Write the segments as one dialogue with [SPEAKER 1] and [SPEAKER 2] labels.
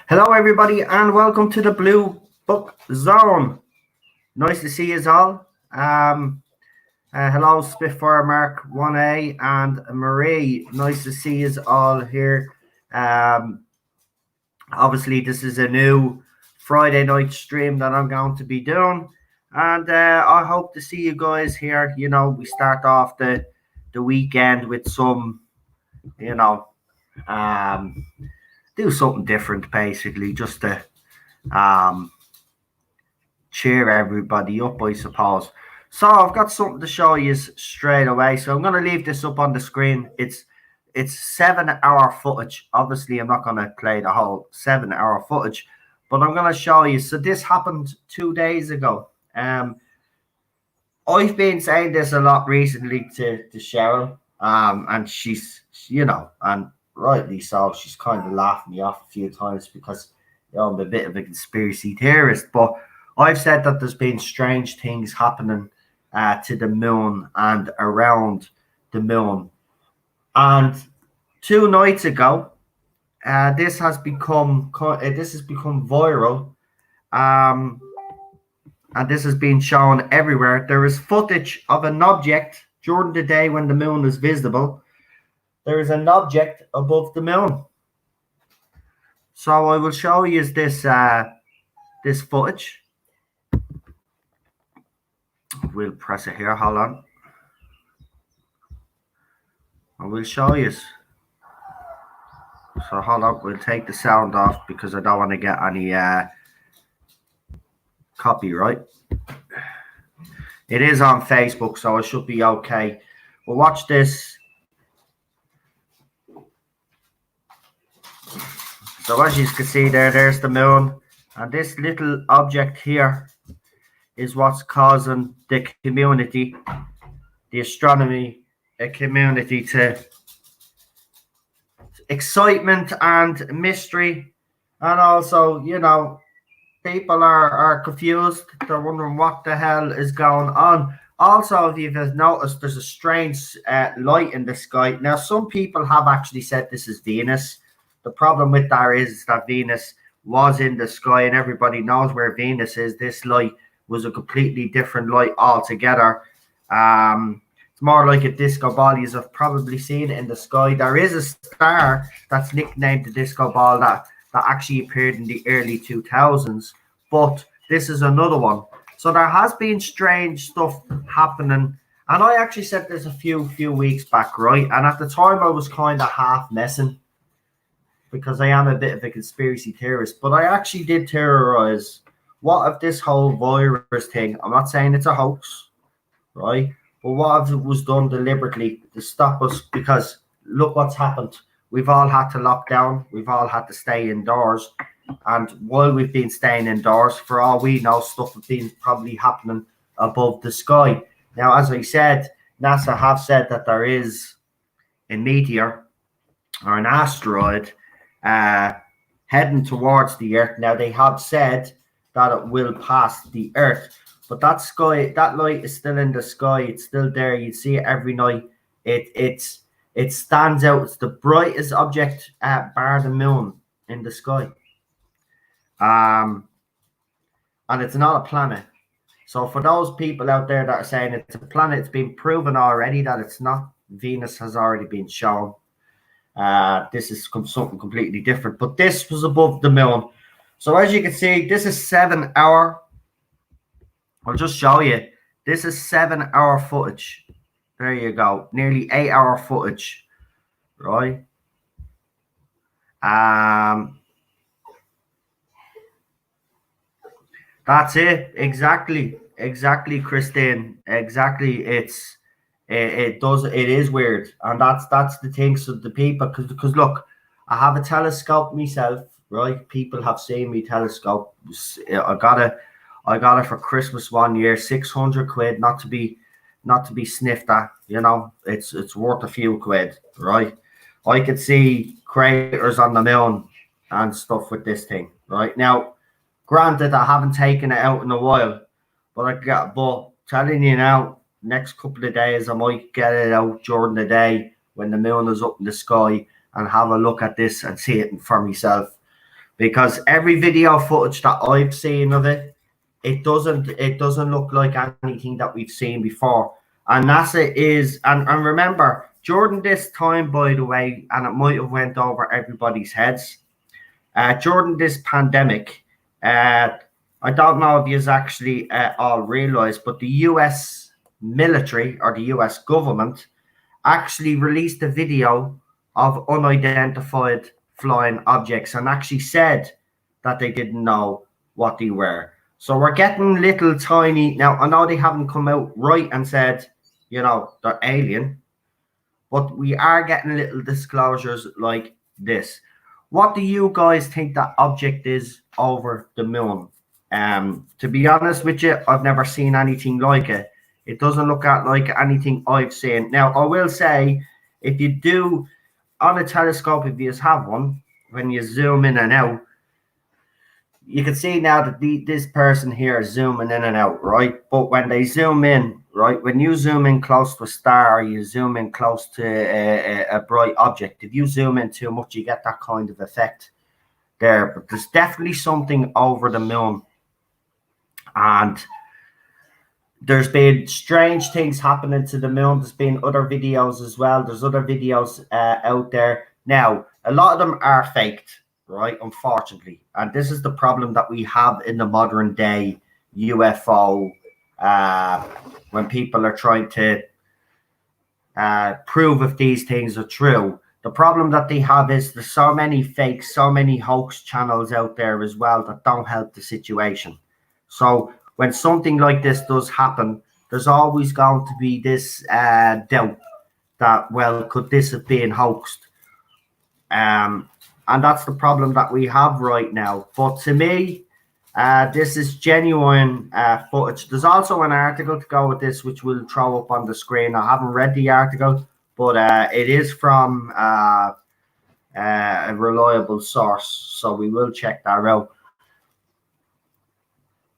[SPEAKER 1] Hello, everybody, and welcome to the Blue Book Zone. Nice to see you all. Hello, Spitfire Mark 1A and Marie. Nice to see you all here. Obviously, this is a new Friday night stream that I'm going to be doing, and I hope to see you guys here. You know, we start off the weekend with some, you know, um, do something different, basically, just to um cheer everybody up, I suppose. So I've got something to show you straight away. So I'm going to leave this up on the screen. It's 7 hour footage. Obviously, I'm not going to play the whole 7 hour footage, but I'm going to show you. So this happened 2 days ago. I've been saying this a lot recently to Cheryl, and she's, and rightly so. She's kind of laughed me off a few times because I'm a bit of a conspiracy theorist, but I've said that there's been strange things happening to the moon and around the moon. And 2 nights ago, this has become viral, and this has been shown everywhere. There is footage of an object during the day when the moon is visible. There is an object above the moon. So I will show you this this footage. We'll press it here. Hold on. I will show you. So hold on. We'll take the sound off because I don't want to get any copyright. It is on Facebook, so it should be okay. Well, watch this. So as you can see there's the moon, and this little object here is what's causing the community, the astronomy community, to excitement and mystery, and also, people are confused. They're wondering what the hell is going on. Also, if you've noticed, there's a strange light in the sky. Now, some people have actually said this is Venus. The problem with that is that Venus was in the sky, and everybody knows where Venus is. This light was a completely different light altogether. It's more like a disco ball. You have probably seen it in the sky. There is a star that's nicknamed the disco ball that actually appeared in the early 2000s, but this is another one. So there has been strange stuff happening, and I actually said this a few weeks back, right? And at the time I was kind of half messing because I am a bit of a conspiracy theorist, but I actually did theorize, what if this whole virus thing, I'm not saying it's a hoax, right? But what if it was done deliberately to stop us? Because look what's happened. We've all had to lock down. We've all had to stay indoors. And while we've been staying indoors, for all we know, stuff has been probably happening above the sky. Now, as I said, NASA have said that there is a meteor or an asteroid heading towards the Earth. Now, they have said that it will pass the Earth, but that light is still in the sky. It's still there. You see it every night. It stands out. It's the brightest object bar the moon in the sky. And it's not a planet. So for those people out there that are saying it's a planet, it's been proven already that it's not. Venus has already been shown. This is something completely different. But this was above the moon. So as you can see, this is 7 hour. I'll just show you. This is 7 hour footage. There you go. Nearly 8 hour footage. Right? That's it. Exactly, Christine. Exactly. It is weird. And that's the thing. So the people, because look, I have a telescope myself, right? People have seen me telescope. I got it for Christmas one year, 600 quid, not to be sniffed at, it's worth a few quid, right? I could see craters on the moon and stuff with this thing, right? Now, granted, I haven't taken it out in a while, but telling you now, next couple of days, I might get it out during the day when the moon is up in the sky and have a look at this and see it for myself. because every video footage that I've seen of it, it doesn't look like anything that we've seen before. And NASA is, and remember, during this time, by the way, and it might have went over everybody's heads, during this pandemic, I don't know if you actually all realize, but the US military or the US government actually released a video of unidentified flying objects and actually said that they didn't know what they were. So we're getting little tiny. Now, I know they haven't come out right and said, they're alien, but we are getting little disclosures like this. What do you guys think that object is over the moon? To be honest with you, I've never seen anything like it. It doesn't look like anything I've seen. Now, I will say, if you do on a telescope, if you have one, when you zoom in and out, you can see now that this person here is zooming in and out, right? But when they zoom in, right, when you zoom in close to a star, or you zoom in close to a bright object, if you zoom in too much, you get that kind of effect there. But there's definitely something over the moon. And there's been strange things happening to the moon. There's been other videos as well. There's other videos out there. Now, a lot of them are faked, right? Unfortunately. And this is the problem that we have in the modern day UFO, when people are trying to prove if these things are true. The problem that they have is there's so many fakes, so many hoax channels out there as well that don't help the situation. So when something like this does happen, there's always going to be this doubt that, well, could this have been hoaxed? And that's the problem that we have right now. But to me, this is genuine footage. There's also an article to go with this, which we'll throw up on the screen. I haven't read the article, but it is from a reliable source, so we will check that out.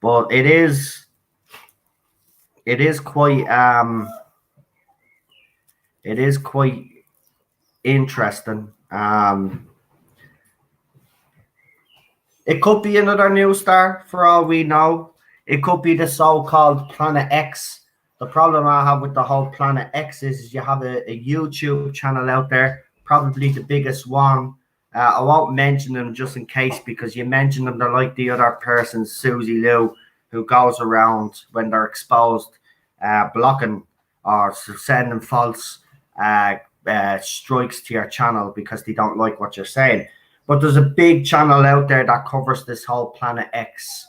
[SPEAKER 1] But it is quite interesting. It could be another new star for all we know. It could be the so-called Planet X. The problem I have with the whole Planet X is you have a YouTube channel out there, probably the biggest one. I won't mention them just in case, because you mention them, they're like the other person, Susie Liu, who goes around when they're exposed, blocking or sending false strikes to your channel because they don't like what you're saying. But there's a big channel out there that covers this whole Planet X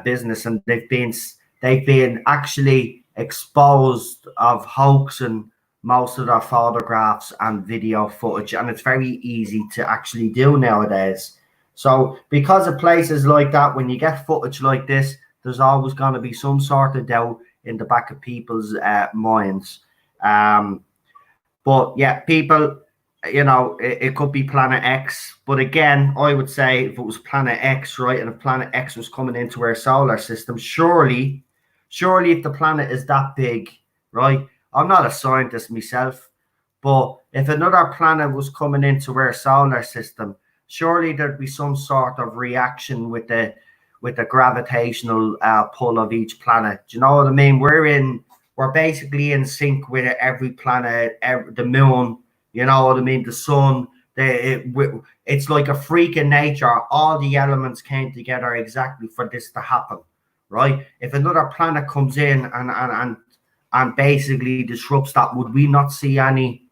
[SPEAKER 1] business, and they've been actually exposed of hoaxing most of their photographs and video footage, and it's very easy to actually do nowadays. So because of places like that, when you get footage like this, there's always going to be some sort of doubt in the back of people's minds. But yeah, people, it could be Planet X. But again, I would say if it was Planet X, right, and if Planet X was coming into our solar system, surely if the planet is that big, right? I'm not a scientist myself, but if another planet was coming into our solar system, surely there'd be some sort of reaction with the gravitational pull of each planet. Do you know what I mean? We're basically in sync with every planet, the moon. You know what I mean? The sun. It's like a freak in nature. All the elements came together exactly for this to happen, right? If another planet comes in and basically disrupts that, would we not see any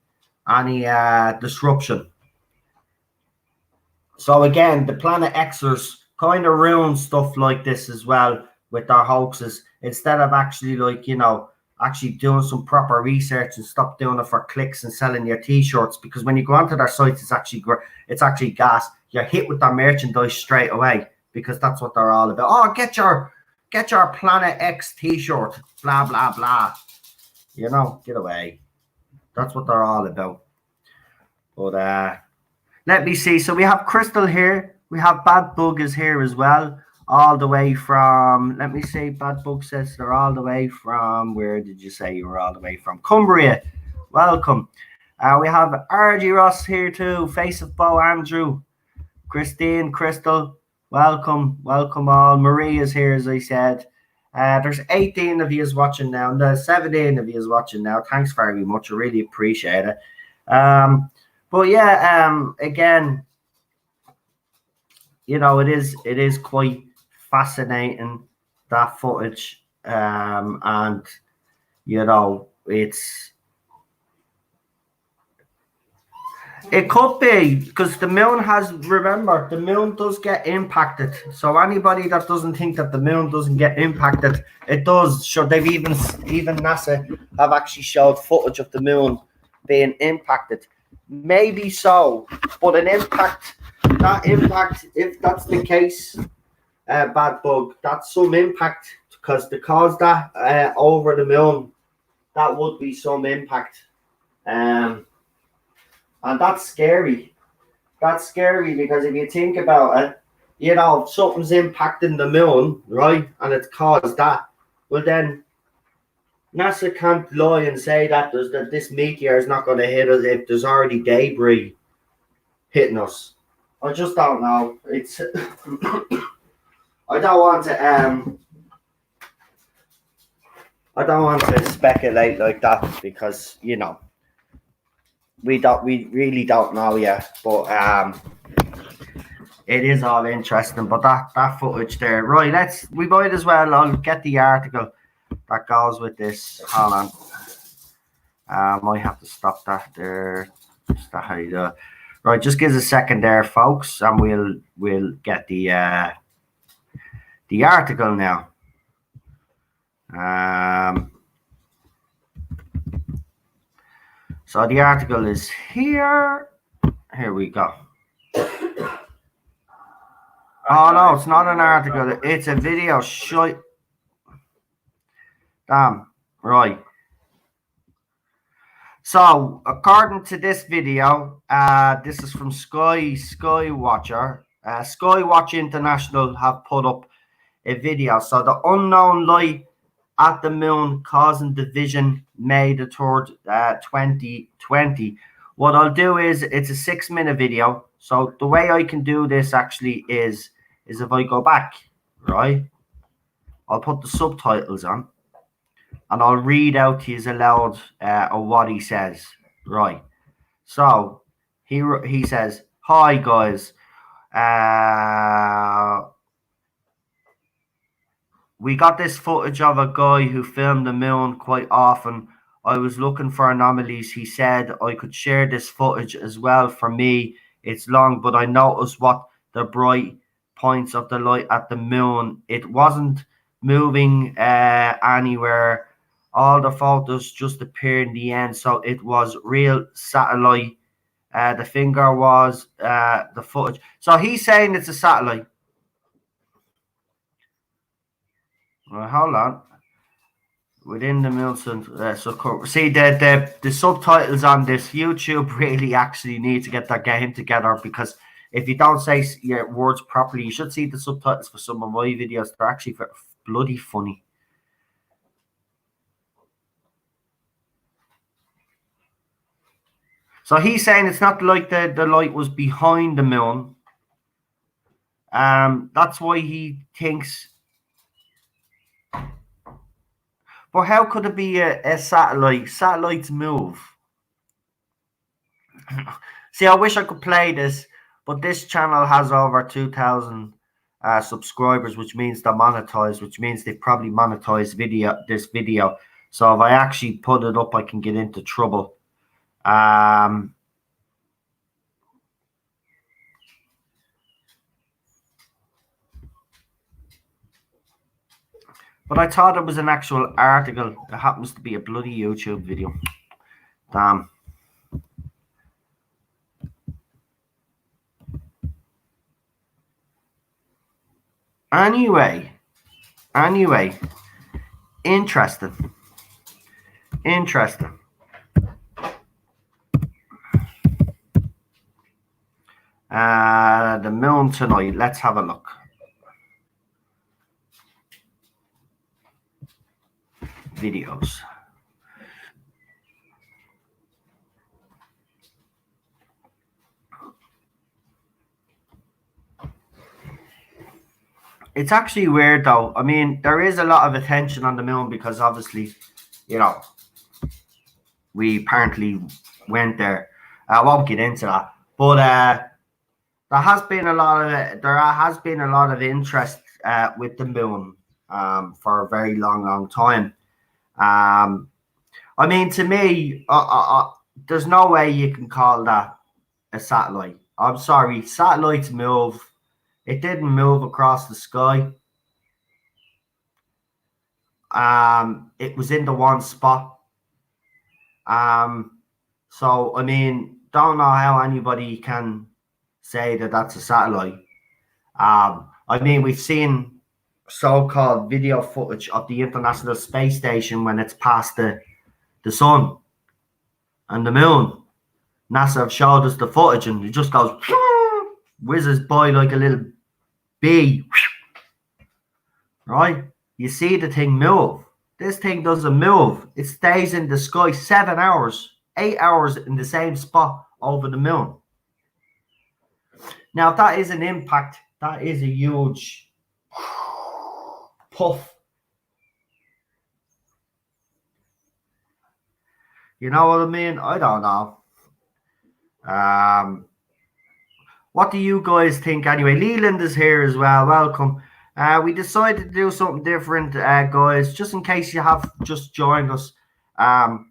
[SPEAKER 1] disruption? So again, the Planet Xers kind of ruin stuff like this as well with their hoaxes, instead of actually actually doing some proper research and stop doing it for clicks and selling your t-shirts. Because when you go onto their sites, it's actually gas. You're hit with their merchandise straight away, because that's what they're all about. Oh, get your Planet X t-shirt, blah blah blah. Get away. That's what they're all about. But let me see. So we have Crystal here. We have Bad Bug is here as well. All the way from, let me see, Bad Bug says they're all the way from, where did you say you were all the way from? Cumbria. Welcome. We have RG Ross here too. Face of Bo Andrew. Christine, Crystal, welcome all. Marie is here, as I said. There's 18 of you watching now, and there's 17 of you watching now. Thanks very much. I really appreciate it. But yeah, again, it is quite fascinating, that footage, and it could be because the moon the moon does get impacted. So anybody that doesn't think that the moon doesn't get impacted, it does. So they've even NASA have actually showed footage of the moon being impacted. Maybe so, but that impact, if that's the case, bad bug, that's some impact because that over the moon, that would be some impact. And that's scary. That's scary because if you think about it, something's impacting the moon, right? And it's caused that. Well, then NASA can't lie and say that this meteor is not going to hit us if there's already debris hitting us. I just don't know. It's I don't want to speculate like that because we really don't know yet, but it is all interesting. But that footage there, right? We might as well. I'll get the article that goes with this. Hold on, I might have to stop that there. Is that how you do it? Right, just give us a second there, folks, and we'll get the article now. So the article is here. Here we go. Oh no, it's not an article. It's a video. Damn. Right. So according to this video, this is from Skywatcher. Skywatch International have put up a video. So the unknown light at the moon causing division May the 3rd, 2020. What I'll do is it's a 6-minute video. So the way I can do this actually is if I go back, right? I'll put the subtitles on and I'll read out to you aloud of what he says, right? So he says, "Hi guys, we got this footage of a guy who filmed the moon quite often. I was looking for anomalies. He said I could share this footage as well. For me, it's long, but I noticed what the bright points of the light at the moon. It wasn't moving anywhere. All the photos just appeared in the end. So it was real satellite. The finger was the footage." So he's saying it's a satellite. Well, hold on. Within the Milton, see the subtitles on this. YouTube really actually need to get their game together, because if you don't say your words properly, you should see the subtitles for some of my videos. They're actually bloody funny. So he's saying it's not like the light was behind the moon. That's why he thinks. But how could it be a satellite? Satellites move. See, I wish I could play this, but this channel has over 2,000 subscribers, which means they're monetized, which means they probably monetized this video. So if I actually put it up, I can get into trouble. But I thought it was an actual article. It happens to be a bloody YouTube video. Damn. Anyway, interesting. The moon tonight. Let's have a look. Videos. It's actually weird though. I mean, there is a lot of attention on the moon because obviously, you know, we apparently went there. I won't get into that, but there has been a lot of interest with the moon for a very long time. Um, I mean, to me, there's no way you can call that a satellite. I'm sorry, satellites move. It didn't move across the sky. It was in the one spot. So I mean, don't know how anybody can say that that's a satellite. I mean, we've seen so-called video footage of the International Space Station when it's past the sun and the moon. NASA have showed us the footage, and it just goes whizzes by like a little bee. Right? You see the thing move. This thing doesn't move. It stays in the sky 7 hours, 8 hours in the same spot over the moon. Now, if that is an impact, that is a huge puff. You know what I mean? I don't know. What do you guys think anyway? Leland is here as well. Welcome. We decided to do something different, guys, just in case you have just joined us.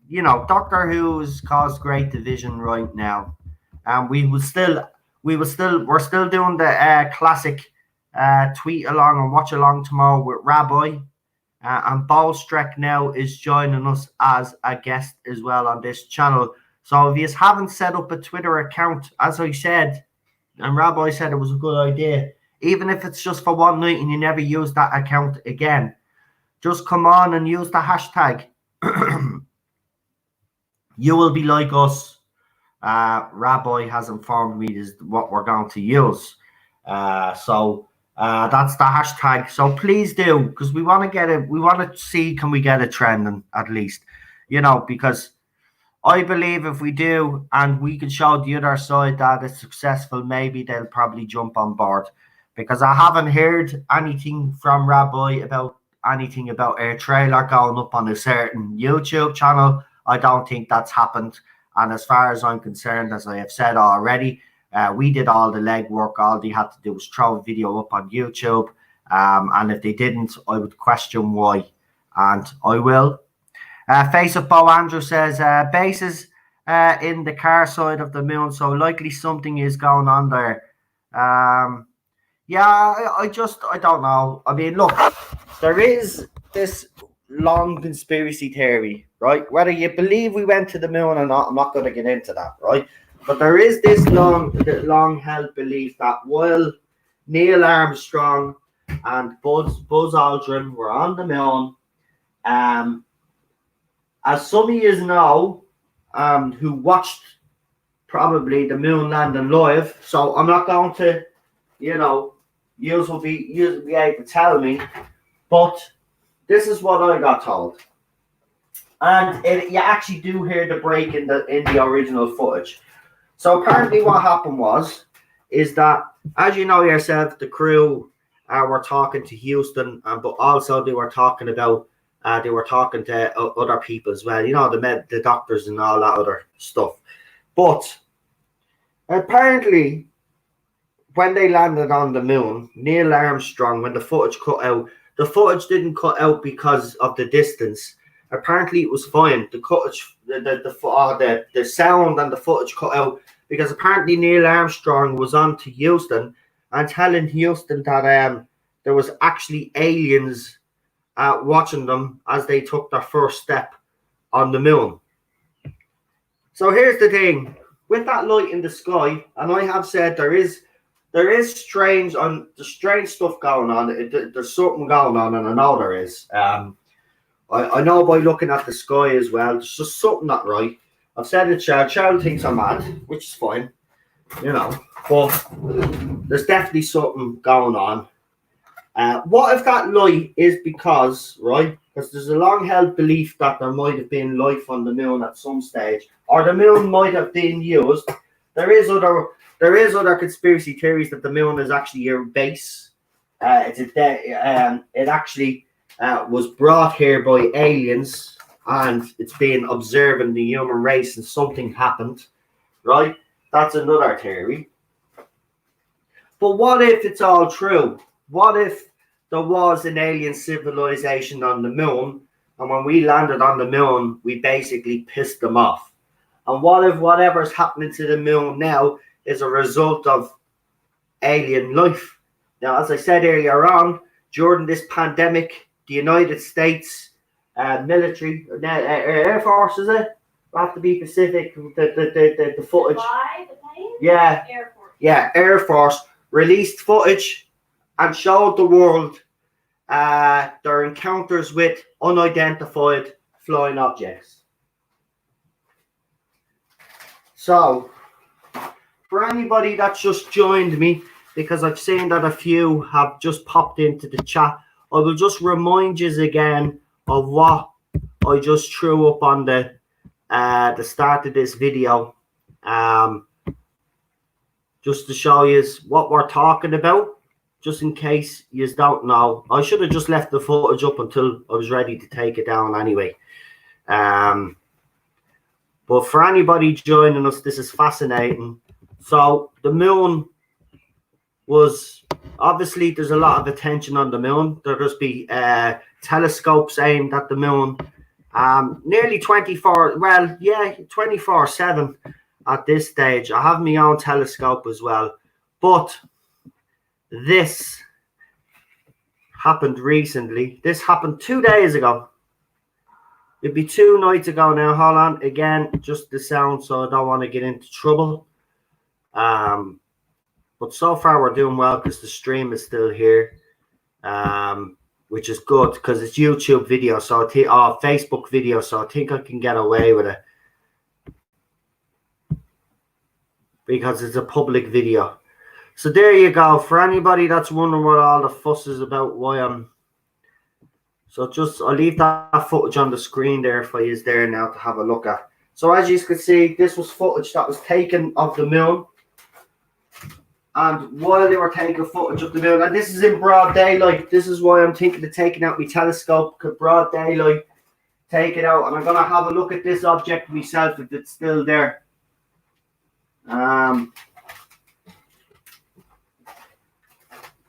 [SPEAKER 1] You know, Doctor Who has caused great division right now. We're still doing the classic tweet along and watch along tomorrow with Rabbi. And Bolstrek now is joining us as a guest as well on this channel. So if you haven't set up a Twitter account, as I said, and Rabbi said it was a good idea, even if it's just for one night and you never use that account again, just come on and use the hashtag. You will be like us. Rabbi has informed me is what we're going to use. So that's the hashtag. So please do, because we want to get it. We want to see, can we get it trending at least, you know, because I believe if we do and we can show the other side that it's successful, maybe they'll probably jump on board, because I haven't heard anything from Rabbi about anything about a trailer going up on a certain YouTube channel. I don't think that's happened. And as far as I'm concerned, as I have said already, we did all the legwork. All they had to do was throw a video up on YouTube. And if they didn't, I would question why. And I will. Face of Bo Andrew says, bases in the car side of the moon, so likely something is going on there. Yeah, I don't know. I mean, look, there is this long conspiracy theory, right? Whether you believe we went to the moon or not, I'm not going to get into that, right? But there is this long-held belief that while Neil Armstrong and Buzz Aldrin were on the moon, as some of you know, who watched probably the moon landing live, so I'm not going to, you know, you will be able to tell me, but this is what I got told, and you actually do hear the break in the original footage. So apparently, what happened is that, as you know yourself, the crew were talking to Houston, but also they were talking about. They were talking to other people as well, you know, the doctors and all that other stuff. But apparently, when they landed on the moon, Neil Armstrong, when the footage cut out, the footage didn't cut out because of the distance. Apparently, it was fine. The footage, the sound and the footage cut out because apparently Neil Armstrong was on to Houston and telling Houston that there was actually aliens watching them as they took their first step on the moon. So here's the thing, with that light in the sky, and I have said there is strange stuff going on. There's something going on, and I know there is. I know by looking at the sky as well, there's just something not right. I've said it, Charles thinks I'm mad, which is fine, you know, but there's definitely something going on. What if that light is because there's a long-held belief that there might have been life on the moon at some stage, or the moon might have been used. There is other conspiracy theories that the moon is actually your base, It actually was brought here by aliens, and it's been observing the human race, and something happened. Right? That's another theory. But what if it's all true? What if there was an alien civilization on the moon, and when we landed on the moon, we basically pissed them off? And what if whatever's happening to the moon now is a result of alien life? Now, as I said earlier on, during this pandemic, the United States military, Air Force, is it? I have to be specific. The footage. Yeah, Air Force. Yeah, Air Force released footage and showed the world their encounters with unidentified flying objects. So, for anybody that's just joined me, because I've seen that a few have just popped into the chat, I will just remind you again of what I just threw up on the start of this video, just to show you what we're talking about, just in case you don't know. I should have just left the footage up until I was ready to take it down anyway. But for anybody joining us, this is fascinating. So the moon was, obviously there's a lot of attention on the moon. There'll just be telescopes aimed at the moon, nearly 24/7 at this stage. I have my own telescope as well, but this happened recently. This happened 2 days ago. It'd be 2 nights ago now. Hold on, again, just the sound, so I don't want to get into trouble. But so far we're doing well because the stream is still here, which is good because it's YouTube video, so Facebook video, so I think I can get away with it because it's a public video. So there you go. For anybody that's wondering what all the fuss is about, why I'm... So I'll leave that footage on the screen there for you there now to have a look at. So as you can see, this was footage that was taken of the moon. And while they were taking footage of the moon, and this is in broad daylight, this is why I'm thinking of taking out my telescope, because broad daylight, take it out. And I'm going to have a look at this object myself if it's still there.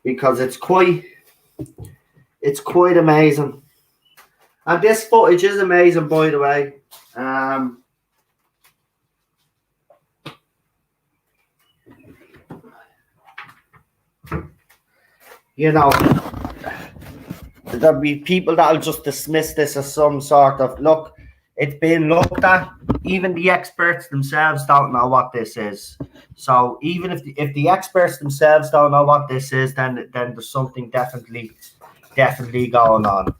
[SPEAKER 1] Because it's quite amazing. And this footage is amazing, by the way. You know, there'll be people that'll just dismiss this as some sort of, look, it's been looked at. Even the experts themselves don't know what this is. So even if the experts themselves don't know what this is, then there's something definitely going on.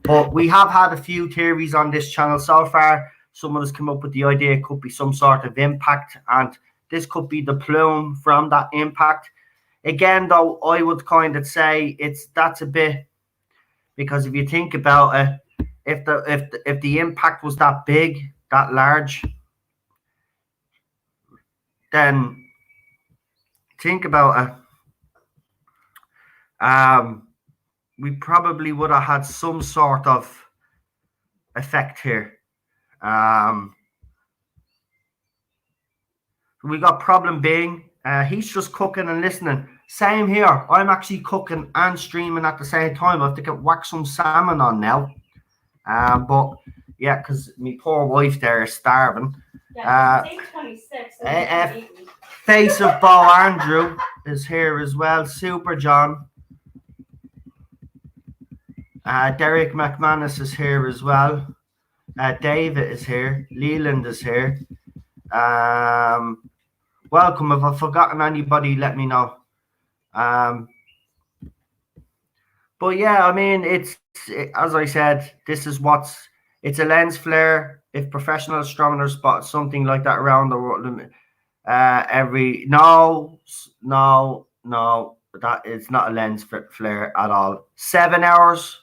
[SPEAKER 1] But we have had a few theories on this channel so far. Someone has come up with the idea it could be some sort of impact, and this could be the plume from that impact. Again, though, I would kind of say that's a bit, because if you think about it, if the impact was that big, that large, then think about it. We probably would have had some sort of effect here. We got problem being, he's just cooking and listening. Same here. I'm actually cooking and streaming at the same time. I have to whack some salmon on now. But yeah, because my poor wife there is starving. Yeah, 26. Face of Bo Andrew is here as well. Super John. Derek McManus is here as well. David is here. Leland is here. Welcome. If I've forgotten anybody, let me know. But yeah, I mean, as I said, this is it's a lens flare. If professional astronomers spot something like that around the world, no, that is not a lens flare at all. 7 hours,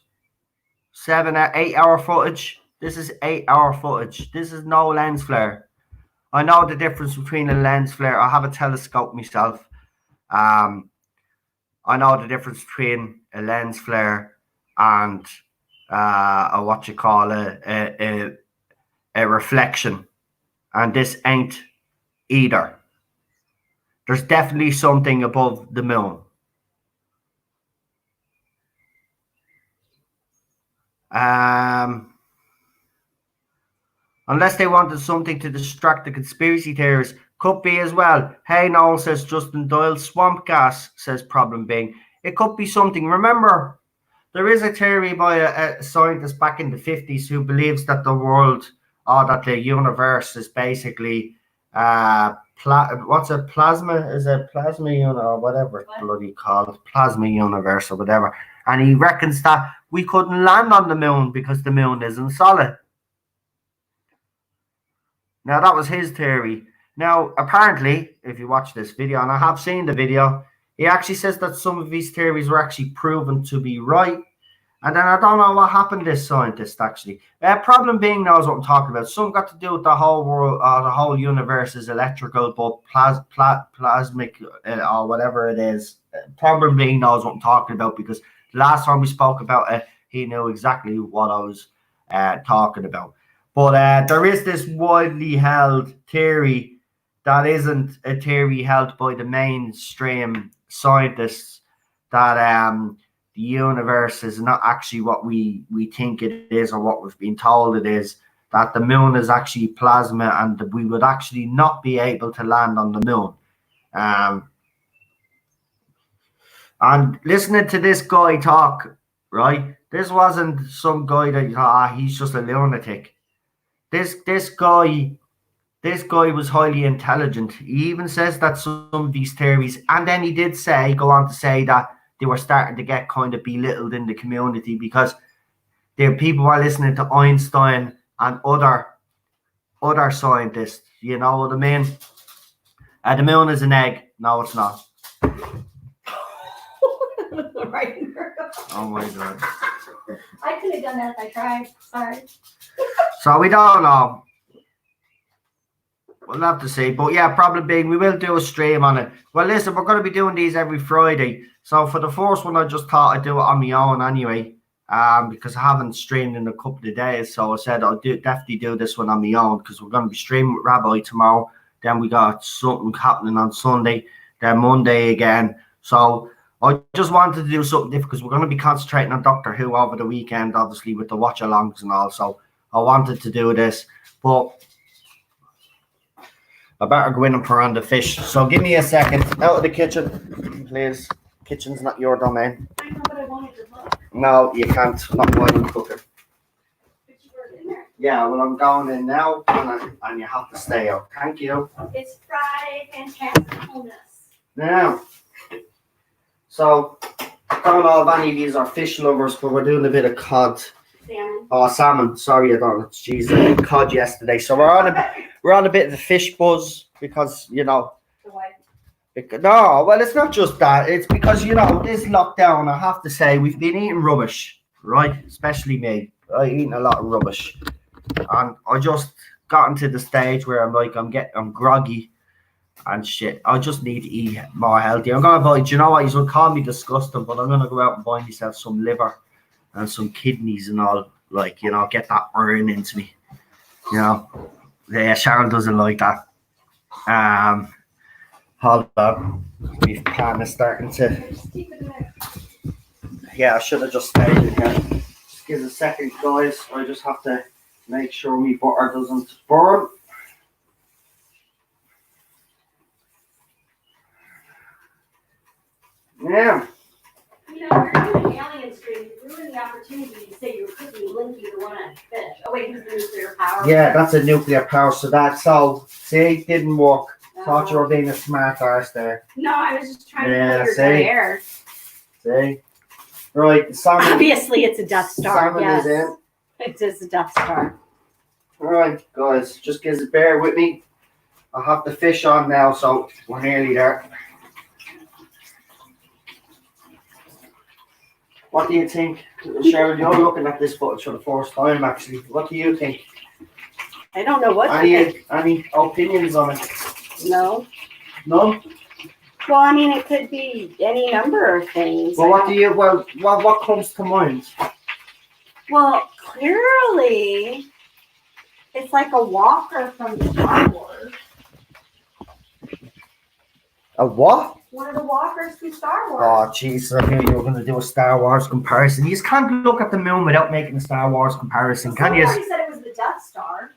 [SPEAKER 1] 8 hour footage. This is 8 hour footage. This is no lens flare. I know the difference between a lens flare. I have a telescope myself. I know the difference between a lens flare and a what you call a reflection, and this ain't either. There's definitely something above the moon. Unless they wanted something to distract the conspiracy theorists. Could be as well. Hey, Noel, says Justin Doyle. Swamp gas, says Problem Being. It could be something. Remember, there is a theory by a scientist back in the 50s who believes that the world, or that the universe is basically, what's a plasma? Is a plasma universe or whatever it's bloody called, plasma universe or whatever. And he reckons that we couldn't land on the moon because the moon isn't solid. Now, that was his theory. Now, apparently, if you watch this video, and I have seen the video, he actually says that some of his theories were actually proven to be right. And then I don't know what happened to this scientist, actually. Problem Being knows what I'm talking about. Something got to do with the whole world, the whole universe is electrical, but plasmic, or whatever it is. Problem Being knows what I'm talking about, because last time we spoke about it, he knew exactly what I was talking about. But there is this widely held theory that isn't a theory held by the mainstream scientists, that the universe is not actually what we think it is or what we've been told it is, that the moon is actually plasma and that we would actually not be able to land on the moon. And listening to this guy talk, right, this wasn't some guy that you thought, he's just a lunatic. This guy was highly intelligent. He even says that some of these theories, and then he did go on to say that they were starting to get kind of belittled in the community because people were listening to Einstein and other scientists. You know what I mean? The moon is an egg. No, it's not.
[SPEAKER 2] Right.
[SPEAKER 1] Oh my God.
[SPEAKER 2] I could have done that if I tried. Sorry.
[SPEAKER 1] So we don't know. We'll have to see. But yeah, Problem Being, we will do a stream on it. Well, listen, we're going to be doing these every Friday. So for the first one, I just thought I'd do it on my own anyway, because I haven't streamed in a couple of days. So I said I'll definitely do this one on my own, because we're going to be streaming with Rabbi tomorrow. Then we got something happening on Sunday, then Monday again. So I just wanted to do something different, because we're going to be concentrating on Doctor Who over the weekend, obviously, with the watch-alongs and all. So I wanted to do this, but I better go in and pour on the fish. So give me a second. Out of the kitchen, please. Kitchen's not your domain.
[SPEAKER 2] I know, but I wanted to look.
[SPEAKER 1] No, you can't. Not while I'm cooking.
[SPEAKER 2] But you were in there.
[SPEAKER 1] Yeah, well, I'm going in now, and you have to stay out. Thank you.
[SPEAKER 2] It's Friday, fantasticalness.
[SPEAKER 1] Now, so I don't know if any of these are fish lovers, but we're doing a bit of cod.
[SPEAKER 2] Salmon.
[SPEAKER 1] Oh, salmon. Sorry, I don't know. Jeez, I ate cod yesterday. So we're on a bit of a fish buzz because, you know.
[SPEAKER 2] The wife.
[SPEAKER 1] No, well, it's not just that. It's because, you know, this lockdown, I have to say, we've been eating rubbish, right? Especially me. I eating a lot of rubbish. And I just gotten to the stage where I'm groggy and shit. I just need to eat more healthy. I'm going to buy, do you know what? He's going to call me disgusting, but I'm going to go out and buy myself some liver and some kidneys and all, like, you know, get that iron into me. You know, yeah, Sharon doesn't like that. Hold on, my pan is starting to. Yeah, I should have just stayed in here. Just give us a second, guys. I just have to make sure my butter doesn't burn. Yeah.
[SPEAKER 2] You know, you're doing alien stream. You ruined the opportunity to say you're cooking Linky the one on fish. Oh wait, he's the nuclear power.
[SPEAKER 1] Yeah, that's a nuclear power. So see, didn't work. No. Thought you were being a smart arse there.
[SPEAKER 2] No, I was just trying to clear your air.
[SPEAKER 1] See, right. The salmon.
[SPEAKER 2] Obviously, it's a Death Star.
[SPEAKER 1] Salmon
[SPEAKER 2] yes,
[SPEAKER 1] is in.
[SPEAKER 2] it is a Death Star.
[SPEAKER 1] All right, guys, just bear with me. I have the fish on now, so we're nearly there. What do you think, Sharon? You're looking at this footage for the first time, actually. What do you think?
[SPEAKER 2] I don't know what
[SPEAKER 1] any opinions on it?
[SPEAKER 2] No.
[SPEAKER 1] No?
[SPEAKER 3] Well, I mean, it could be any number of things.
[SPEAKER 1] Well, what comes to mind?
[SPEAKER 3] Well, clearly, it's like a walker from Star Wars.
[SPEAKER 1] A what?
[SPEAKER 3] One of the walkers from Star Wars.
[SPEAKER 1] Oh, jeez, I knew you were going to do a Star Wars comparison. You just can't look at the moon without making a Star Wars comparison, can you?
[SPEAKER 3] Somebody said it was the Death Star.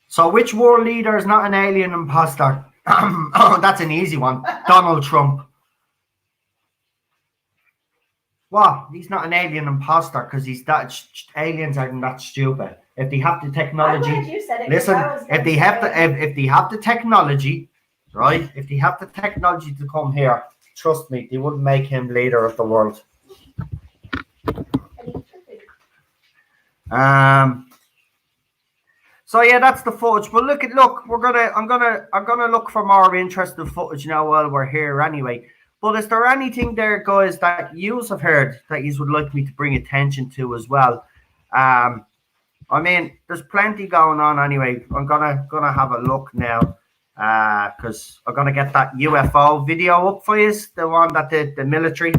[SPEAKER 1] So which world leader is not an alien imposter? Oh, that's an easy one. Donald Trump. What? He's not an alien imposter because he's that. Aliens aren't that stupid. If they have the technology,
[SPEAKER 3] I'm glad you said it,
[SPEAKER 1] listen.
[SPEAKER 3] 'cause I was
[SPEAKER 1] If they have the if they have the technology, right? If they have the technology to come here, trust me, they wouldn't make him leader of the world. So yeah, that's the footage. But look, I'm gonna look for more interesting footage now while we're here anyway. But is there anything there, guys, that yous have heard that yous would like me to bring attention to as well? I mean, there's plenty going on anyway. I'm gonna have a look now, because I'm gonna get that UFO video up for you, the one that the military.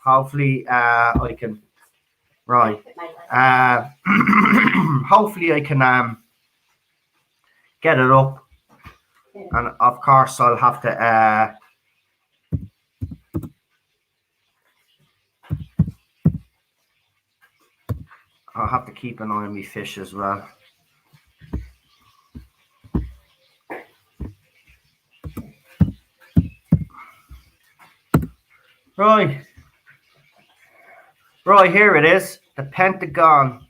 [SPEAKER 1] Hopefully, I can. Right. Hopefully I can get it up, and of course I'll have to keep an eye on my fish as well. Right, here it is. The Pentagon.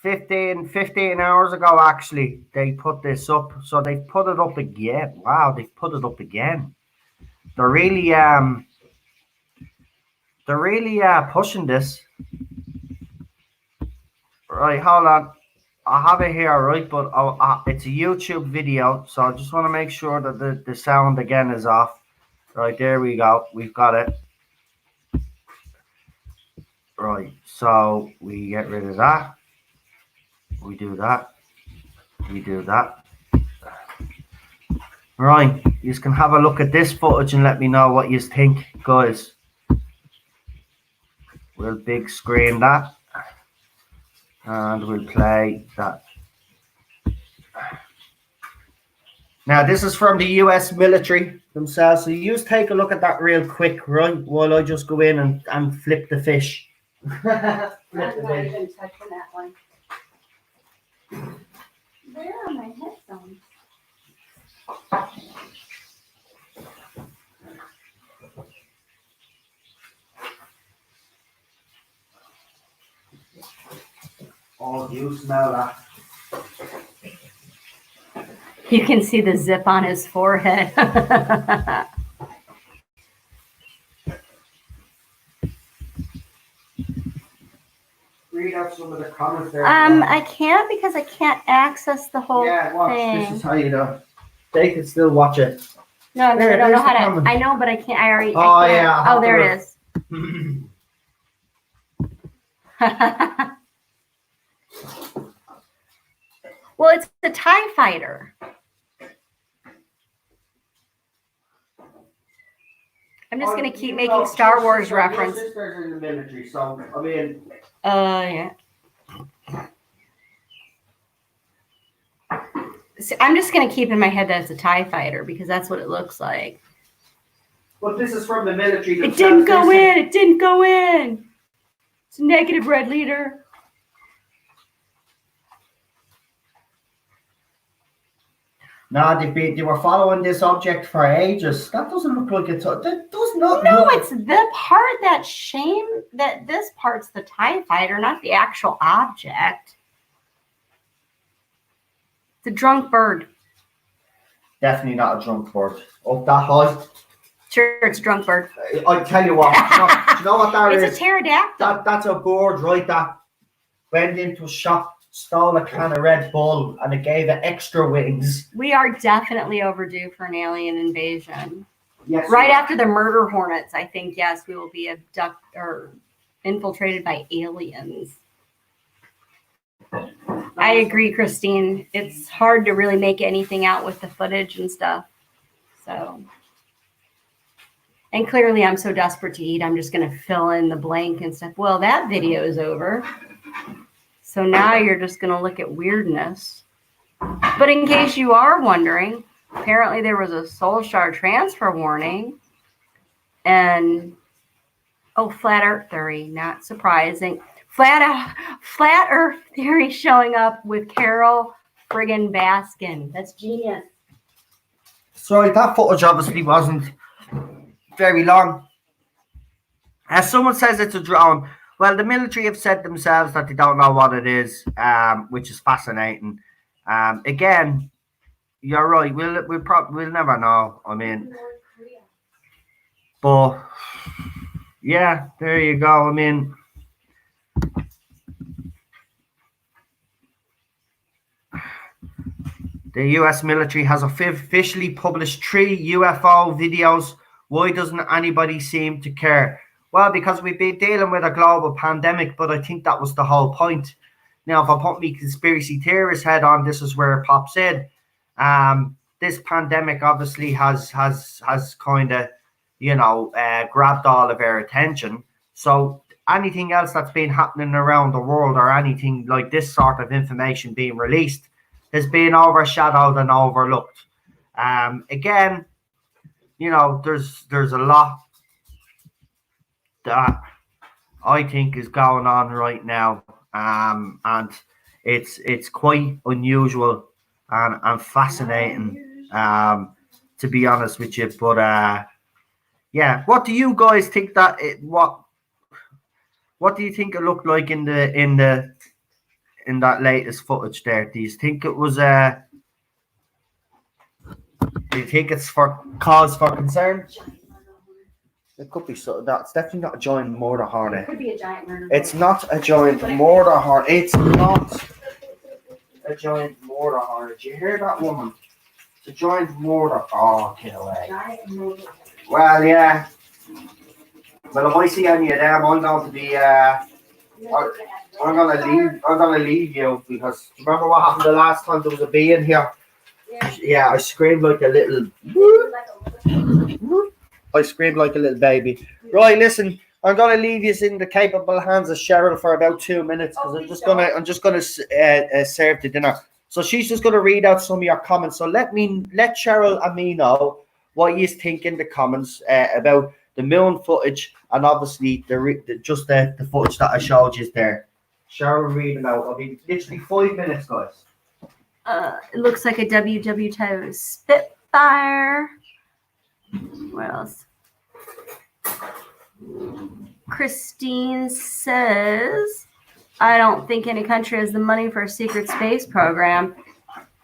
[SPEAKER 1] 15 hours ago, actually, they put this up. So they've put it up again. Wow, they've put it up again. They're really pushing this. Right, hold on. I have it here, right? But it's a YouTube video, so I just want to make sure that the sound again is off. Right, there we go. We've got it. Right, so we get rid of that. We do that. We do that. Right, you can have a look at this footage and let me know what you think, guys. We'll big screen that. And we'll play that. Now, this is from the US military themselves. So you just take a look at that real quick, right? While I just go in and flip the fish.
[SPEAKER 3] I'm not even touching that one. Where are my headphones?
[SPEAKER 1] Oh, you smell that.
[SPEAKER 3] You can see the zip on his forehead.
[SPEAKER 1] Read out some of the comments there.
[SPEAKER 3] I can't because I can't access the whole thing.
[SPEAKER 1] This is how you know. They can still watch it.
[SPEAKER 3] No, I don't know how to. I know, but I can't. I already.
[SPEAKER 1] Oh,
[SPEAKER 3] I can't.
[SPEAKER 1] yeah.
[SPEAKER 3] Oh, there it is. Well, it's the TIE fighter. I'm just going to keep making Star Wars reference.
[SPEAKER 1] My sister's in the military, so, I mean...
[SPEAKER 3] Yeah. So I'm just going to keep in my head that it's a TIE fighter because that's what it looks like.
[SPEAKER 1] But this is from the military.
[SPEAKER 3] It didn't go in. It didn't go in. It's a negative, Red Leader.
[SPEAKER 1] No, they were following this object for ages. That doesn't look like it's... That does not
[SPEAKER 3] No,
[SPEAKER 1] look...
[SPEAKER 3] it's the part that this part's the TIE fighter, not the actual object. It's a drunk bird.
[SPEAKER 1] Definitely not a drunk bird. Up that high.
[SPEAKER 3] Sure, it's a drunk bird.
[SPEAKER 1] I tell you what. Do you know what that is?
[SPEAKER 3] It's a pterodactyl.
[SPEAKER 1] That's a bird, right? That went into a shop, stole a can of Red Bull, and it gave it extra wings.
[SPEAKER 3] We are definitely overdue for an alien invasion.
[SPEAKER 1] Yes.
[SPEAKER 3] Right after the murder hornets, I think, yes, we will be abducted or infiltrated by aliens. I agree, Christine. It's hard to really make anything out with the footage and stuff. So, and clearly I'm so desperate to eat, I'm just going to fill in the blank and stuff. Well, that video is over. So now you're just going to look at weirdness. But in case you are wondering, apparently there was a Soul Shard transfer warning. And, oh, flat earth theory, not surprising. Flat earth theory showing up with Carol friggin' Baskin. That's genius.
[SPEAKER 1] So that footage obviously wasn't very long. As someone says it's a drone, well, the military have said themselves that they don't know what it is, which is fascinating. Again, you're right. We'll never know. I mean, but yeah, there you go. I mean, the U.S. military has officially published 3 UFO videos. Why doesn't anybody seem to care? Well, because we've been dealing with a global pandemic, but I think that was the whole point. Now, if I put me conspiracy theorist head on, this is where it pops in. This pandemic obviously has kind of, grabbed all of our attention. So anything else that's been happening around the world or anything like this sort of information being released has been overshadowed and overlooked. Again, there's a lot that I think is going on right now, and it's quite unusual and fascinating, to be honest with you. But yeah, what do you guys think that what do you think it looked like in that latest footage there? Do you think it was do you think it's for cause for concern? It could be so. That's definitely not a giant murder hornet.
[SPEAKER 2] It could be a giant murder.
[SPEAKER 1] It's not a giant murder hornet. It's not a giant murder hornet. Do you hear that, woman? It's a giant murder. Oh, get away.
[SPEAKER 2] Giant murder.
[SPEAKER 1] Well, yeah. Well, if I see any of them, I'm going to be. I'm gonna leave you, because remember what happened the last time there was a bee in here? Yeah, I screamed like a little. I screamed like a little baby. Right, listen, I'm gonna leave you in the capable hands of Cheryl for about 2 minutes, because I'm just gonna serve the dinner. So she's just gonna read out some of your comments. So let Cheryl and me know what you think in the comments about the moon footage, and obviously the footage that I showed you there. Cheryl, read them out. I'll be literally 5 minutes, guys.
[SPEAKER 3] It looks like a WW2 Spitfire. What else? Christine says, I don't think any country has the money for a secret space program.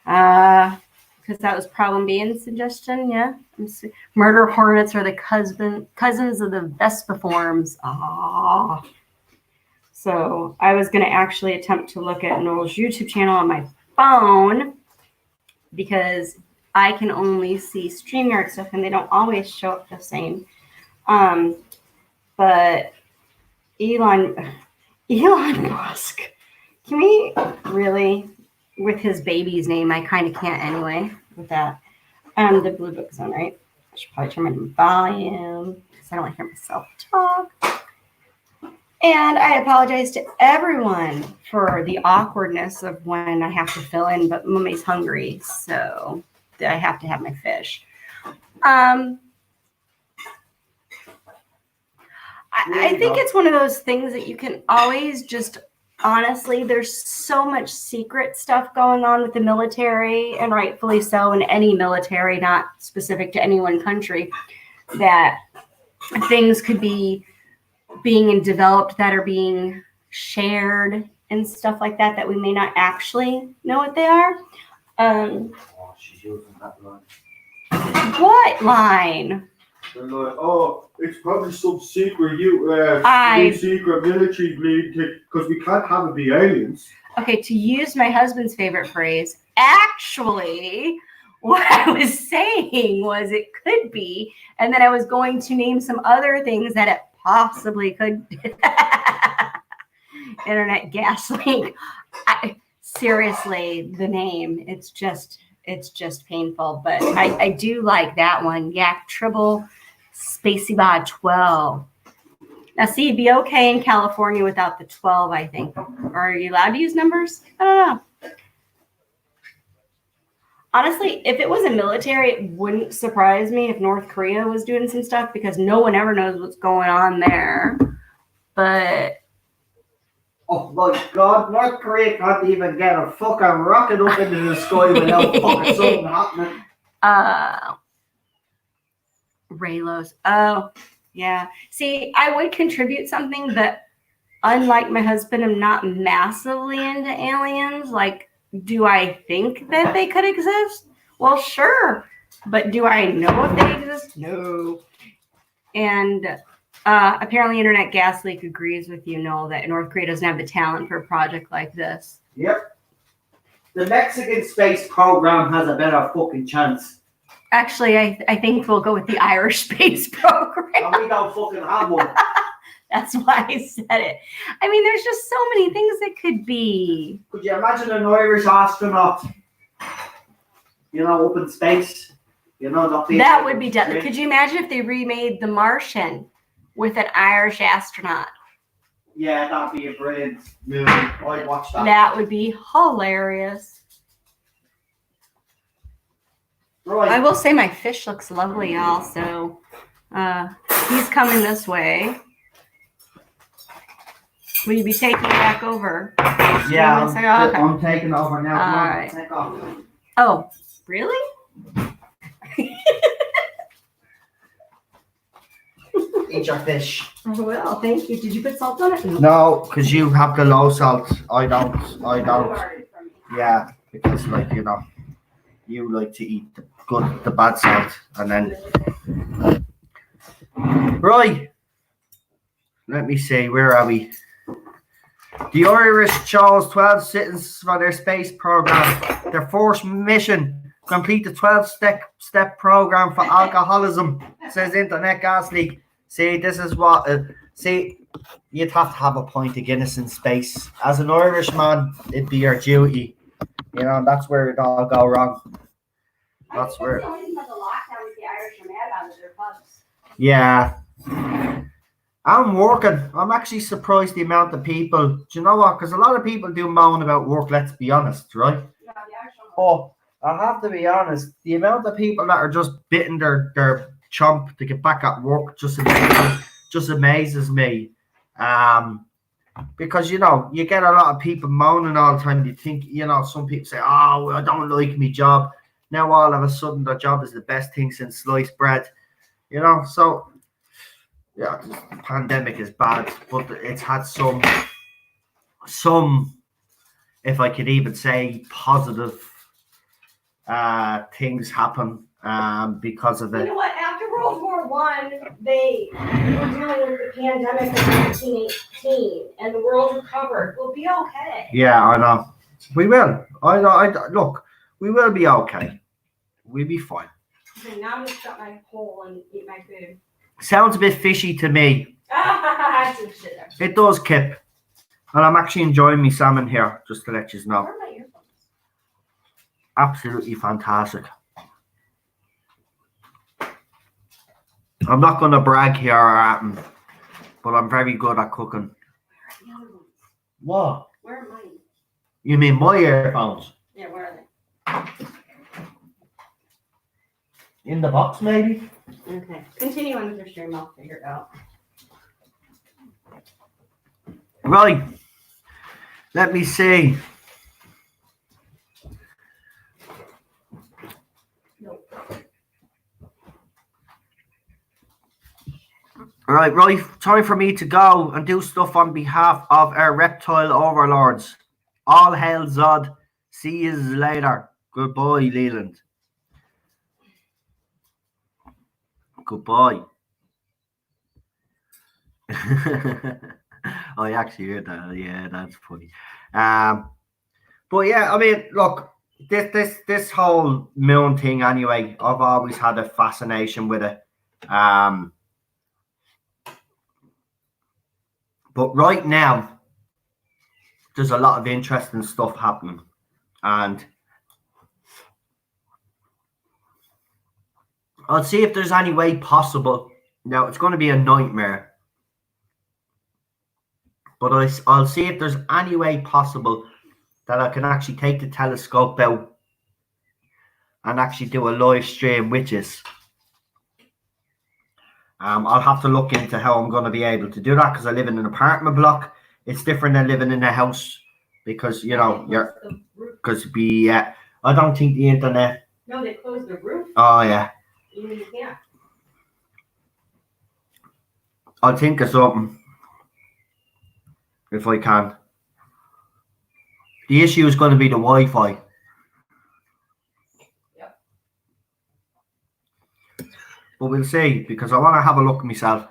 [SPEAKER 3] Because that was problem B's suggestion, yeah. Murder hornets are the cousins of the Vespiforms. Ah. So I was going to actually attempt to look at Noel's YouTube channel on my phone, because I can only see StreamYard stuff and they don't always show up the same. But Elon Musk, can we really, with his baby's name, I kind of can't anyway with that. The Bluebook zone, right? I should probably turn my volume because I don't want to hear myself talk. And I apologize to everyone for the awkwardness of when I have to fill in, but Mummy's hungry, so I have to have my fish. I think it's one of those things that you can always just, honestly, there's so much secret stuff going on with the military, and rightfully so, in any military, not specific to any one country, that things could be being developed that are being shared and stuff like that we may not actually know what they are.
[SPEAKER 1] She's using that line.
[SPEAKER 3] What line?
[SPEAKER 4] They're like, oh, it's probably some secret secret military league because we can't have it be aliens.
[SPEAKER 3] Okay, to use my husband's favorite phrase, actually, what I was saying was it could be, and then I was going to name some other things that it possibly could. Internet gas leak. seriously, the name, it's just painful. But I do like that one. Yak Tribble Spacey Bod 12. Now, see, it'd be okay in California without the 12, I think. Or are you allowed to use numbers? I don't know. Honestly, if it was a military, it wouldn't surprise me if North Korea was doing some stuff because no one ever knows what's going on there. But
[SPEAKER 1] oh my God, North Korea can't even get a fucking rocket up into the sky without fucking something happening.
[SPEAKER 3] Raylos. Oh, yeah. See, I would contribute something, but unlike my husband, I'm not massively into aliens. Like, do I think that they could exist? Well, sure. But do I know if they exist? No. And apparently Internet Gas Leak agrees with you, Noel, that North Korea doesn't have the talent for a project like this.
[SPEAKER 1] Yep. The Mexican space program has a better fucking chance.
[SPEAKER 3] Actually, I think we'll go with the Irish space program.
[SPEAKER 1] And we don't fucking have one.
[SPEAKER 3] That's why I said it. I mean, there's just so many things it could be.
[SPEAKER 1] Could you imagine an Irish astronaut, up in space?
[SPEAKER 3] That would be deadly. Could you imagine if they remade The Martian with an Irish astronaut?
[SPEAKER 1] Yeah, that'd be a brilliant movie. I'd watch that.
[SPEAKER 3] That would be hilarious.
[SPEAKER 1] Right.
[SPEAKER 3] I will say my fish looks lovely also. He's coming this way. Will you be taking it back over?
[SPEAKER 1] Yeah,
[SPEAKER 3] Okay.
[SPEAKER 1] I'm taking over now.
[SPEAKER 3] All
[SPEAKER 1] Come on,
[SPEAKER 3] right.
[SPEAKER 1] take off.
[SPEAKER 3] Oh, really?
[SPEAKER 1] Eat your fish.
[SPEAKER 3] Oh, well, thank you. Did you put salt on it?
[SPEAKER 1] No, because you have the low salt. I don't. Yeah, because you like to eat the bad salt, and then right. Let me see. Where are we? The Irish chose 12 citizens for their space program. Their first mission: complete the 12-step program for alcoholism. Says Internet Gas Leak. See, this is what. You'd have to have a pint of Guinness in space. As an Irishman, it'd be your duty. That's where it all go wrong. That's where.
[SPEAKER 2] The only thing about the lockdown is the Irish are mad about it. They're pubs.
[SPEAKER 1] Yeah. I'm working. I'm actually surprised the amount of people. Do you know what? Because a lot of people do moan about work, let's be honest, right?
[SPEAKER 2] Yeah, the Irish don't.
[SPEAKER 1] But I have to be honest, the amount of people that are just bitten their chomp to get back at work just amazes me. Because you get a lot of people moaning all the time. You think, some people say, oh, well, I don't like my job. Now all of a sudden their job is the best thing since sliced bread. So yeah, the pandemic is bad, but it's had some, if I could even say, positive things happen because of it.
[SPEAKER 2] You know what? After World War I, they were dealing with the pandemic in 1918, and the world recovered. We'll be okay.
[SPEAKER 1] Yeah, I know. We will. Look, we will be okay. We'll be fine.
[SPEAKER 2] Okay, now I'm going to shut my hole and eat my food.
[SPEAKER 1] Sounds a bit fishy to me.
[SPEAKER 2] Some shit there.
[SPEAKER 1] It does, Kip. And I'm actually enjoying my salmon here, just to let you know.
[SPEAKER 2] Where are my earphones?
[SPEAKER 1] Absolutely fantastic. I'm not going to brag here, but I'm very good at cooking.
[SPEAKER 2] Where are the other ones?
[SPEAKER 1] What?
[SPEAKER 2] Where are mine?
[SPEAKER 1] You mean my earphones?
[SPEAKER 2] Yeah, where are they?
[SPEAKER 1] In the box, maybe?
[SPEAKER 2] Okay. Continue on with your stream. I'll figure it out.
[SPEAKER 1] Right. Let me see.
[SPEAKER 2] Nope.
[SPEAKER 1] Right. Time for me to go and do stuff on behalf of our reptile overlords. All hail Zod. See you later. Goodbye, Leland. Goodbye. I actually heard that. Yeah, that's funny. But yeah, I mean, look, this whole moon thing. Anyway, I've always had a fascination with it. But right now, there's a lot of interesting stuff happening, and I'll see if there's any way possible. Now, it's going to be a nightmare, but I'll see if there's any way possible that I can actually take the telescope out and actually do a live stream, which is I'll have to look into how I'm going to be able to do that, because I live in an apartment block. It's different than living in a house, because because I don't think the internet.
[SPEAKER 2] No, they closed the roof.
[SPEAKER 1] Oh yeah.
[SPEAKER 2] You can't.
[SPEAKER 1] I'll think of something if I can. The issue is going to be the Wi-Fi.
[SPEAKER 2] Yep.
[SPEAKER 1] But we'll see, because I want to have a look myself.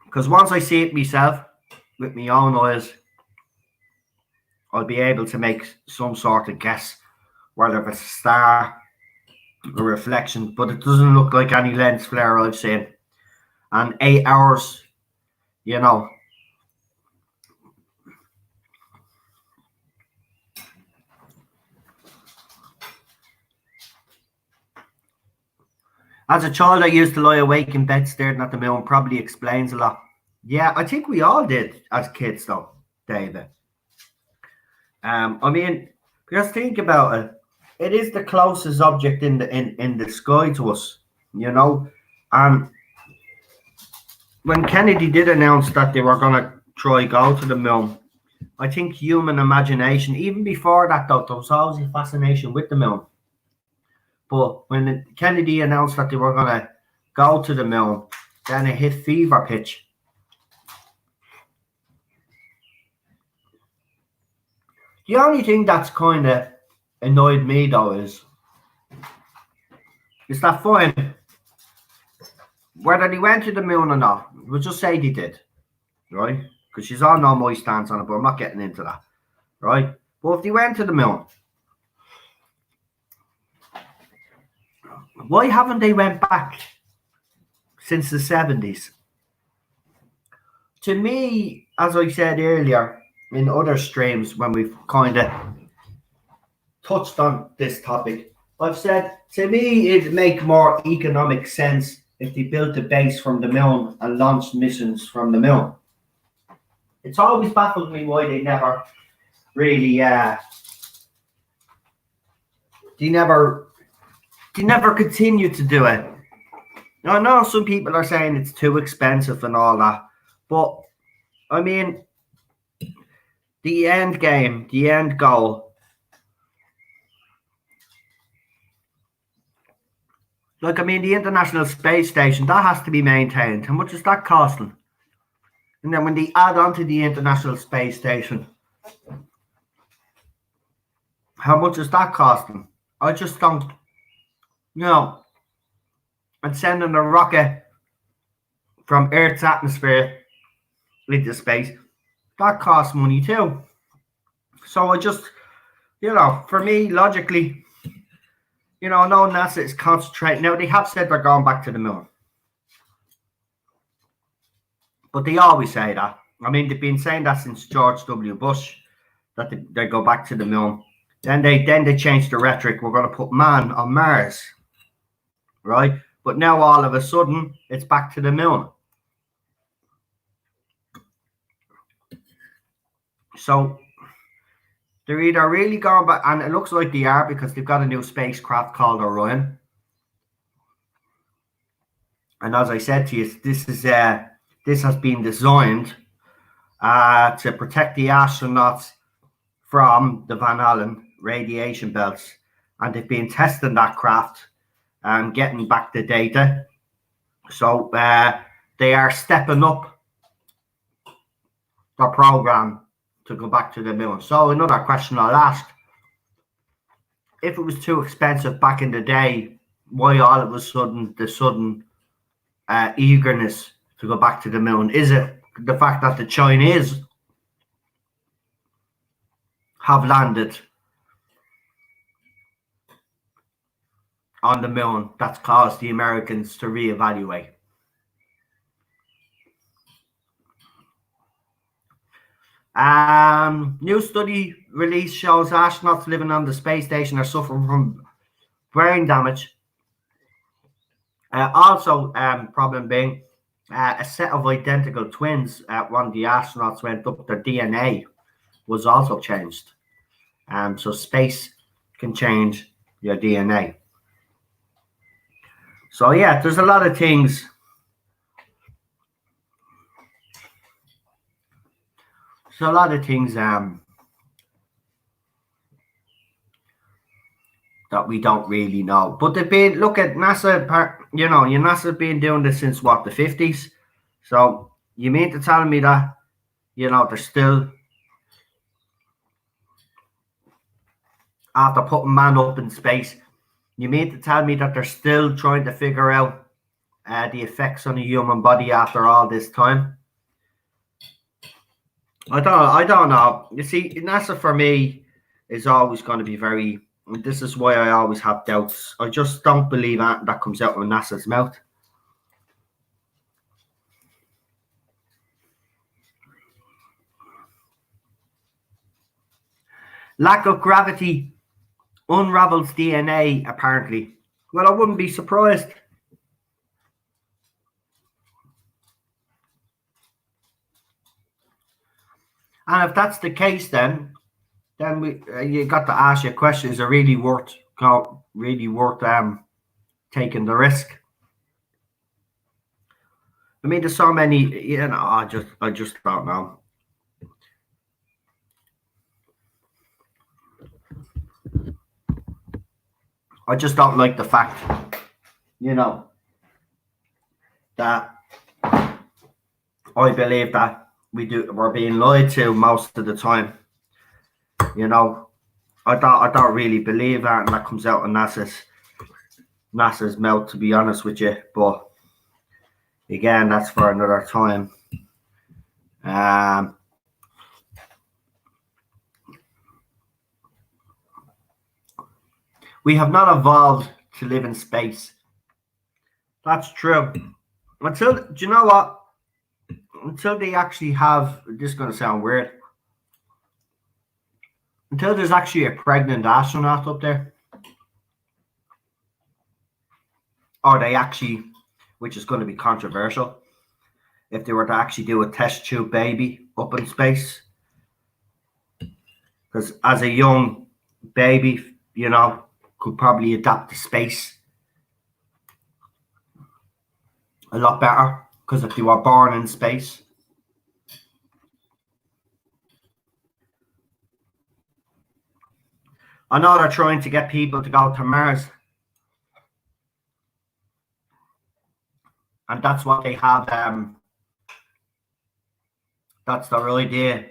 [SPEAKER 1] Because once I see it myself with my own eyes, I'll be able to make some sort of guess whether it's a star, a reflection, but it doesn't look like any lens flare I've seen. And 8 hours, you know. As a child, I used to lie awake in bed staring at the moon. Probably explains a lot. Yeah, I think we all did as kids, though, David. I mean, just think about it. It is the closest object in the sky to us, you know. And when Kennedy did announce that they were going to try go to the moon, I think human imagination, even before that, though, there was always a fascination with the moon. But when Kennedy announced that they were going to go to the moon, then it hit fever pitch. The only thing that's kind of annoyed me, though, is that fine, whether they went to the moon or not, we'll just say they did, right? Because she's all know my stance on it, but I'm not getting into that, right? But if they went to the moon, why haven't they went back since the 70s? To me, as I said earlier in other streams when we've kind of touched on this topic, I've said, to me, it'd make more economic sense if they built a base from the moon and launched missions from the moon. It's always baffled me why they never really, they never continue to do it. I know some people are saying it's too expensive and all that, but I mean, the end game, the end goal, like, I mean, the International Space Station, that has to be maintained. How much is that costing? And then when they add on to the International Space Station, how much is that costing? I just don't, you know, and sending a rocket from Earth's atmosphere into space, that costs money too. So I just, you know, for me, logically, you know, I know NASA is concentrating. Now, they have said they're going back to the moon. But they always say that. I mean, they've been saying that since George W. Bush, that they go back to the moon. Then they changed the rhetoric. We're going to put man on Mars, right? But now all of a sudden, it's back to the moon. So they're either really going back, and it looks like they are, because they've got a new spacecraft called Orion. And as I said to you, this has been designed to protect the astronauts from the Van Allen radiation belts, and they've been testing that craft and getting back the data. So they are stepping up their program to go back to the moon. So another question I'll ask: if it was too expensive back in the day, why all of a sudden the sudden eagerness to go back to the moon? Is it the fact that the Chinese have landed on the moon that's caused the Americans to reevaluate? New study release shows astronauts living on the space station are suffering from brain damage. Also, problem being a set of identical twins. When the astronauts went up, their DNA was also changed. So space can change your DNA. So yeah, there's a lot of things. There's a lot of things that we don't really know. But they've been, look at NASA, you know, NASA's been doing this since what, the 50s? So you mean to tell me that, you know, they're still, after putting man up in space, you mean to tell me that they're still trying to figure out the effects on the human body after all this time? I don't know. You see, NASA for me is always going to be very. This is why I always have doubts. I just don't believe that comes out of NASA's mouth. Lack of gravity unravels DNA, apparently. Well, I wouldn't be surprised. And if that's the case, then we you got to ask your question: is it really worth taking the risk? I mean, there's so many. You know, I just don't know. I just don't like the fact, you know, that I believe that we're being lied to most of the time. You know, I don't really believe that, and that comes out of NASA's mouth, to be honest with you. But again, that's for another time. We have not evolved to live in space. That's true. Do you know what? Until they actually have, this is going to sound weird, until there's actually a pregnant astronaut up there, or they actually, which is going to be controversial, if they were to actually do a test tube baby up in space, because as a young baby, you know, could probably adapt to space a lot better, because if they were born in space. I know they're trying to get people to go to Mars, and that's what they have. That's their idea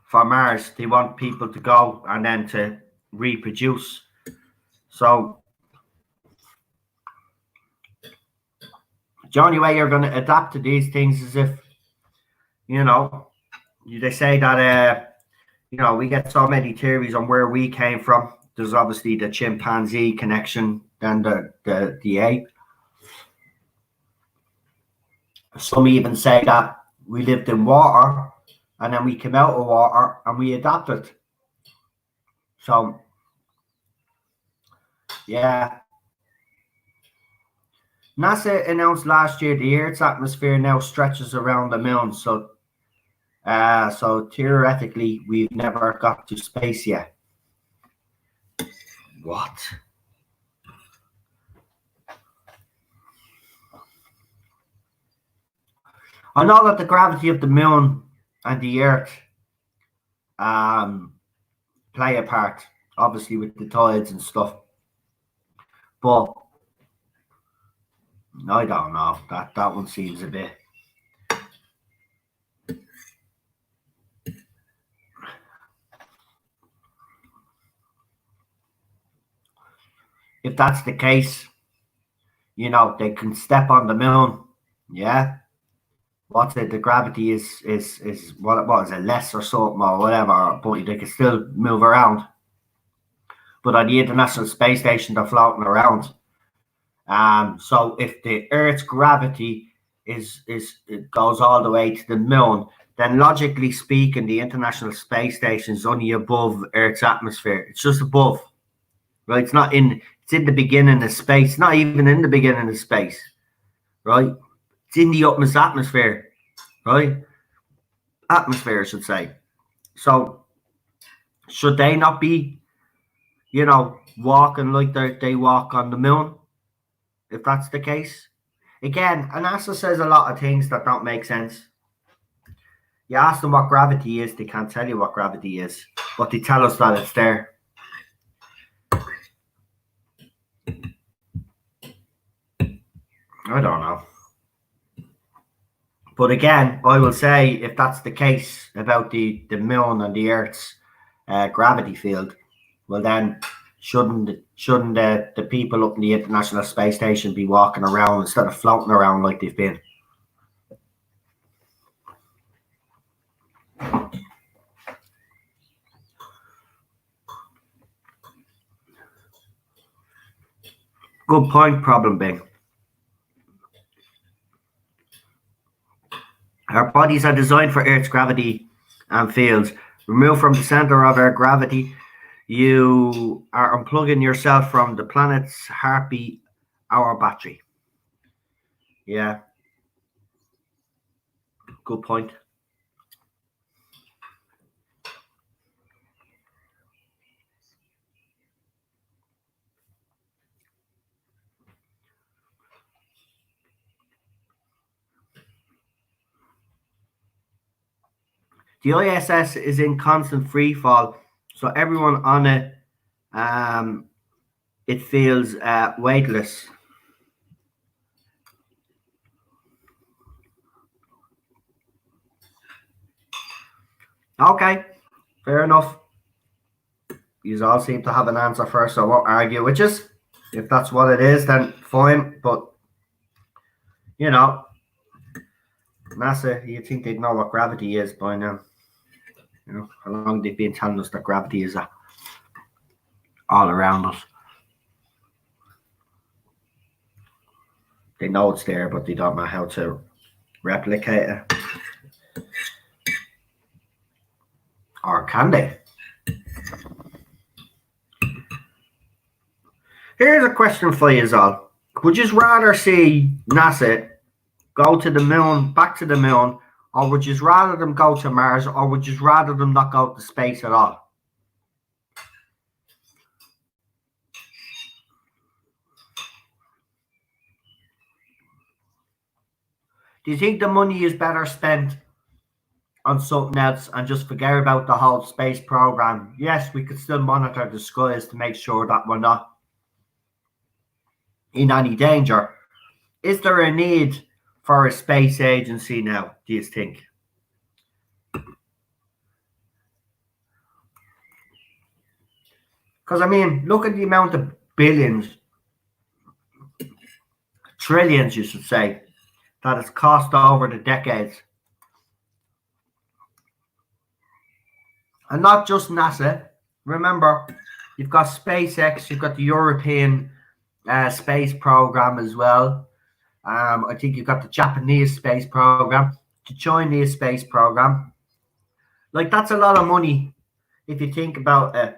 [SPEAKER 1] for Mars. They want people to go and then to reproduce. So the only way you're going to adapt to these things is if, you know, they say that, you know, we get so many theories on where we came from. There's obviously the chimpanzee connection, then the ape. Some even say that we lived in water and then we came out of water and we adapted. So, yeah. NASA announced last year the Earth's atmosphere now stretches around the moon. So theoretically, we've never got to space yet. What? I know that the gravity of the moon and the Earth play a part, obviously with the tides and stuff. But I don't know. That one seems a bit. If that's the case, you know, they can step on the moon. Yeah. What's it? The gravity is what is it, less or something or whatever, but they can still move around. But on the International Space Station, they're floating around. So if the Earth's gravity it goes all the way to the moon, then logically speaking, the International Space Station is only above Earth's atmosphere. It's just above, right? It's not in. It's in the beginning of space. Not even in the beginning of space, right? It's in the utmost atmosphere, right? Atmosphere, I should say. So, should they not be, walking like they walk on the moon? If that's the case, again, NASA says a lot of things that don't make sense. You ask them what gravity is, they can't tell you what gravity is, but they tell us that it's there. I don't know. But again, I will say, if that's the case about the moon and the Earth's gravity field, well then, shouldn't the people up in the International Space Station be walking around instead of floating around like they've been? Good point, Problem Big. Our bodies are designed for Earth's gravity and fields. Removed from the center of our gravity, you are unplugging yourself from the planet's heartbeat, our battery. Yeah. Good point. The ISS is in constant free fall, so everyone on it, it feels weightless. Okay, fair enough. You all seem to have an answer first, so I won't argue with you. If that's what it is, then fine. But NASA, you'd think they'd know what gravity is by now. How long they've been telling us that gravity is all around us. They know it's there, but they don't know how to replicate it. Or can they? Here's a question for you all. Would you rather see NASA go to the moon, back to the moon, or would you rather them go to Mars, or would you rather them not go to space at all? Do you think the money is better spent on something else and just forget about the whole space program? Yes, we could still monitor the skies to make sure that we're not in any danger. Is there a need for a space agency now, do you think? Because, look at the amount of billions, trillions, you should say, that it's cost over the decades. And not just NASA. Remember, you've got SpaceX, you've got the European space program as well. I think you've got the Japanese space program, the Chinese space program. Like, that's a lot of money if you think about it,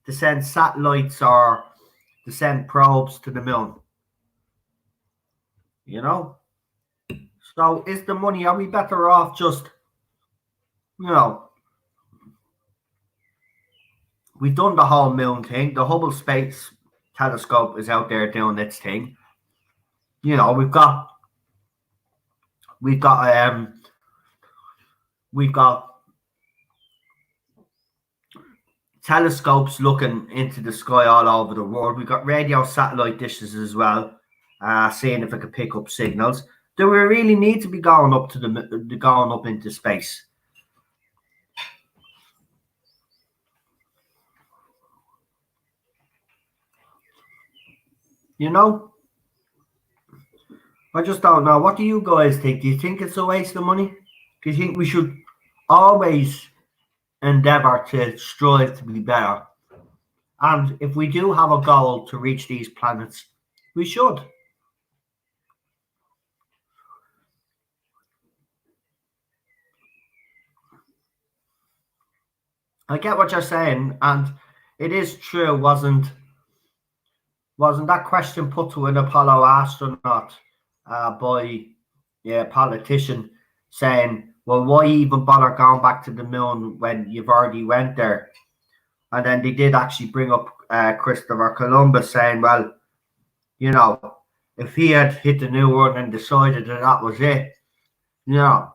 [SPEAKER 1] to send satellites or to send probes to the moon. So is the money, are we better off just, we've done the whole moon thing. The Hubble Space Telescope is out there doing its thing. We've got telescopes looking into the sky all over the world. We've got radio satellite dishes as well, seeing if it can pick up signals. Do we really need to be going up into space? I just don't know. What do you guys think? Do you think it's a waste of money? Do you think we should always endeavor to strive to be better? And if we do have a goal to reach these planets, we should. I get what you're saying, and it is true. Wasn't that question put to an Apollo astronaut by a politician saying, "Well, why even bother going back to the moon when you've already went there?" And then they did actually bring up Christopher Columbus saying, "Well, you know, if he had hit the new one and decided that was it, you know."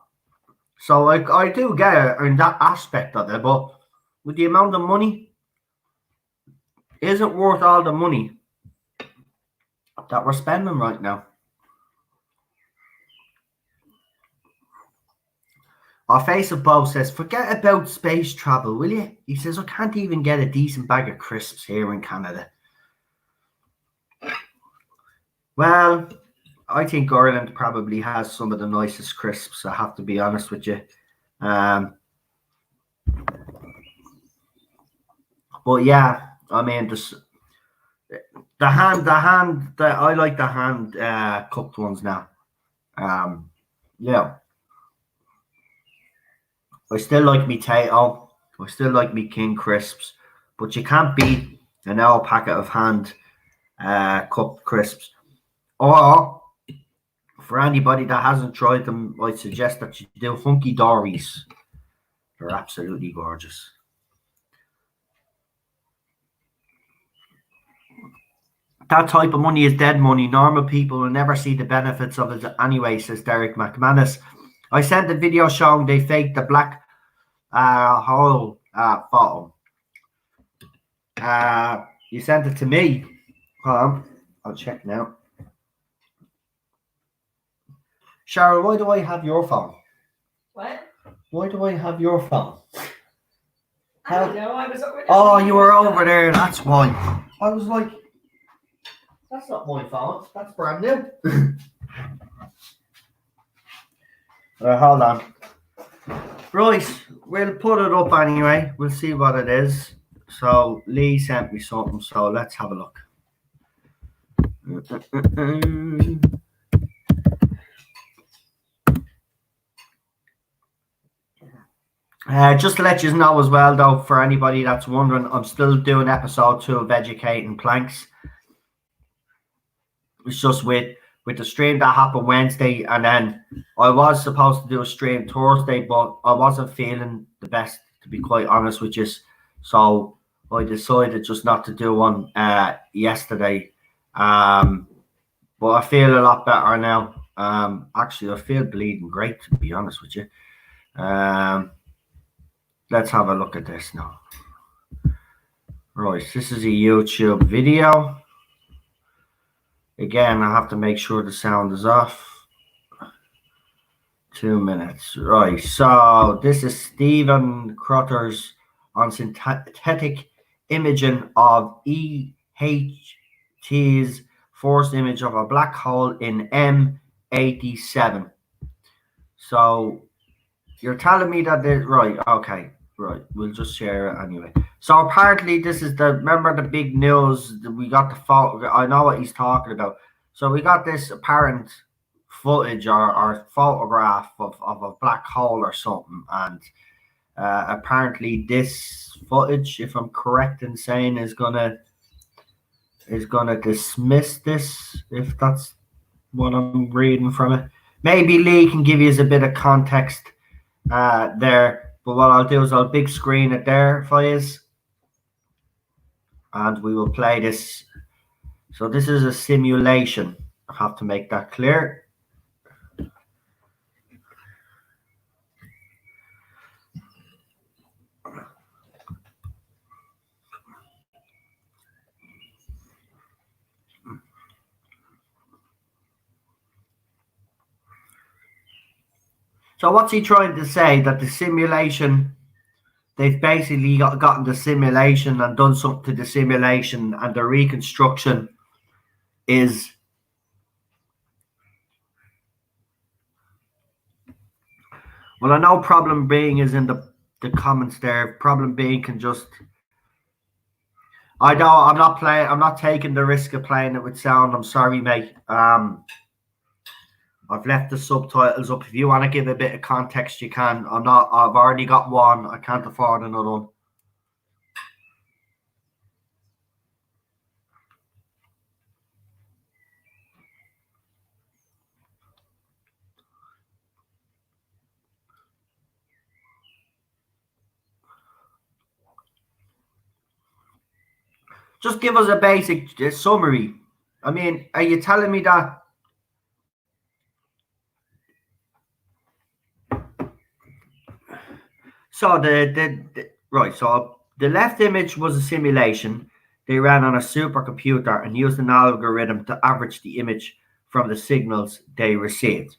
[SPEAKER 1] So I do get it in that aspect of it, but with the amount of money, is it worth all the money that we're spending right now? Our face of Bo says, "Forget about space travel, will you?" He says, "I can't even get a decent bag of crisps here in Canada." Well, I think Ireland probably has some of the nicest crisps, I have to be honest with you. But yeah, I mean, I like the hand cooked ones now. Yeah. I still like me Tato. I still like me King crisps, but you can't beat an old packet of hand cooked crisps. Or for anybody that hasn't tried them, I suggest that you do Hunky Dory's. They're absolutely gorgeous. That type of money is dead money. Normal people will never see the benefits of it anyway, says Derek McManus. I sent a video showing they faked the black hole photo. You sent it to me. Hold on. I'll check now. Cheryl, why do I have your phone?
[SPEAKER 2] What?
[SPEAKER 1] Why do I have your phone?
[SPEAKER 2] I don't know. I was over there.
[SPEAKER 1] Oh, you were over there. That's why. I was like, that's not my phone. That's brand new. Hold on. Right, we'll put it up anyway. We'll see what it is. So Lee sent me something, so let's have a look. Just to let you know as well, though, for anybody that's wondering, I'm still doing episode 2 of Educating Planks. It's just with the stream that happened Wednesday, and then I was supposed to do a stream Thursday, but I wasn't feeling the best, to be quite honest with you. So I decided just not to do one yesterday. But I feel a lot better now. Actually, I feel bleeding great, to be honest with you. Let's have a look at this now. Right, this is a YouTube video. Again, I have to make sure the sound is off. 2 minutes. Right, so this is Stephen Crotter's on synthetic imaging of EHT's first image of a black hole in M87. So you're telling me that right, okay, right, we'll just share it anyway. So apparently this is remember the big news, we got the photo, I know what he's talking about. So we got this apparent footage or photograph of a black hole or something, and apparently this footage, if I'm correct in saying, is gonna dismiss this, if that's what I'm reading from it. Maybe Lee can give you a bit of context there, but what I'll do is I'll big screen it there for you, and we will play this. So this is a simulation. I have to make that clear. So what's he trying to say? That the simulation, they've basically gotten the simulation and done something to the simulation, and the reconstruction is well, I know Problem Being is in the comments there. Problem Being can just, I know I'm not taking the risk of playing it with sound. I'm sorry, mate. I've left the subtitles up. If you want to give a bit of context, you can. I've already got one. I can't afford another one. Just give us a basic summary. I mean, are you telling me that? So right. So the left image was a simulation they ran on a supercomputer and used an algorithm to average the image from the signals they received.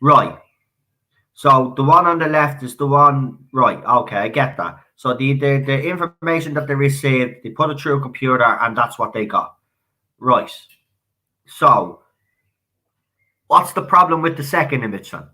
[SPEAKER 1] Right. So the one on the left is the one. Right. Okay, I get that. So the information that they received, they put it through a computer, and that's what they got. Right. So what's the problem with the second image then?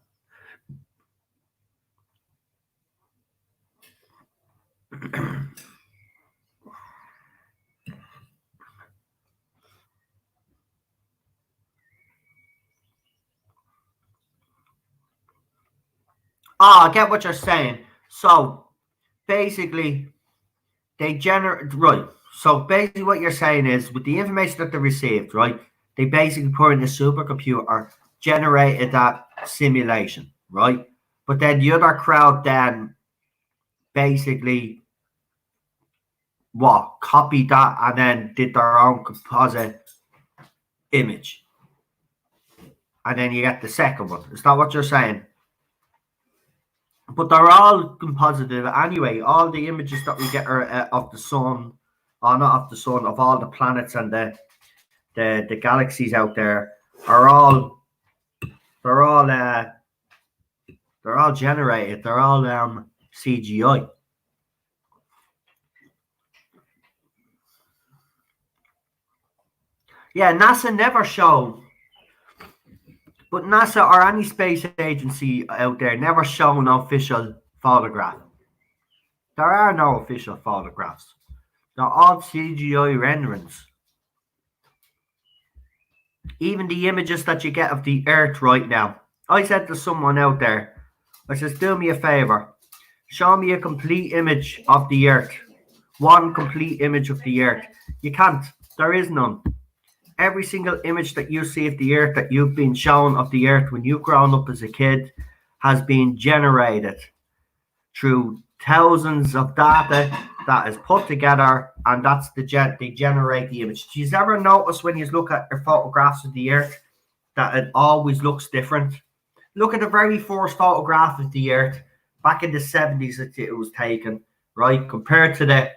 [SPEAKER 1] Oh, I get what you're saying. So basically, they generate, right. So basically, what you're saying is, with the information that they received, right, they basically put in a supercomputer, generated that simulation, right? But then the other crowd then basically what copied that and then did their own composite image, and then you get the second one. Is that what you're saying? But they're all composited anyway. All the images that we get are of the sun, or not of the sun, of all the planets and the galaxies out there are all they're all generated. They're all CGI. Yeah, NASA never showed, but NASA or any space agency out there never show an official photograph. There are no official photographs. They're all CGI renderings. Even the images that you get of the Earth right now. I said to someone out there, I says, do me a favor. Show me a complete image of the Earth. One complete image of the Earth. You can't. There is none. Every single image that you see of the Earth, that you've been shown of the Earth when you've grown up as a kid, has been generated through thousands of data that is put together, and that's they generate the image. Do you ever notice when you look at your photographs of the Earth that it always looks different? Look at the very first photograph of the Earth back in the 70s that it was taken, right? Compared to the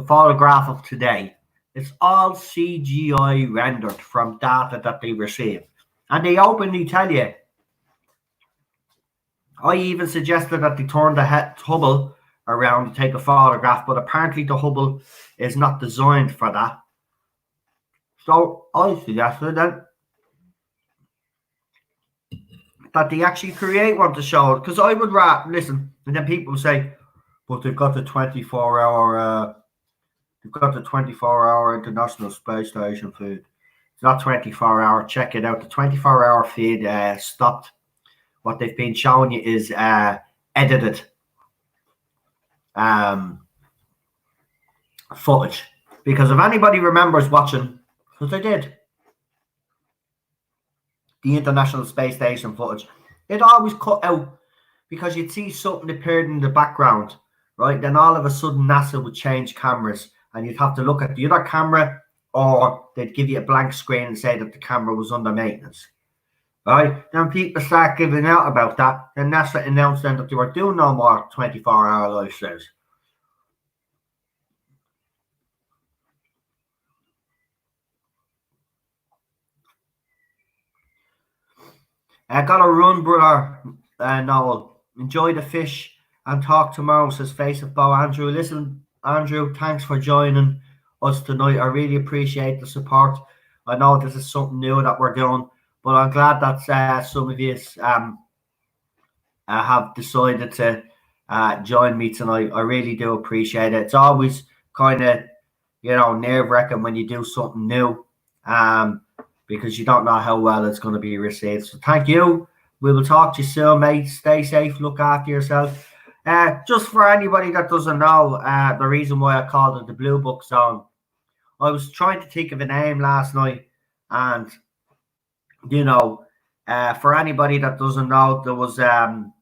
[SPEAKER 1] photograph of today. It's all CGI rendered from data that they receive. And they openly tell you. I even suggested that they turn the Hubble around to take a photograph, but apparently the Hubble is not designed for that. So I suggested that they actually create one to show it, because I would rather listen, and then people say, but they've got the 24-hour International Space Station feed. It's not 24-hour. Check it out. The 24-hour feed stopped. What they've been showing you is edited footage. Because if anybody remembers watching, because I did, the International Space Station footage, it always cut out because you'd see something appeared in the background, right? Then all of a sudden NASA would change cameras and you'd have to look at the other camera, or they'd give you a blank screen and say that the camera was under maintenance. Right? Then people start giving out about that. Then NASA announced then that they were doing no more 24-hour live shows. I got a run, brother. Noel. Enjoy the fish and talk tomorrow, says Face of Bow Andrew. Listen, Andrew, thanks for joining us tonight. I really appreciate the support. I know this is something new that we're doing, but I'm glad that some of you have decided to join me tonight. I really do appreciate it. It's always kind of, nerve-wracking when you do something new, because you don't know how well it's going to be received. So thank you. We will talk to you soon, mate. Stay safe. Look after yourself. Just for anybody that doesn't know, the reason why I called it the Bluebook Zone, I was trying to think of a name last night, and for anybody that doesn't know, there was an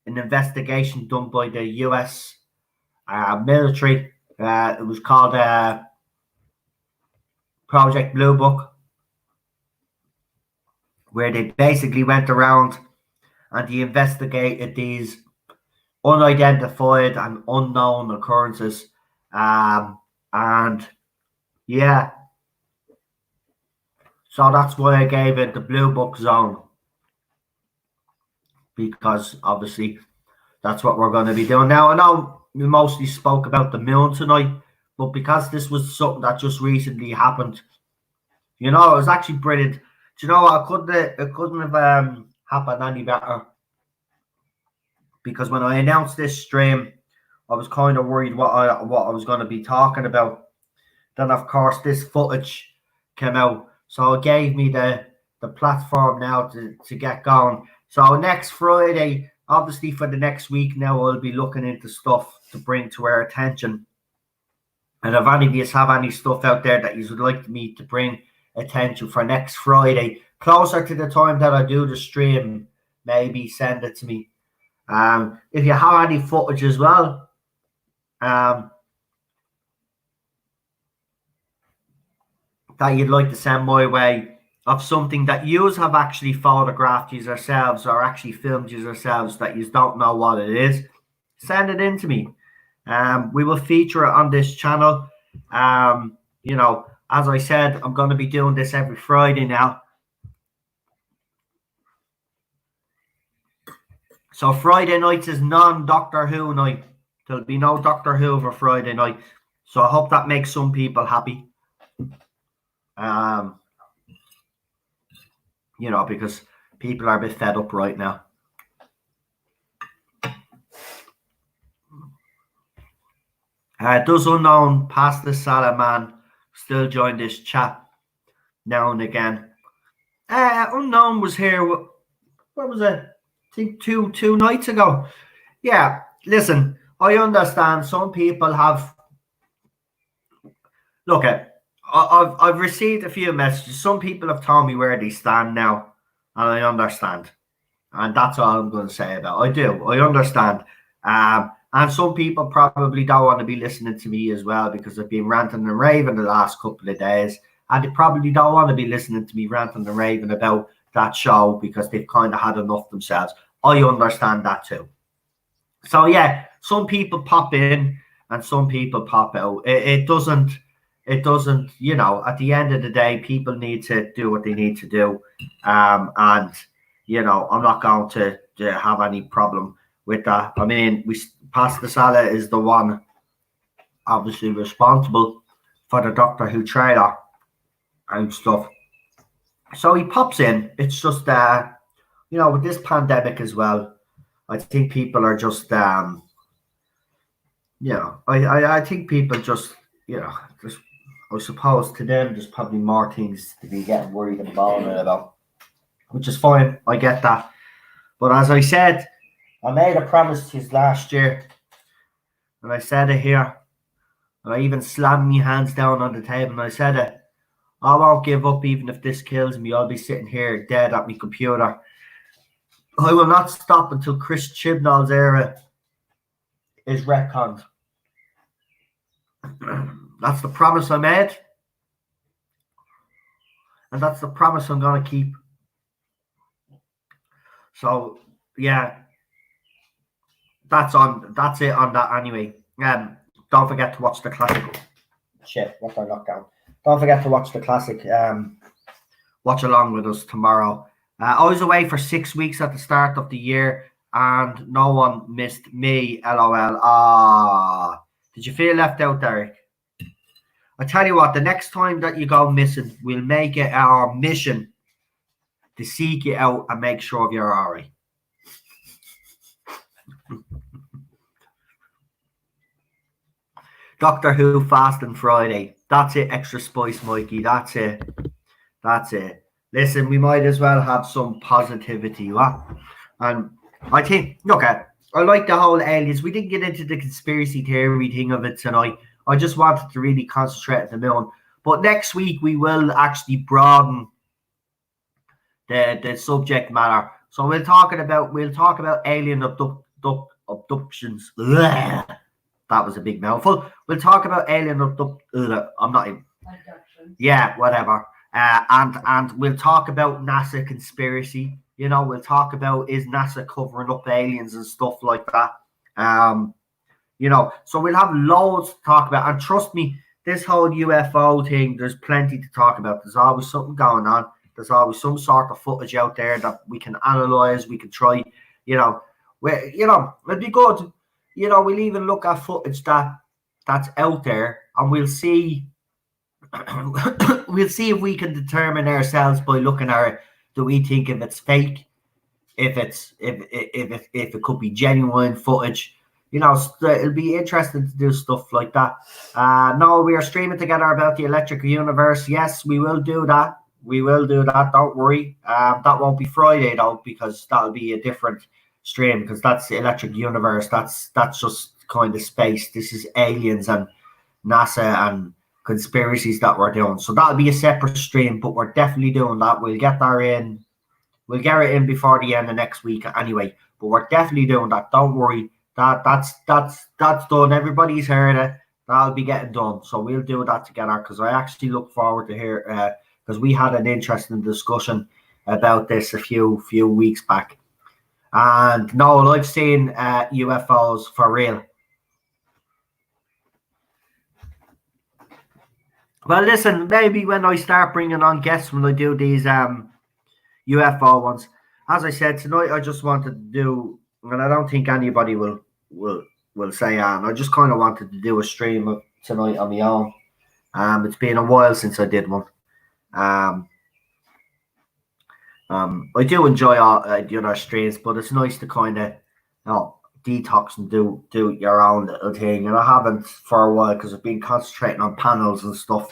[SPEAKER 1] investigation done by the U.S. Military. It was called Project Bluebook, where they basically went around and they investigated these unidentified and unknown occurrences. And yeah, so that's why I gave it the Bluebook zone, because obviously that's what we're going to be doing. Now, I know we mostly spoke about the moon tonight, but because this was something that just recently happened, you know, it was actually brilliant. Do you know what? It couldn't have happened any better, because when I announced this stream, I was kind of worried what I was going to be talking about. Then, of course, this footage came out, so it gave me the platform now to get going. So next Friday, obviously for the next week now, I'll be looking into stuff to bring to our attention. And if any of you have any stuff out there that you would like me to bring attention for next Friday, closer to the time that I do the stream, maybe send it to me. If you have any footage as well, that you'd like to send my way of something that you have actually photographed yourselves or actually filmed yourselves that you don't know what it is, send it in to me. We will feature it on this channel. You know, as I said, I'm going to be doing this every Friday now. So Friday nights is non-Doctor Who night. There'll be no Doctor Who for Friday night. So I hope that makes some people happy. You know, because people are a bit fed up right now. Does unknown past the salad man still join this chat now and again? Unknown was here. What was it? I think two nights ago. Yeah, listen, I understand some people have. Look at. I've received a few messages. Some people have told me where they stand now, and I understand. And that's all I'm going to say about it. I do. I understand. And some people probably don't want to be listening to me as well, because I've been ranting and raving the last couple of days. And they probably don't want to be listening to me ranting and raving about that show because they've kind of had enough themselves. I understand that too. So, yeah, some people pop in and some people pop out. It doesn't, you know, at the end of the day, people need to do what they need to do. And, you know, I'm not going to have any problem with that. I mean, Pastor Salah is the one obviously responsible for the Doctor Who trailer and stuff. So he pops in. It's just, you know, with this pandemic as well, I think people are just, you know, I think people just, you know, just, I suppose to them, there's probably more things to be getting worried and bothered about, which is fine. I get that. But as I said, I made a promise to you last year, and I said it here, and I even slammed my hands down on the table, and I said it. I won't give up even if this kills me. I'll be sitting here dead at my computer. I will not stop until Chris Chibnall's era is retconned. That's the promise I made. And that's the promise I'm going to keep. So, yeah. That's it on that anyway. Don't forget to watch the classic. Shit, what I knocked down. Don't forget to watch the classic. Watch along with us tomorrow. I was away for 6 weeks at the start of the year, and no one missed me. LOL. Did you feel left out, Derek? I tell you what, the next time that you go missing, we'll make it our mission to seek you out and make sure you're all right. Doctor Who Fasting Friday. That's it, Extra Spice, Mikey. That's it. Listen, we might as well have some positivity, what? And I think, look at, I like the whole aliens. We didn't get into the conspiracy theory thing of it tonight. I just wanted to really concentrate on the moon. But next week we will actually broaden the subject matter. So we'll talk about alien abductions. Ugh. That was a big mouthful. We'll talk about alien abductions. I'm not even. Yeah, whatever. And we'll talk about NASA conspiracy. You know, we'll talk about is NASA covering up aliens and stuff like that. You know, so we'll have loads to talk about. And trust me, this whole UFO thing, there's plenty to talk about. There's always something going on. There's always some sort of footage out there that we can analyze. We can try, you know, it'd be good. You know, we'll even look at footage that's out there, and we'll see. We'll see if we can determine ourselves by looking at it. Do we think if it's fake, if it could be genuine footage? You know, it'll be interesting to do stuff like that. No, we are streaming together about the electric universe. Yes, we will do that. We will do that. Don't worry. That won't be Friday though, because that'll be a different stream. Because that's the electric universe. That's just kind of space. This is aliens and NASA and conspiracies that we're doing. So that'll be a separate stream, but we're definitely doing that. We'll get that in. We'll get it in before the end of next week anyway. But we're definitely doing that. Don't worry. That's done. Everybody's heard it. That'll be getting done. So we'll do that together because I actually look forward to hear because we had an interesting discussion about this a few weeks back. And no, I've seen UFOs for real. Well, listen, maybe when I start bringing on guests when I do these UFO ones, as I said tonight, I just wanted to do, and I don't think anybody will say, and I just kind of wanted to do a stream of tonight on my own. It's been a while since I did one. I do enjoy all the other streams, but it's nice to kind of, detox and do your own little thing. And I haven't for a while because I've been concentrating on panels and stuff.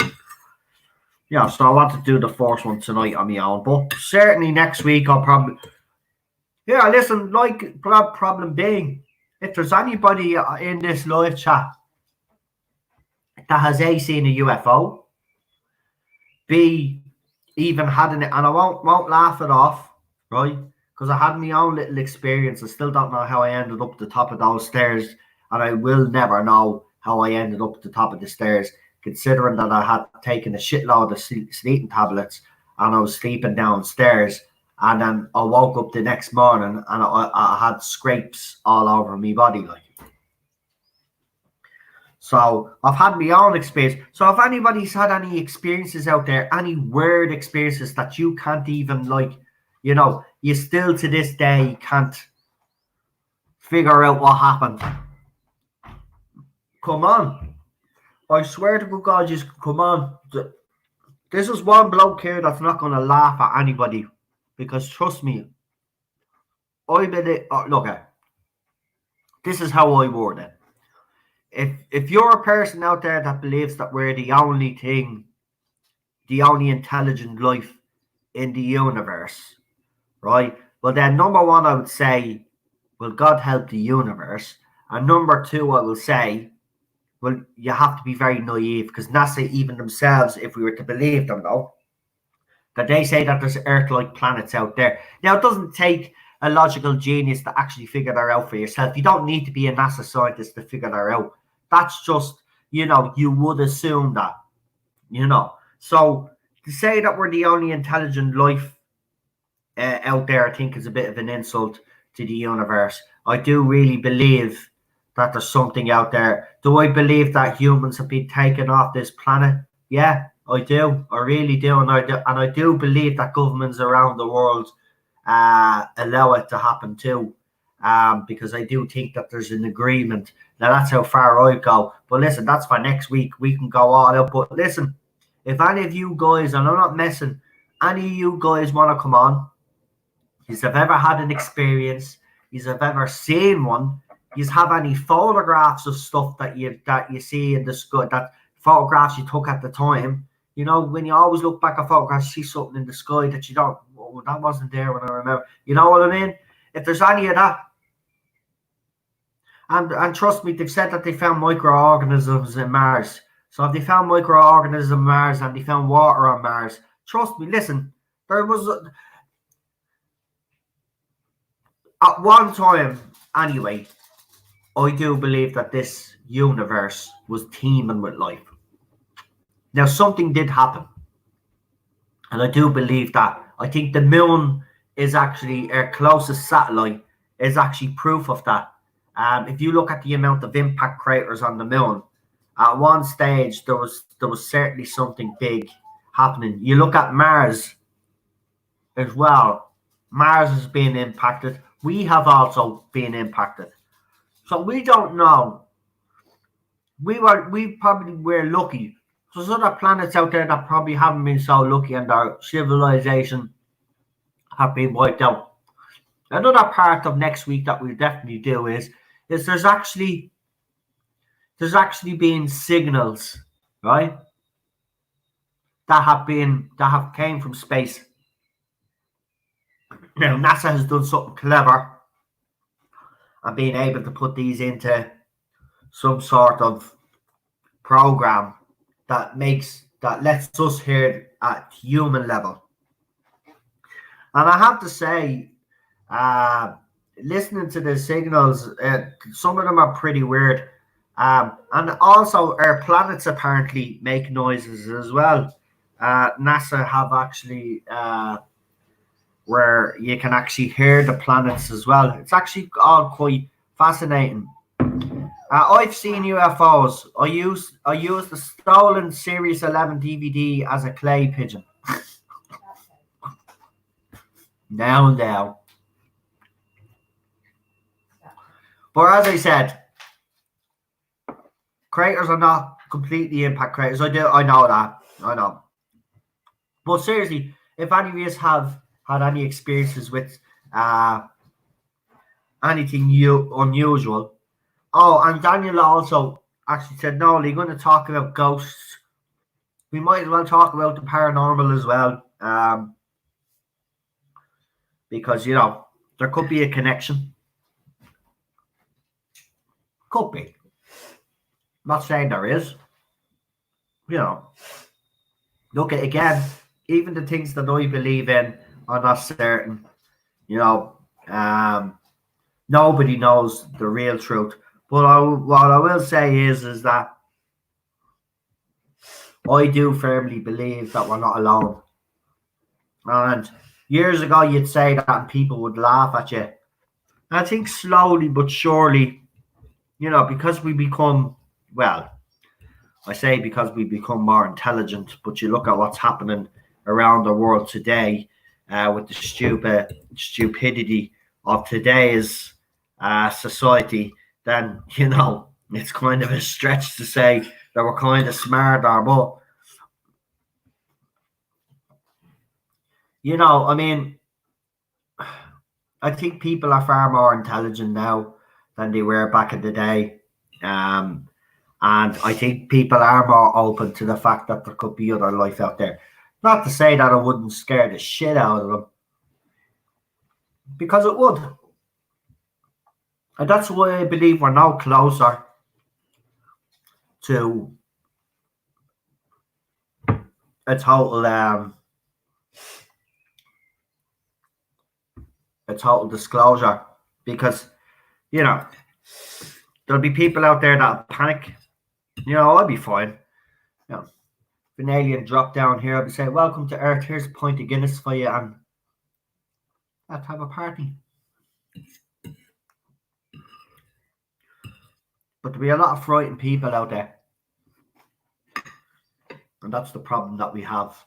[SPEAKER 1] Yeah, so I want to do the first one tonight on my own. But certainly next week I'll probably... Yeah, listen, like, problem being, if there's anybody in this live chat that has A, seen a UFO, B, even had it, and I won't laugh it off, right? Because I had my own little experience. I still don't know how I ended up at the top of those stairs, and I will never know how I ended up at the top of the stairs, considering that I had taken a shitload of sleeping tablets and I was sleeping downstairs, and then I woke up the next morning and I had scrapes all over my body, like. So I've had my own experience. So if anybody's had any experiences out there, any weird experiences that you can't even, like, you know, you still to this day can't figure out what happened, come on. I swear to God, just come on. This is one bloke here that's not going to laugh at anybody, because trust me, look at this is how I word it. If you're a person out there that believes that we're the only intelligent life in the universe, right? Well, then number one, I would say, well, God help the universe. And number two, I will say, well, you have to be very naive, because NASA, even themselves, if we were to believe them, though, that they say that there's Earth-like planets out there. Now, it doesn't take a logical genius to actually figure that out for yourself. You don't need to be a NASA scientist to figure that out. That's just, you know, you would assume that, you know. So to say that we're the only intelligent life out there, I think is a bit of an insult to the universe. I do really believe that there's something out there. Do I believe that humans have been taken off this planet? Yeah, I do. I really do. And I do believe that governments around the world allow it to happen too. Because I do think that there's an agreement. Now, that's how far I go. But listen, that's for next week. We can go all out. But listen, if any of you guys, and I'm not messing, any of you guys want to come on, if you've ever had an experience, if you've ever seen one, you have any photographs of stuff that you see in the sky, that photographs you took at the time, you know, when you always look back at photographs, see something in the sky that you don't, oh, that wasn't there when I remember. You know what I mean? If there's any of that, and trust me, they've said that they found microorganisms in Mars. So if they found microorganisms on Mars and they found water on Mars, trust me, listen, there was at one time anyway, I do believe that this universe was teeming with life. Now, something did happen, and I do believe that. I think the moon is actually our closest satellite, is actually proof of that. If you look at the amount of impact craters on the moon, at one stage there was certainly something big happening. You look at Mars as well. Mars is being impacted. We have also been impacted. So we don't know. We probably were lucky. So there's other planets out there that probably haven't been so lucky, and their civilization have been wiped out. Another part of next week that we'll definitely do is there's actually been signals, right? That have came from space. Now NASA has done something clever and being able to put these into some sort of program that lets us hear it at human level. And I have to say, listening to the signals, some of them are pretty weird. And also, our planets apparently make noises as well. NASA have actually where you can actually hear the planets as well. It's actually all quite fascinating. I've seen UFOs. I used the stolen Series 11 DVD as a clay pigeon. Now. But as I said, craters are not completely impact craters. I know that. I know. But seriously, if any of you have had any experiences with anything unusual. Oh, and Daniel also actually said, no, you're going to talk about ghosts. We might as well talk about the paranormal as well. Because, there could be a connection. Could be. I'm not saying there is. Look at, again, even the things that I believe in are not certain. Nobody knows the real truth. But what I will say is that I do firmly believe that we're not alone. And years ago, you'd say that and people would laugh at you. I think slowly but surely, because we become, I say because we become more intelligent, but you look at what's happening around the world today with the stupidity of today's society, then, it's kind of a stretch to say that we're kind of smarter. But, I think people are far more intelligent now than they were back in the day. And I think people are more open to the fact that there could be other life out there. Not to say that it wouldn't scare the shit out of them, because it would. And that's why I believe we're now closer to a total disclosure, because there'll be people out there that'll panic. I'll be fine. If an alien dropped down here, I'd be saying, welcome to Earth, here's a pint of Guinness for you, and let's have a party. But there'll be a lot of frightened people out there. And that's the problem that we have.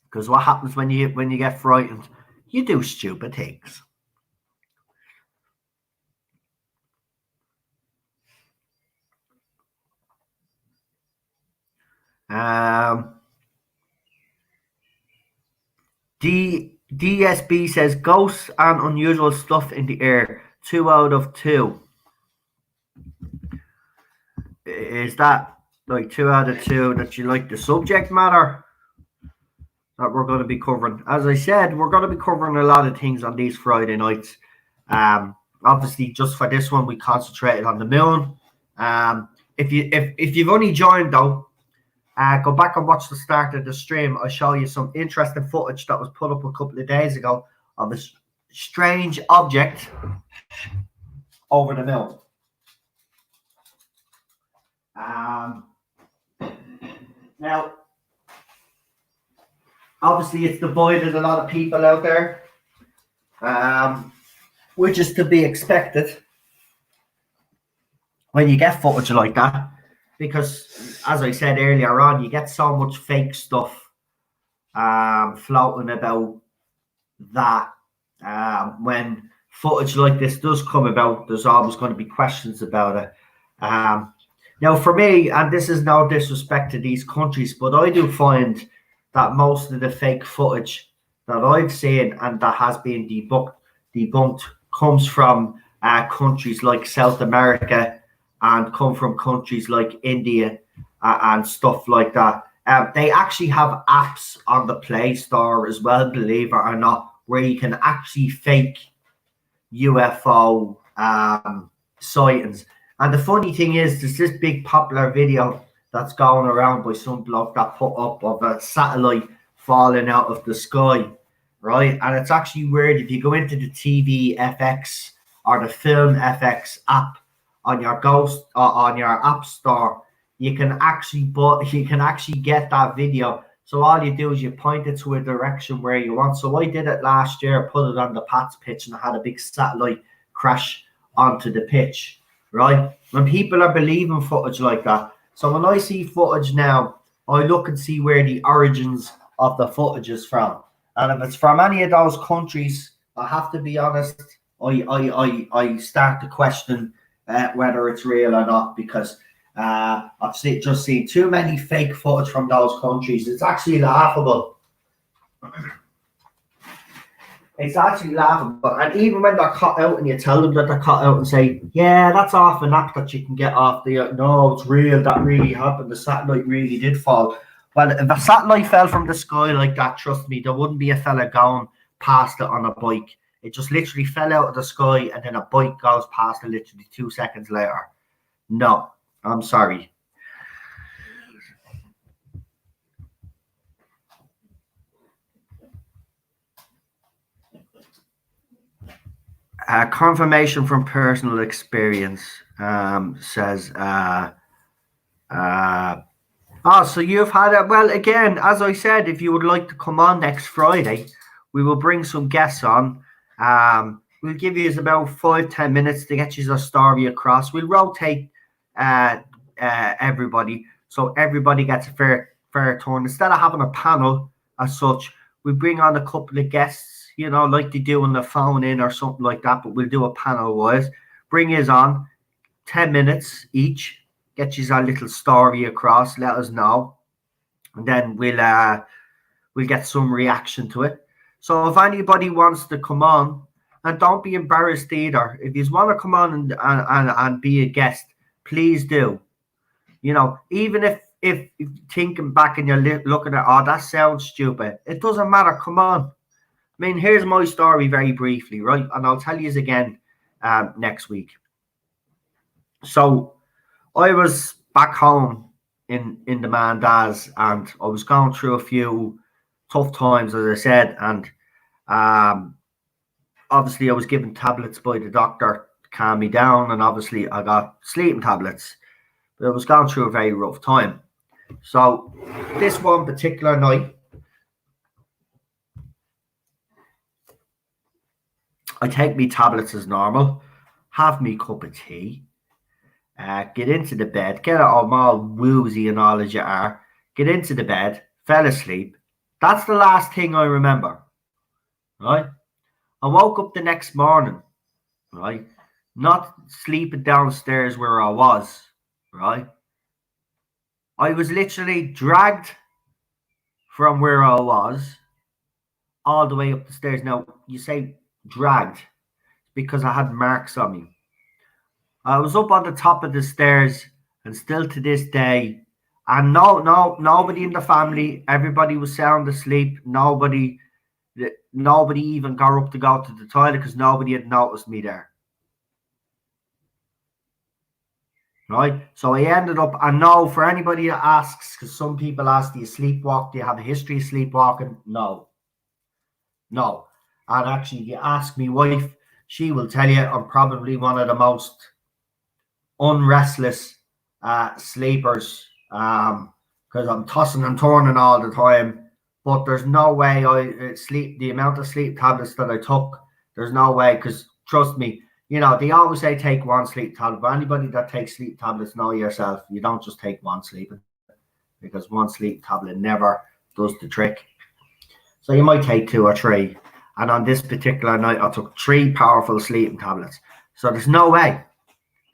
[SPEAKER 1] Because what happens when you get frightened? You do stupid things. DSB says ghosts and unusual stuff in the air. 2 out of 2. Is that like 2 out of 2 that you like the subject matter that we're going to be covering? As I said, we're going to be covering a lot of things on these Friday nights. Obviously, just for this one, we concentrated on the moon. If you've only joined though, go back and watch the start of the stream. I'll show you some interesting footage that was put up a couple of days ago of a strange object over the moon. Now, obviously, it's divided a lot of people out there, which is to be expected when you get footage like that, because, as I said earlier on, you get so much fake stuff floating about that. When footage like this does come about, there's always going to be questions about it. Now, for me, and this is no disrespect to these countries, but I do find that most of the fake footage that I've seen and that has been debunked comes from countries like South America and come from countries like India and stuff like that. They actually have apps on the Play Store as well, believe it or not, where you can actually fake UFO sightings. And the funny thing is, there's this big popular video that's going around by some bloke that put up of a satellite falling out of the sky, right? And it's actually weird. If you go into the TV FX or the Film FX app on your on your app store, you can actually get that video. So all you do is you point it to a direction where you want. So I did it last year, put it on the Pats pitch, and I had a big satellite crash onto the pitch, right? When people are believing footage like that. So when I see footage now, I look and see where the origins of the footage is from. And if it's from any of those countries, I have to be honest, I start to question whether it's real or not, because I've just seen too many fake footage from those countries. It's actually laughable. It's actually laughable. And even when they're cut out and you tell them that they're cut out and say, yeah, that's off an app that you can get off the, no, it's real, that really happened, the satellite really did fall. Well, if a satellite fell from the sky like that, trust me, there wouldn't be a fella going past it on a bike. It just literally fell out of the sky and then a bike goes past it literally 2 seconds later. No, I'm sorry. Confirmation from personal experience says, so you've had it. Well, again, as I said, if you would like to come on next Friday, we will bring some guests on. We'll give you about 5-10 minutes to get you a story across. We'll rotate everybody, so everybody gets a fair turn. Instead of having a panel as such, we bring on a couple of guests, you know, like they do on the phone in or something like that, but we'll do a panel wise. Bring us on, 10 minutes each, get you a little story across, let us know, and then we'll get some reaction to it. So if anybody wants to come on, and don't be embarrassed either. If you want to come on and be a guest, please do. You know, even if thinking back and you're looking at, oh, that sounds stupid, it doesn't matter. Come on. I mean, here's my story very briefly, right? And I'll tell you again next week. So I was back home in the Mandaz, and I was going through a few tough times, as I said, and obviously I was given tablets by the doctor to calm me down, and obviously I got sleeping tablets, but I was going through a very rough time. So this one particular night, I take me tablets as normal, have me cup of tea, get into the bed, get it all woozy and all as you are, get into the bed, fell asleep. That's the last thing I remember, right? I woke up the next morning, right? Not sleeping downstairs where I was, right? I was literally dragged from where I was all the way up the stairs. Now, you say dragged because I had marks on me. I was up on the top of the stairs, and still to this day, and nobody in the family, everybody was sound asleep. Nobody even got up to go to the toilet because nobody had noticed me there. Right? So I ended up, and no, for anybody that asks, because some people ask, do you sleepwalk? Do you have a history of sleepwalking? No. And actually, if you ask me wife, she will tell you I'm probably one of the most unrestless sleepers, because because I'm tossing and turning all the time. But there's no way the amount of sleep tablets that I took, there's no way, because trust me, you know, they always say take one sleep tablet, but anybody that takes sleep tablets, know yourself, you don't just take one sleeping, because one sleep tablet never does the trick. So you might take 2 or 3. And on this particular night, I took 3 powerful sleeping tablets. So there's no way.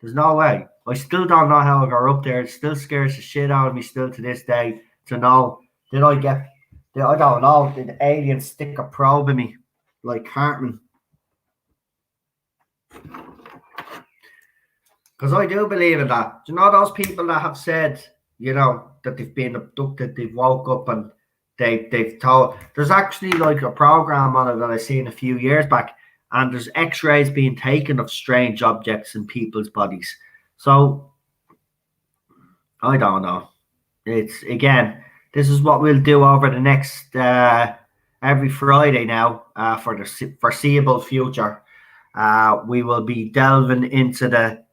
[SPEAKER 1] There's no way. I still don't know how I got up there. It still scares the shit out of me still to this day to know, I don't know, did the aliens stick a probe in me like Cartman? Because I do believe in that. Do you know those people that have said, you know, that they've been abducted, they've woke up and they've told, there's actually like a program on it that I seen a few years back, and there's x-rays being taken of strange objects in people's bodies. So I don't know. It's, again, this is what we'll do over the next every Friday now for the foreseeable future. We will be delving into the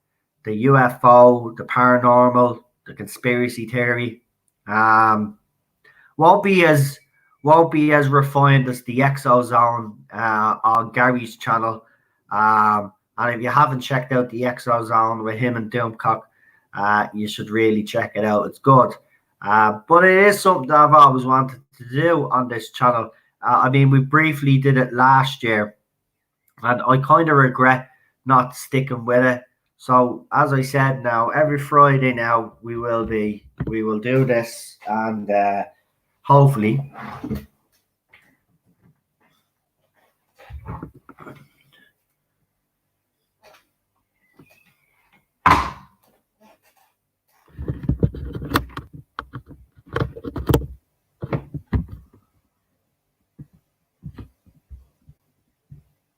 [SPEAKER 1] UFO, the paranormal, the conspiracy theory. Won't be as refined as the Exozone on Gary's channel. And if you haven't checked out the Exozone with him and Doomcock, you should really check it out. It's good. But it is something that I've always wanted to do on this channel. I mean, we briefly did it last year, and I kind of regret not sticking with it. So as I said, now every Friday now we will do this, and hopefully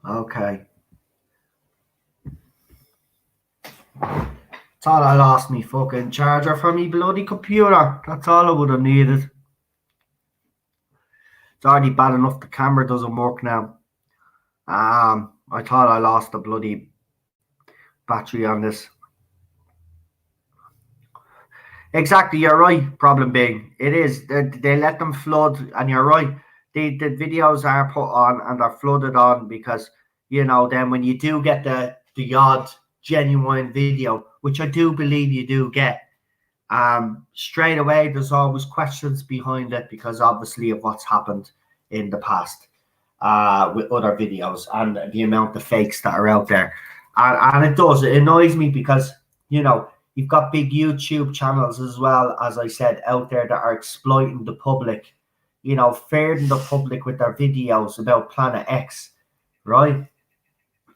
[SPEAKER 1] okay. Thought I lost me fucking charger for me bloody computer. That's all I would have needed. It's already bad enough the camera doesn't work now. I thought I lost the bloody battery on this. Exactly, you're right. Problem being, it is they let them flood, and you're right. The videos are put on and are flooded on because, you know, then when you do get the odd genuine video, which I do believe you do get, straight away there's always questions behind it because obviously of what's happened in the past with other videos and the amount of fakes that are out there. And it annoys me because, you know, you've got big YouTube channels as well, as I said, out there that are exploiting the public, you know, fairing the public with their videos about Planet X, right?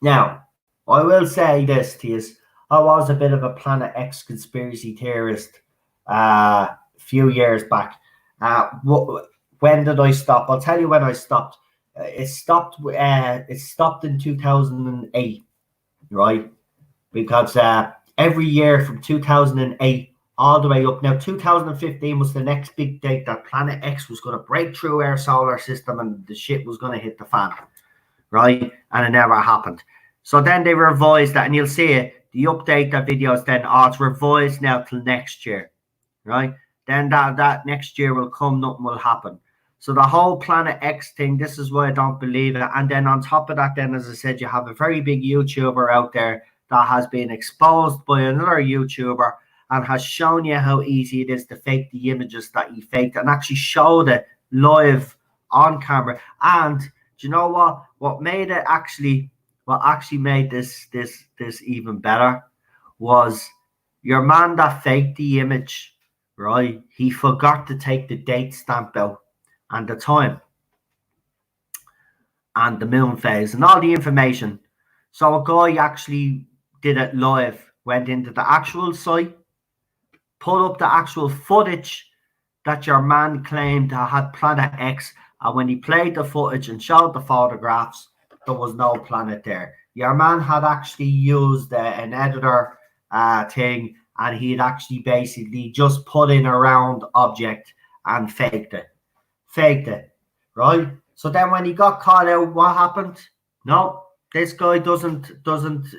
[SPEAKER 1] Now, I will say this to you. I was a bit of a Planet X conspiracy theorist a few years back. When did I stop? I'll tell you when I stopped. It stopped in 2008, right? Because every year from 2008 all the way up. Now, 2015 was the next big date that Planet X was going to break through our solar system and the shit was going to hit the fan, right? And it never happened. So then they revised that, and you'll see it. The update that videos then, it's revised now till next year, right? Then that next year will come, nothing will happen. So the whole Planet X thing, this is why I don't believe it. And then on top of that, then, as I said, you have a very big YouTuber out there that has been exposed by another YouTuber and has shown you how easy it is to fake the images that he faked and actually showed it live on camera. And do you know what? What actually made this even better was your man that faked the image, right? He forgot to take the date stamp out and the time and the moon phase and all the information. So a guy actually did it live, went into the actual site, put up the actual footage that your man claimed had Planet X, and when he played the footage and showed the photographs, there was no planet there. Your man had actually used an editor thing, and he'd actually basically just put in a round object and faked it, right? So then when he got caught out, what happened? No, this guy doesn't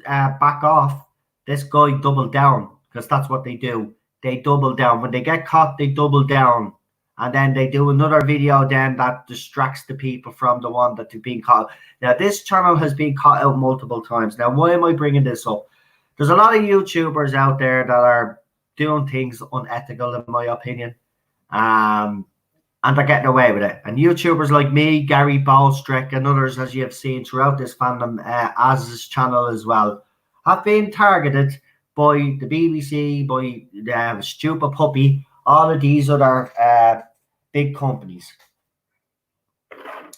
[SPEAKER 1] back off. This guy doubled down, because that's what they do. they double down. When they get caught, they double down. And then they do another video then that distracts the people from the one that they've been caught. Now, this channel has been caught out multiple times. Now, why am I bringing this up? There's a lot of YouTubers out there that are doing things unethical, in my opinion. And they're getting away with it. And YouTubers like me, Gary Ballstrick, and others, as you have seen throughout this fandom, as this channel as well, have been targeted by the BBC, by the Stupid Puppy, all of these other big companies.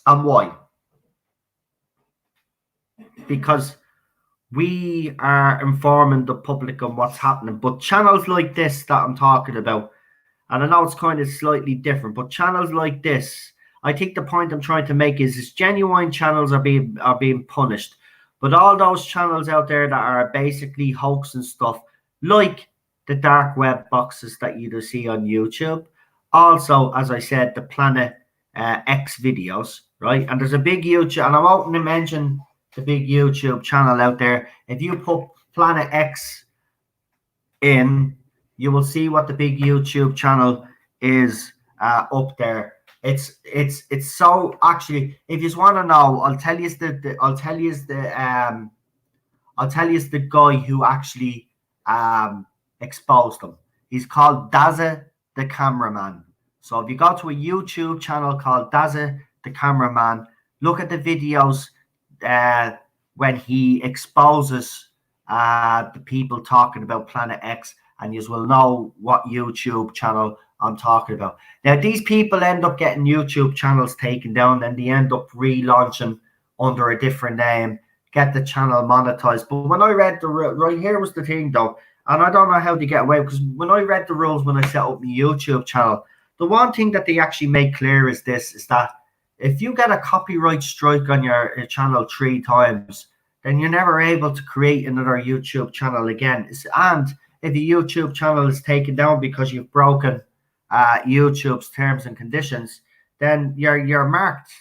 [SPEAKER 1] And why? Because we are informing the public on what's happening. But channels like this that I'm talking about, and I know it's kind of slightly different, but channels like this, I think the point I'm trying to make is genuine channels are being punished. But all those channels out there that are basically hoax and stuff, like the dark web boxes that you see on YouTube. Also, as I said, the Planet X videos, right? And there's a big YouTube, and I won't mention the big YouTube channel out there. If you put Planet X in, you will see what the big YouTube channel is up there. It's so, actually, if you want to know, I'll tell you the guy who actually exposed them. He's called Dazza the Cameraman. So if you go to a YouTube channel called Dazza the Cameraman, look at the videos when he exposes the people talking about Planet X, and you will know what YouTube channel I'm talking about. Now, these people end up getting YouTube channels taken down, and they end up relaunching under a different name, get the channel monetized. But when I read right here was the thing though, and I don't know how they get away, because when I read the rules when I set up my YouTube channel, the one thing that they actually make clear is that if you get a copyright strike on your channel 3 times, then you're never able to create another YouTube channel again. And if a YouTube channel is taken down because you've broken YouTube's terms and conditions, then you're marked.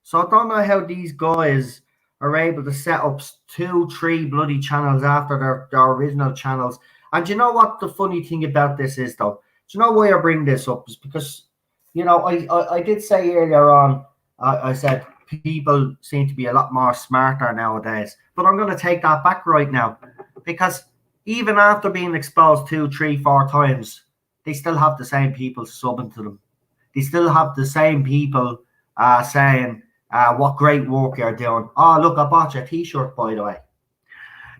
[SPEAKER 1] So I don't know how these guys are able to set up 2-3 bloody channels after their original channels. And you know what the funny thing about this is though? Do you know why I bring this up? Is because, you know, I did say earlier on, I said people seem to be a lot more smarter nowadays. But I'm going to take that back right now, because even after being exposed 2, 3, 4 times, they still have the same people subbing to them. They still have the same people saying, what great work you're doing. Oh, look, I bought you a t-shirt, by the way.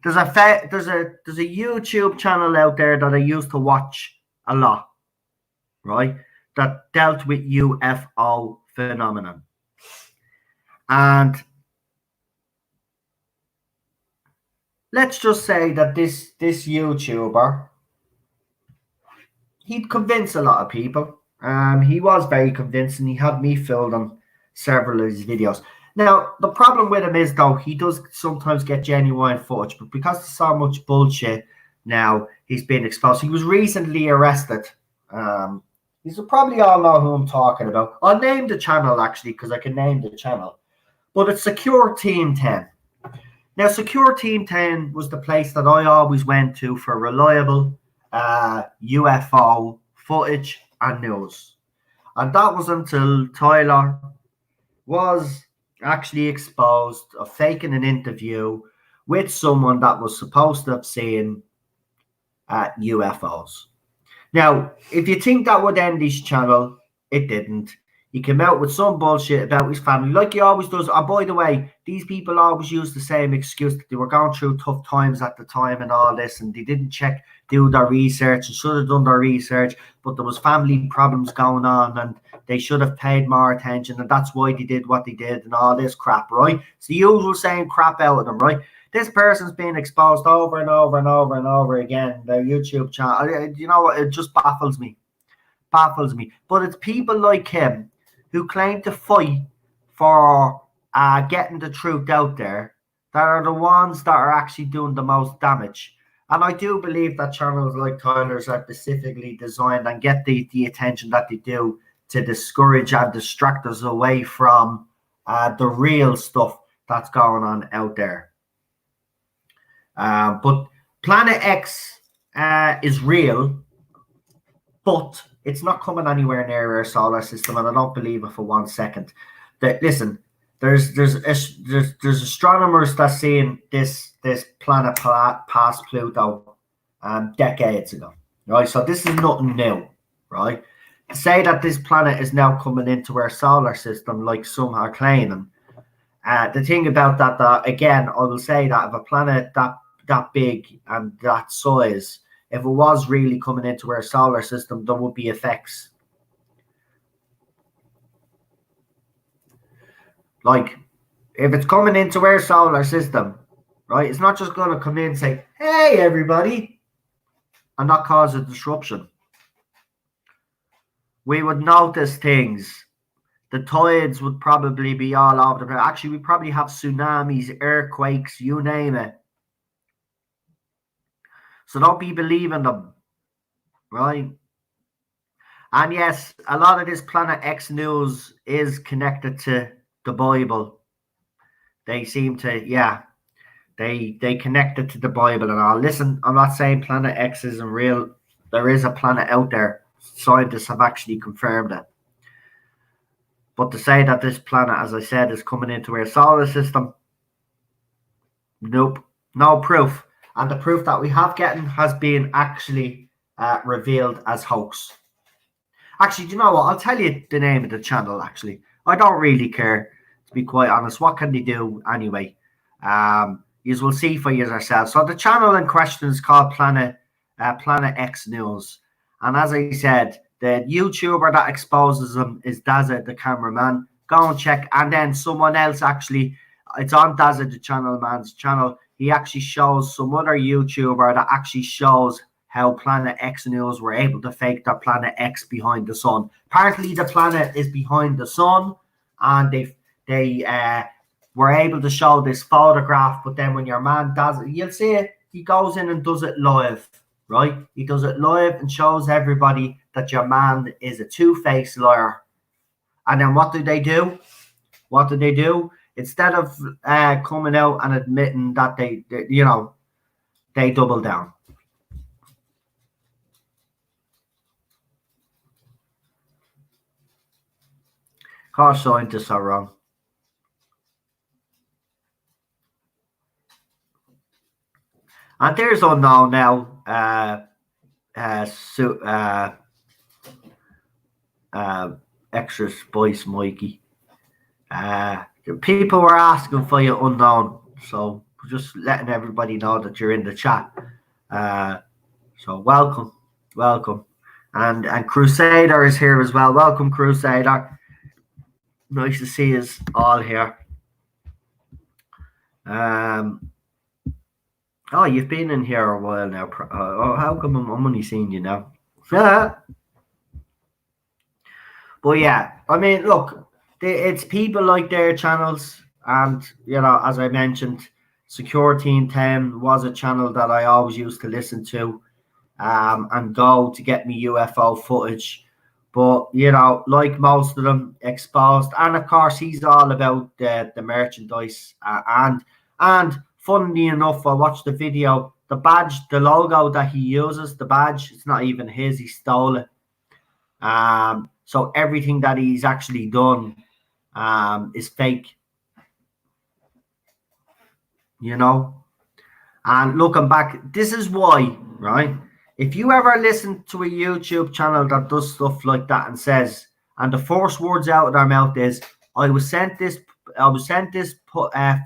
[SPEAKER 1] There's a YouTube channel out there that I used to watch a lot, right? That dealt with UFO phenomenon. And let's just say that this YouTuber, he'd convince a lot of people. He was very convincing. He had me filmed on several of his videos. Now, the problem with him is, though, he does sometimes get genuine footage, but because there's so much bullshit now, he's been exposed. He was recently arrested. You probably all know who I'm talking about. I'll name the channel, actually, because I can name the channel. But it's Secure Team 10. Now, Secure Team 10 was the place that I always went to for reliable UFO footage and news. And that was until Tyler was actually exposed of faking an interview with someone that was supposed to have seen UFOs. Now, if you think that would end his channel, it didn't. He came out with some bullshit about his family, like he always does. And by the way, these people always use the same excuse that they were going through tough times at the time and all this, and they didn't do their research, and should have done their research, but there was family problems going on, and they should have paid more attention, and that's why they did what they did, and all this crap, right? It's the usual same crap out of them, right? This person's being exposed over and over and over and over again. Their YouTube channel, you know what? It just baffles me. But it's people like him who claim to fight for getting the truth out there that are the ones that are actually doing the most damage. And I do believe that channels like Tyler's are specifically designed and get the attention that they do to discourage and distract us away from the real stuff that's going on out there. But Planet X is real. but it's not coming anywhere near our solar system, and I don't believe it for 1 second. That listen, there's astronomers that seen this planet past Pluto decades ago, right? So this is nothing new, right? To say that this planet is now coming into our solar system, like some are claiming, the thing about that, again, I will say that if a planet that big and that size, if it was really coming into our solar system, there would be effects. Like, if it's coming into our solar system, right, it's not just going to come in and say, hey, everybody, and not cause a disruption. We would notice things. The tides would probably be all over the place. Actually, we probably have tsunamis, earthquakes, you name it. So don't be believing them, right? And yes, a lot of this Planet X news is connected to the Bible. They seem to, yeah, they connect it to the Bible and all. Listen, I'm not saying Planet X isn't real. There is a planet out there. Scientists have actually confirmed it. But to say that this planet, as I said, is coming into our solar system, nope, no proof. And the proof that we have getting has been actually revealed as hoax. Actually, do you know what? I'll tell you the name of the channel, actually. I don't really care, to be quite honest. What can they do anyway? You will see for yourselves. So the channel in question is called Planet X News. And as I said, the YouTuber that exposes them is Dazza, the cameraman. Go and check. And then someone else actually, it's on Dazza, the channel man's channel. He actually shows some other YouTuber that actually shows how Planet X News were able to fake their Planet X behind the sun. Apparently, the planet is behind the sun, and they were able to show this photograph. But then when your man does it, you'll see it. He goes in and does it live, right? He does it live and shows everybody that your man is a two-faced liar. And then what do they do? What do they do? Instead of coming out and admitting that they double down. Of course, scientists are wrong. And there's unknown now. Extra spice, Mikey. People were asking for you, unknown, so just letting everybody know that you're in the chat. So welcome, and Crusader is here as well. Welcome, Crusader. Nice to see us all here. Oh, you've been in here a while now. How come I'm only seeing you now? But yeah, I mean, look, it's people like their channels, and as I mentioned, Security in Town was a channel that I always used to listen to, and go to get me UFO footage. But like most of them, exposed, and of course he's all about the merchandise, and funnily enough, I watched the video. The badge, the logo that he uses, the badge, it's not even his. He stole it. So everything that he's actually done is fake. And looking back, this is why, right? If you ever listen to a YouTube channel that does stuff like that and says, and the first words out of their mouth is, I was sent this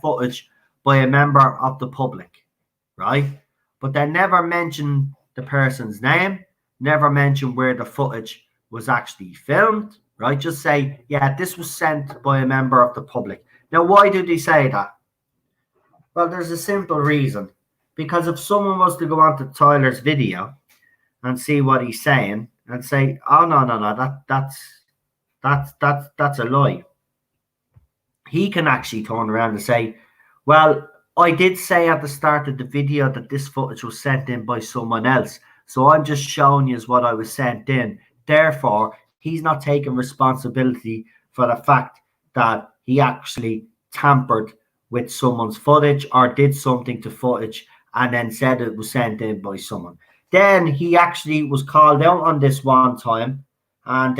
[SPEAKER 1] footage by a member of the public, right? But they never mention the person's name, never mention where the footage was actually filmed, right? Just say, yeah, this was sent by a member of the public. Now, why do they say that? Well, there's a simple reason. Because if someone was to go onto Tyler's video and see what he's saying and say, oh, no, that's a lie, he can actually turn around and say, well, I did say at the start of the video that this footage was sent in by someone else. So I'm just showing you what I was sent in. Therefore, he's not taking responsibility for the fact that he actually tampered with someone's footage or did something to footage and then said it was sent in by someone. Then he actually was called out on this one time, and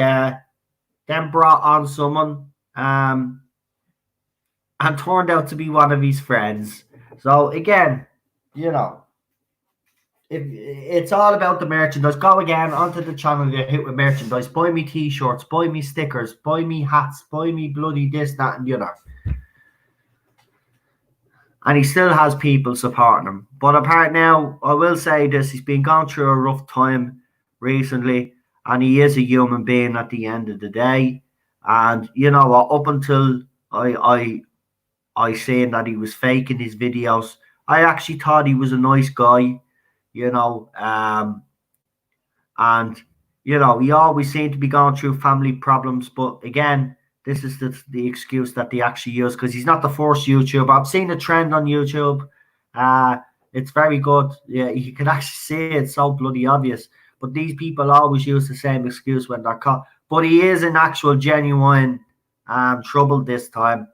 [SPEAKER 1] then brought on someone, and turned out to be one of his friends. So again, you know, it's all about the merchandise. Go again onto the channel, get hit with merchandise. Buy me t-shirts, buy me stickers, buy me hats, buy me bloody this, that, and the other. And he still has people supporting him. But apart now, I will say this: he's been going through a rough time recently, and he is a human being at the end of the day. And you know what? Up until I seen that he was faking his videos, I actually thought he was a nice guy. You know, and you know, he always seemed to be going through family problems. But again, this is the excuse that they actually use, because he's not the first YouTuber. I've seen a trend on YouTube. It's very good. Yeah, you can actually see it. It's so bloody obvious. But these people always use the same excuse when they're caught. But he is in actual genuine trouble this time,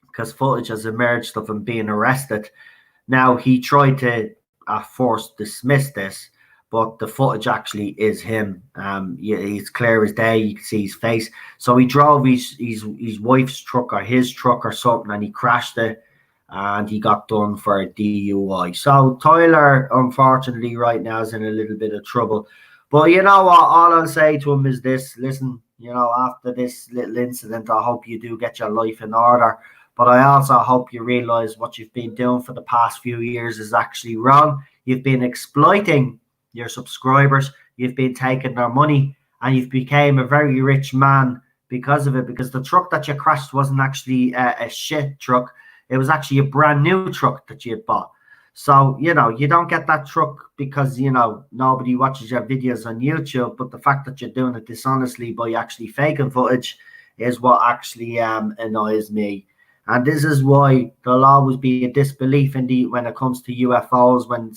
[SPEAKER 1] because footage has emerged of him being arrested. Now, he tried to at first dismiss this, but the footage actually is him. It's clear as day. You can see his face. So he drove his wife's truck or his truck or something, and he crashed it, and he got done for a DUI. So Tyler, unfortunately, right now is in a little bit of trouble. But you know what? All I'll say to him is this: listen, you know, after this little incident, I hope you do get your life in order. But I also hope you realize what you've been doing for the past few years is actually wrong. You've been exploiting your subscribers. You've been taking their money, and you've become a very rich man because of it. Because the truck that you crashed wasn't actually a shit truck. It was actually a brand new truck that you had bought. So, you know, you don't get that truck because, you know, nobody watches your videos on YouTube. But the fact that you're doing it dishonestly by actually faking footage is what actually annoys me. And this is why there'll always be a disbelief in when it comes to UFOs, when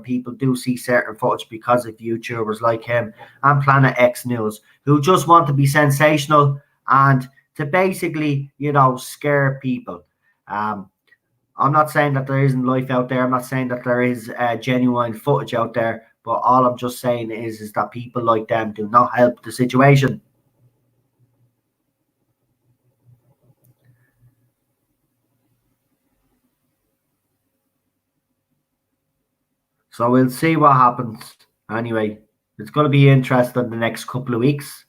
[SPEAKER 1] people do see certain footage, because of YouTubers like him and Planet X News, who just want to be sensational and to basically, you know, scare people. I'm not saying that there isn't life out there. I'm not saying that there is genuine footage out there. But all I'm just saying is that people like them do not help the situation. So we'll see what happens. Anyway, it's going to be interesting the next couple of weeks.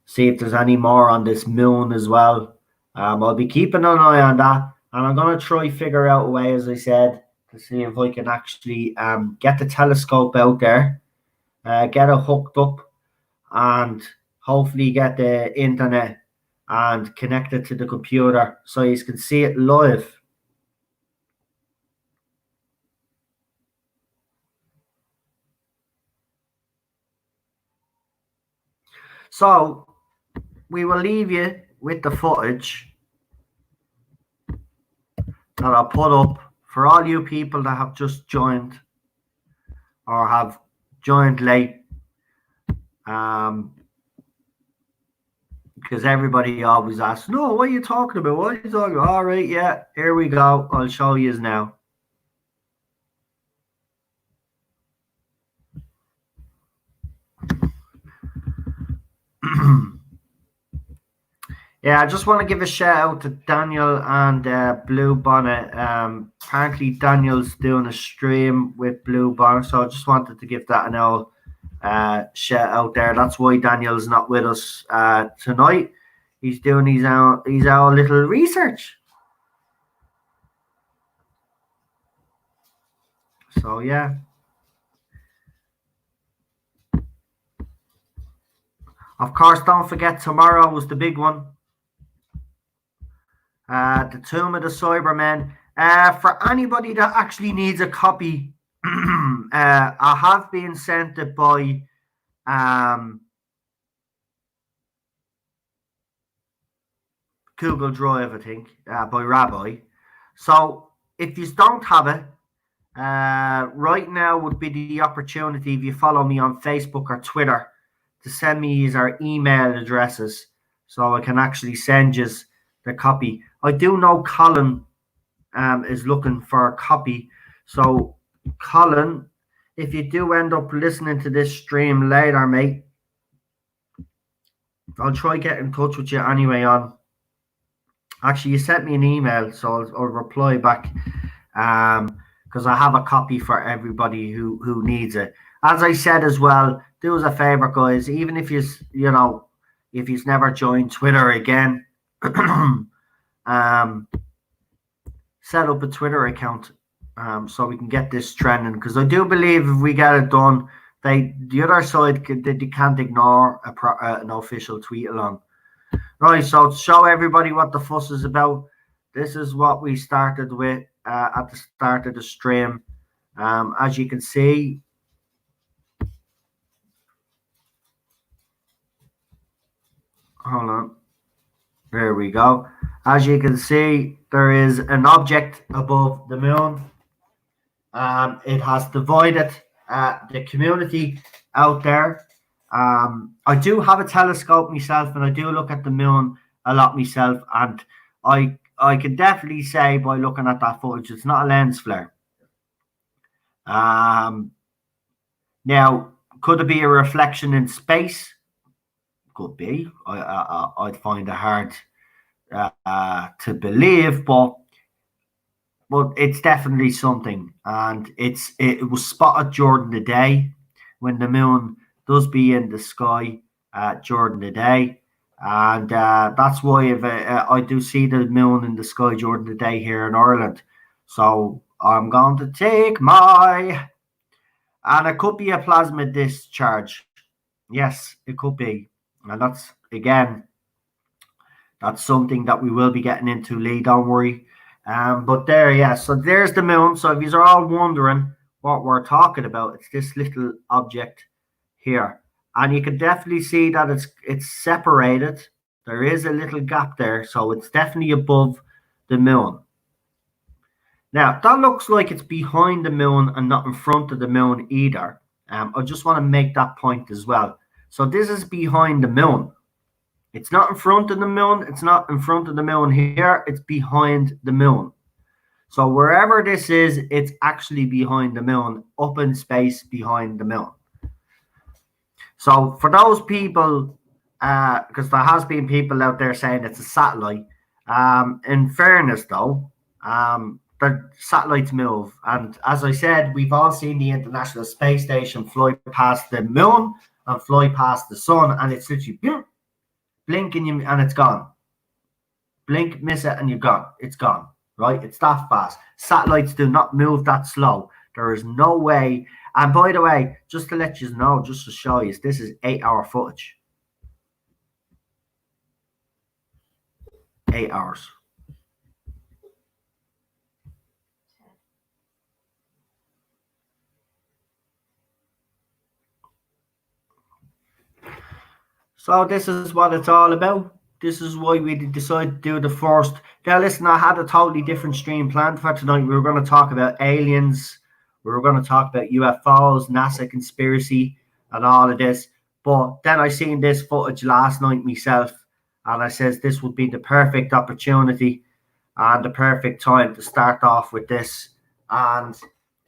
[SPEAKER 1] See if there's any more on this moon as well. I'll be keeping an eye on that. And I'm going to try figure out a way, as I said, to see if I can actually get the telescope out there, get it hooked up, and hopefully get the internet and connect it to the computer so you can see it live. So we will leave you with the footage that I'll put up for all you people that have just joined or have joined late. Because everybody always asks, no, what are you talking about? What are you talking about? All right, yeah, here we go. I'll show you now. Yeah, I just want to give a shout out to Daniel and Blue Bonnet. Apparently Daniel's doing a stream with Blue Bonnet, so I just wanted to give that an old shout out there. That's why Daniel's not with us tonight. He's doing his own little research. So yeah. Of course, don't forget tomorrow was the big one. The Tomb of the Cybermen. For anybody that actually needs a copy, I have been sent it by Google Drive, I think, by Rabbi. So if you don't have it, right now would be the opportunity, if you follow me on Facebook or Twitter, to send me our email addresses so I can actually send you the copy. I do know Colin is looking for a copy. So Colin, if you do end up listening to this stream later, mate, I'll try get in touch with you anyway on. Actually, you sent me an email, so I'll reply back. Because I have a copy for everybody who needs it. As I said as well, do us a favor, guys. Even if if you've never joined Twitter again, set up a Twitter account so we can get this trending. Because I do believe if we get it done, the other side they can't ignore an official tweet along. Right, so to show everybody what the fuss is about, this is what we started with at the start of the stream. As you can see, hold on, there we go. As you can see, there is an object above the moon. It has divided the community out there. I do have a telescope myself, and I do look at the moon a lot myself, and I can definitely say by looking at that footage, it's not a lens flare. Now, could it be a reflection in space? Could be. I'd find it hard to believe, but it's definitely something, and it was spotted during the day when the moon does be in the sky during the day. And that's why if I do see the moon in the sky during the day here in Ireland. So I'm going to take and it could be a plasma discharge. Yes, it could be. And that's something that we will be getting into, Lee, don't worry. But so there's the moon. So if you're all wondering what we're talking about, it's this little object here. And you can definitely see that it's separated. There is a little gap there, so it's definitely above the moon. Now, that looks like it's behind the moon and not in front of the moon either. I just want to make that point as well. So this is behind the moon. It's not in front of the moon. It's not in front of the moon here. It's behind the moon. So wherever this is, it's actually behind the moon, up in space behind the moon. So for those people, because there has been people out there saying it's a satellite, in fairness though, the satellites move. And as I said, we've all seen the International Space Station fly past the moon and fly past the sun, and it's literally blink and it's gone. Blink, miss it, and you're gone. It's gone, right? It's that fast. Satellites do not move that slow. There is no way. And by the way, just to let you know, just to show you, this is 8-hour footage. 8 hours. So this is what it's all about. This is why we decided to do the first. Now listen, I had a totally different stream planned for tonight. We were going to talk about aliens. We were going to talk about UFOs, NASA conspiracy, and all of this. But then I seen this footage last night myself, and I says this would be the perfect opportunity and the perfect time to start off with this. And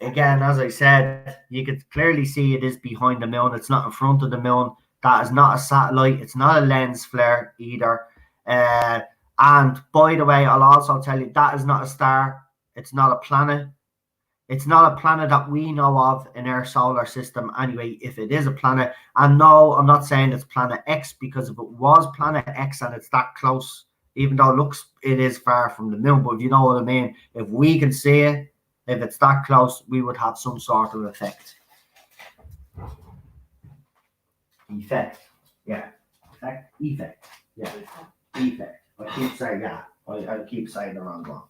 [SPEAKER 1] again, as I said, you could clearly see it is behind the moon. It's not in front of the moon. That is not a satellite. It's not a lens flare either. And by the way, I'll also tell you that is not a star. It's not a planet. It's not a planet that we know of in our solar system anyway, if it is a planet. And no, I'm not saying it's planet X, because if it was planet X and it's that close, even though it is far from the moon, but if you know what I mean, if we can see it, if it's that close, we would have some sort of effect. Effect. Yeah. Effect. Yeah. Effect. I keep saying that. I keep saying the wrong one.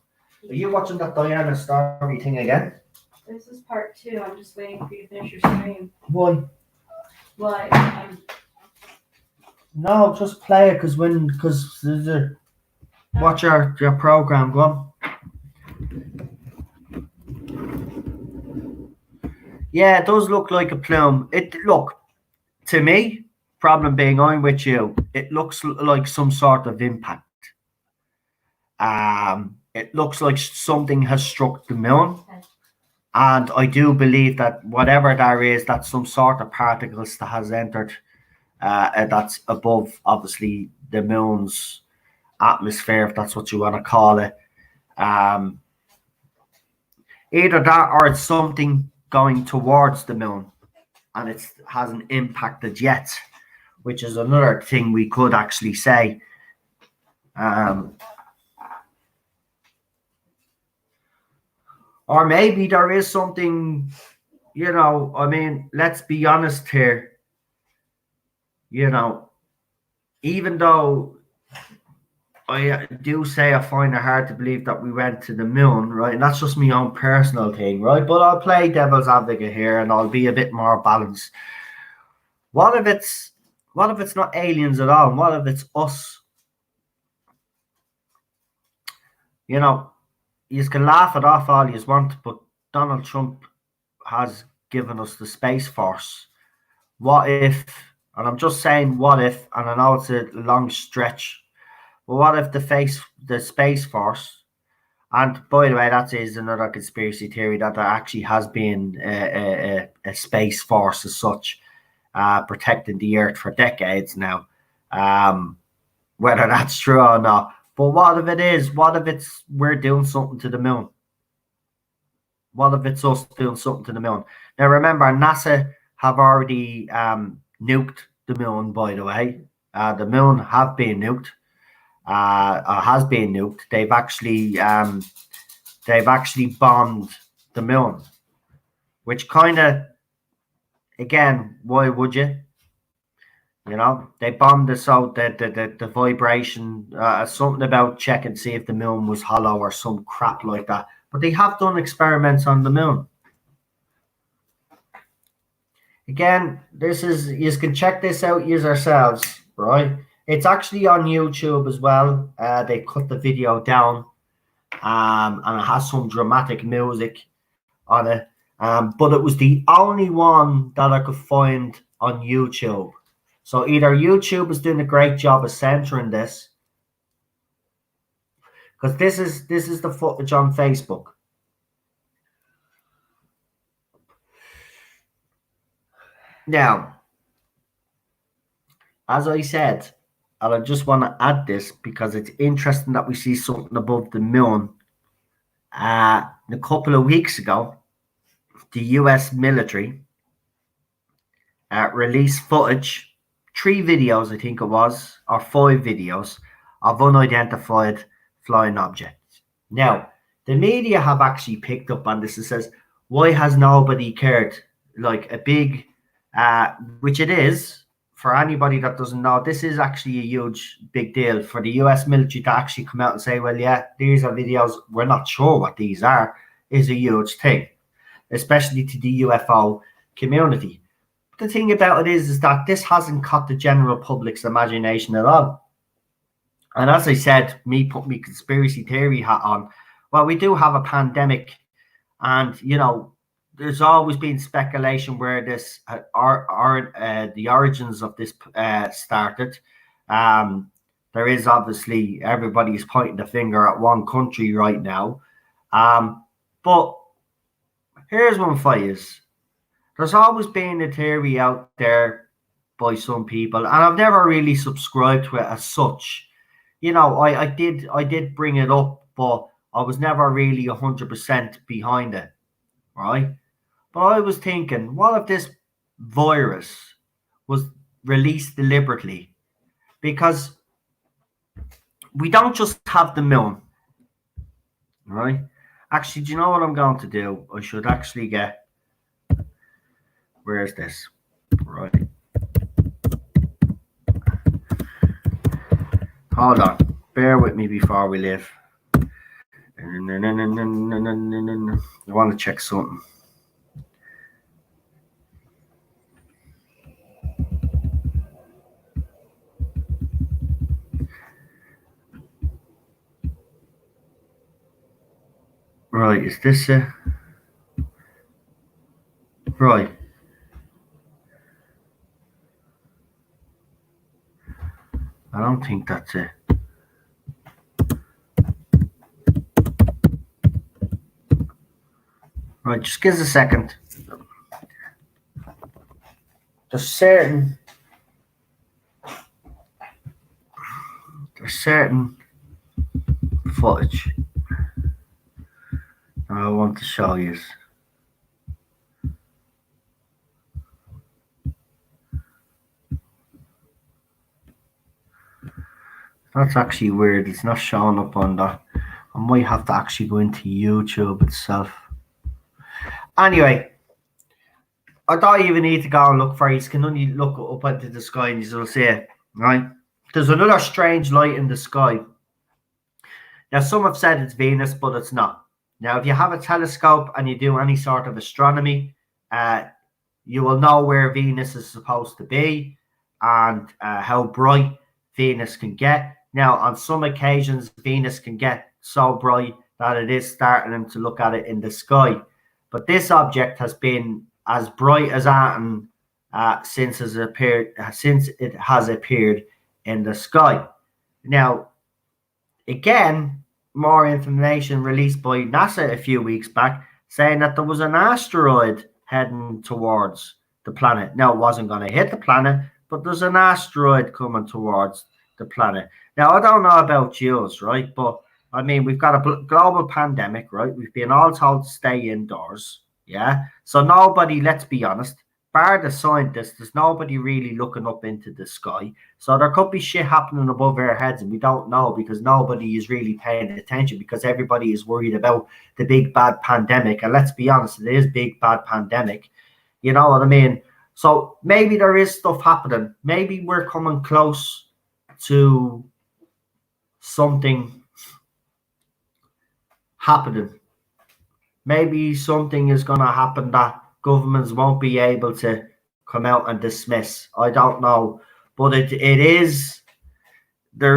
[SPEAKER 1] Are you watching that Diana story thing again?
[SPEAKER 3] This is part 2. I'm just waiting for you to finish your stream.
[SPEAKER 1] Why?
[SPEAKER 3] Why?
[SPEAKER 1] No, just play it because there's a watch your program. Go on. Yeah, it does look like a plume. To me, problem being I'm with you, it looks like some sort of impact. It looks like something has struck the moon. And I do believe that whatever there is, that's some sort of particles that has entered that's above, obviously, the moon's atmosphere, if that's what you want to call it. Um, Either that or it's something going towards the moon and it hasn't impacted yet, which is another thing we could actually say. Or maybe there is something, I mean, let's be honest here, even though I do say I find it hard to believe that we went to the moon, right? And that's just my own personal thing, right? But I'll play devil's advocate here and I'll be a bit more balanced. What if it's not aliens at all? What if it's us? You can laugh it off all you want, but Donald Trump has given us the Space Force. What if, and I'm just saying what if, and I know it's a long stretch, but what if the Space Force, and by the way, that is another conspiracy theory that there actually has been a Space Force as such, protecting the Earth for decades now. Whether that's true or not. But what if it is? What if we're doing something to the moon? What if it's us doing something to the moon? Now remember, NASA have already nuked the moon, by the way. The moon have been nuked. Has been nuked. They've actually bombed the moon. Which kind of, again, why would you? They bombed us out, the vibration, something about check and see if the moon was hollow or some crap like that. But they have done experiments on the moon. Again, you can check this out yourselves, right? It's actually on YouTube as well. They cut the video down, and it has some dramatic music on it. But it was the only one that I could find on YouTube. So either YouTube is doing a great job of censoring this, because this is the footage on Facebook. Now, as I said, and I just want to add this because it's interesting that we see something above the moon. A couple of weeks ago, the US military released footage, 3 videos, I think it was, or 5 videos of unidentified flying objects. Now, the media have actually picked up on this and says, why has nobody cared? Like a big, which it is, for anybody that doesn't know, this is actually a huge, big deal for the US military to actually come out and say, well, yeah, these are videos, we're not sure what these are, is a huge thing, especially to the UFO community. The thing about it is that this hasn't caught the general public's imagination at all. And as I said, me put my conspiracy theory hat on. Well, we do have a pandemic, and there's always been speculation where this the origins of this started. There is obviously everybody's pointing the finger at one country right now, but here's one for you. There's always been a theory out there by some people, and I've never really subscribed to it as such. I did bring it up, but I was never really 100% behind it, right? But I was thinking, what if this virus was released deliberately? Because we don't just have the moon, right? Actually, do you know what I'm going to do? I should actually get... Where's this? Right. Hold on. Bear with me before we leave. I want to check something. Right, is this it? Right. I don't think that's it. Right, just give us a second. There's certain footage I want to show you. That's actually weird. It's not showing up on that. I might have to actually go into YouTube itself. Anyway, I don't even need to go and look for it. You can only look up into the sky and you'll see it. Right? There's another strange light in the sky. Now, some have said it's Venus, but it's not. Now, if you have a telescope and you do any sort of astronomy, you will know where Venus is supposed to be and how bright Venus can get. Now, on some occasions, Venus can get so bright that it is startling to look at it in the sky. But this object has been as bright as Atom since it has appeared in the sky. Now, again, more information released by NASA a few weeks back saying that there was an asteroid heading towards the planet. Now, it wasn't going to hit the planet, but there's an asteroid coming towards the planet. Now, I don't know about yours, right? But I mean, we've got a global pandemic, right? We've been all told to stay indoors. Yeah. So nobody, let's be honest, bar the scientists, there's nobody really looking up into the sky. So there could be shit happening above our heads and we don't know because nobody is really paying attention because everybody is worried about the big bad pandemic. And let's be honest, it is big bad pandemic. You know what I mean? So maybe there is stuff happening. Maybe we're coming close to something happening. Maybe something is going to happen that governments won't be able to come out and dismiss. I don't know. But there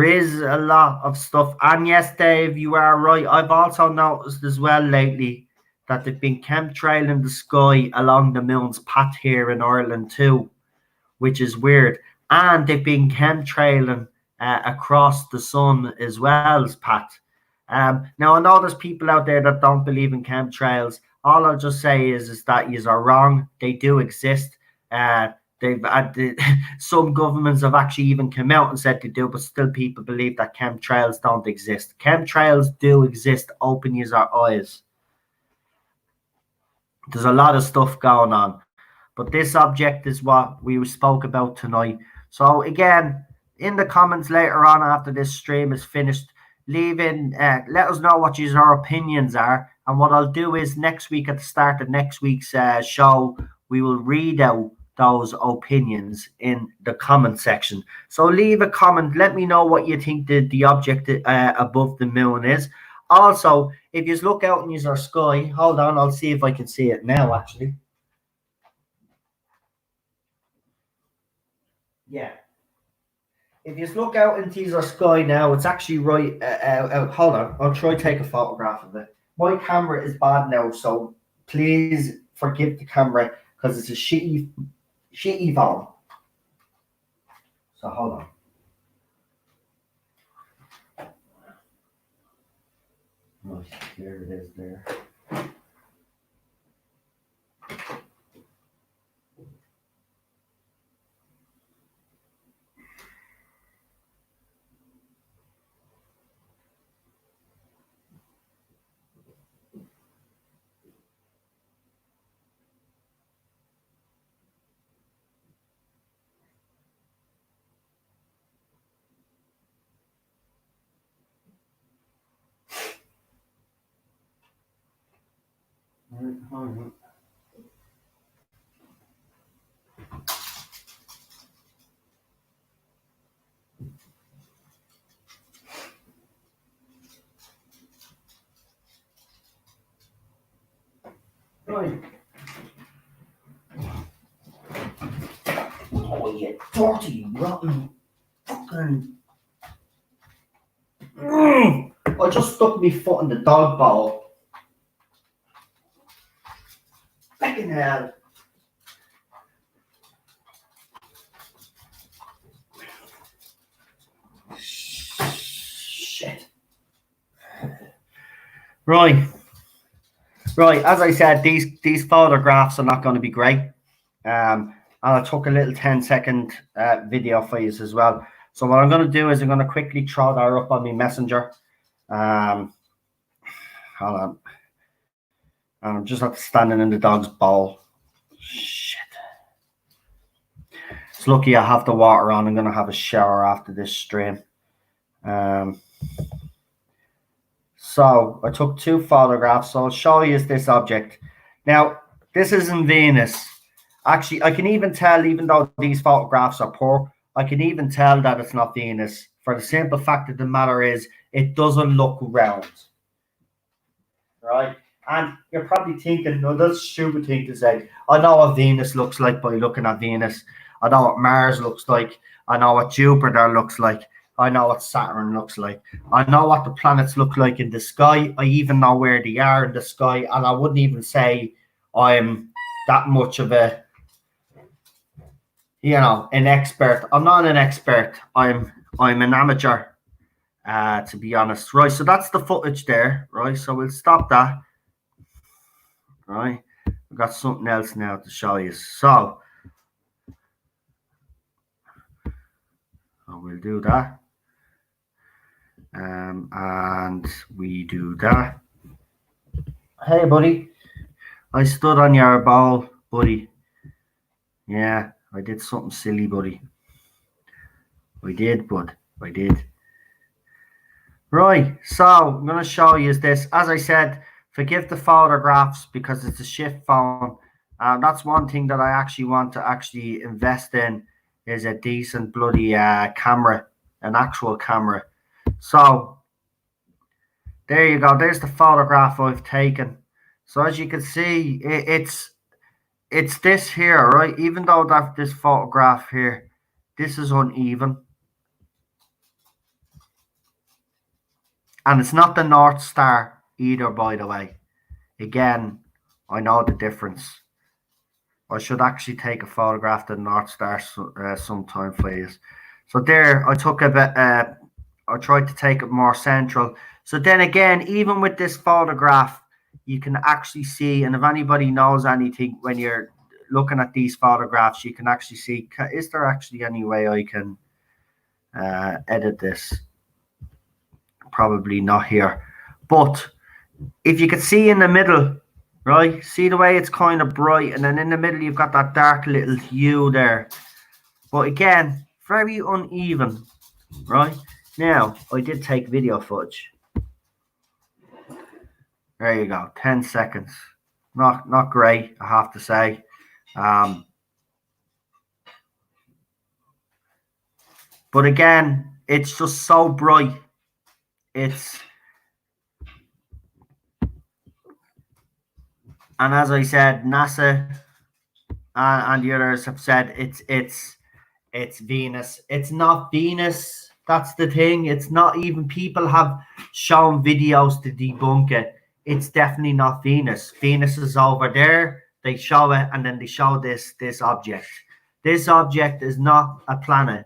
[SPEAKER 1] is a lot of stuff. And yes, Dave, you are right. I've also noticed as well lately that they've been chemtrailing the sky along the moon's path here in Ireland too, which is weird. And they've been chemtrailing across the sun as well as path. Now, I know there's people out there that don't believe in chemtrails. All I'll just say is that you are wrong. They do exist. Some governments have actually even come out and said they do, but still people believe that chemtrails don't exist. Chemtrails do exist. Open your eyes. There's a lot of stuff going on. But this object is what we spoke about tonight. So again, in the comments later on after this stream is finished, let us know what your opinions are. And what I'll do is next week at the start of next week's show, we will read out those opinions in the comment section. So leave a comment. Let me know what you think the object above the moon is. Also, if you look out in your sky, hold on, I'll see if I can see it now actually. Yeah. If you look out into your sky now, it's actually right. Hold on, I'll try to take a photograph of it. My camera is bad now, so please forgive the camera because it's a shitty phone. So hold on. Right, there it is there. Right. Oh, you dirty, rotten fucking. I just stuck my foot in the dog bowl. Fucking hell. Shit. Right. Right, as I said, these photographs are not going to be great. And I took a little 10-second video for you as well. So what I'm going to do is I'm going to quickly throw that up on my messenger. Hold on. And I'm just standing in the dog's bowl. Shit. It's lucky I have the water on. I'm going to have a shower after this stream. So I took 2 photographs. So I'll show you this object. Now, this isn't Venus. Actually, I can even tell, even though these photographs are poor, I can even tell that it's not Venus. For the simple fact of the matter is, it doesn't look round. Right? And you're probably thinking, no, that's a stupid thing to say. I know what Venus looks like by looking at Venus. I know what Mars looks like. I know what Jupiter looks like. I know what Saturn looks like. I know what the planets look like in the sky. I even know where they are in the sky. And I wouldn't even say I'm that much of a, an expert. I'm not an expert. I'm an amateur, to be honest. Right, so that's the footage there. Right, so we'll stop that. Right, I've got something else now to show you. So we'll do that. And we do that. Hey, buddy. I stood on your bowl, buddy. Yeah, I did something silly, buddy. I did, bud. I did. Right, so I'm going to show you this. As I said, forgive the photographs because it's a shit phone. That's one thing that I actually want to actually invest in is a decent bloody camera, an actual camera. So there you go. There's the photograph I've taken. So as you can see, it's this here, right? Even though that this photograph here, this is uneven. And it's not the North Star either, by the way. Again, I know the difference. I should actually take a photograph of the North Star sometime for you. So there, I took a bit, I tried to take it more central. So then again, even with this photograph, you can actually see, and if anybody knows anything, when you're looking at these photographs, you can actually see, is there actually any way I can edit this? Probably not here. But if you can see in the middle, right, see the way it's kind of bright, and then in the middle you've got that dark little hue there. But again, very uneven, right? Now, I did take video footage. There you go, 10 seconds. Not great, I have to say. But again, it's just so bright. And as I said, NASA and the others have said it's Venus. It's not Venus. That's the thing. It's not even. People have shown videos to debunk it. It's definitely not Venus. Venus is over there. They show it, and then they show this object. This object is not a planet.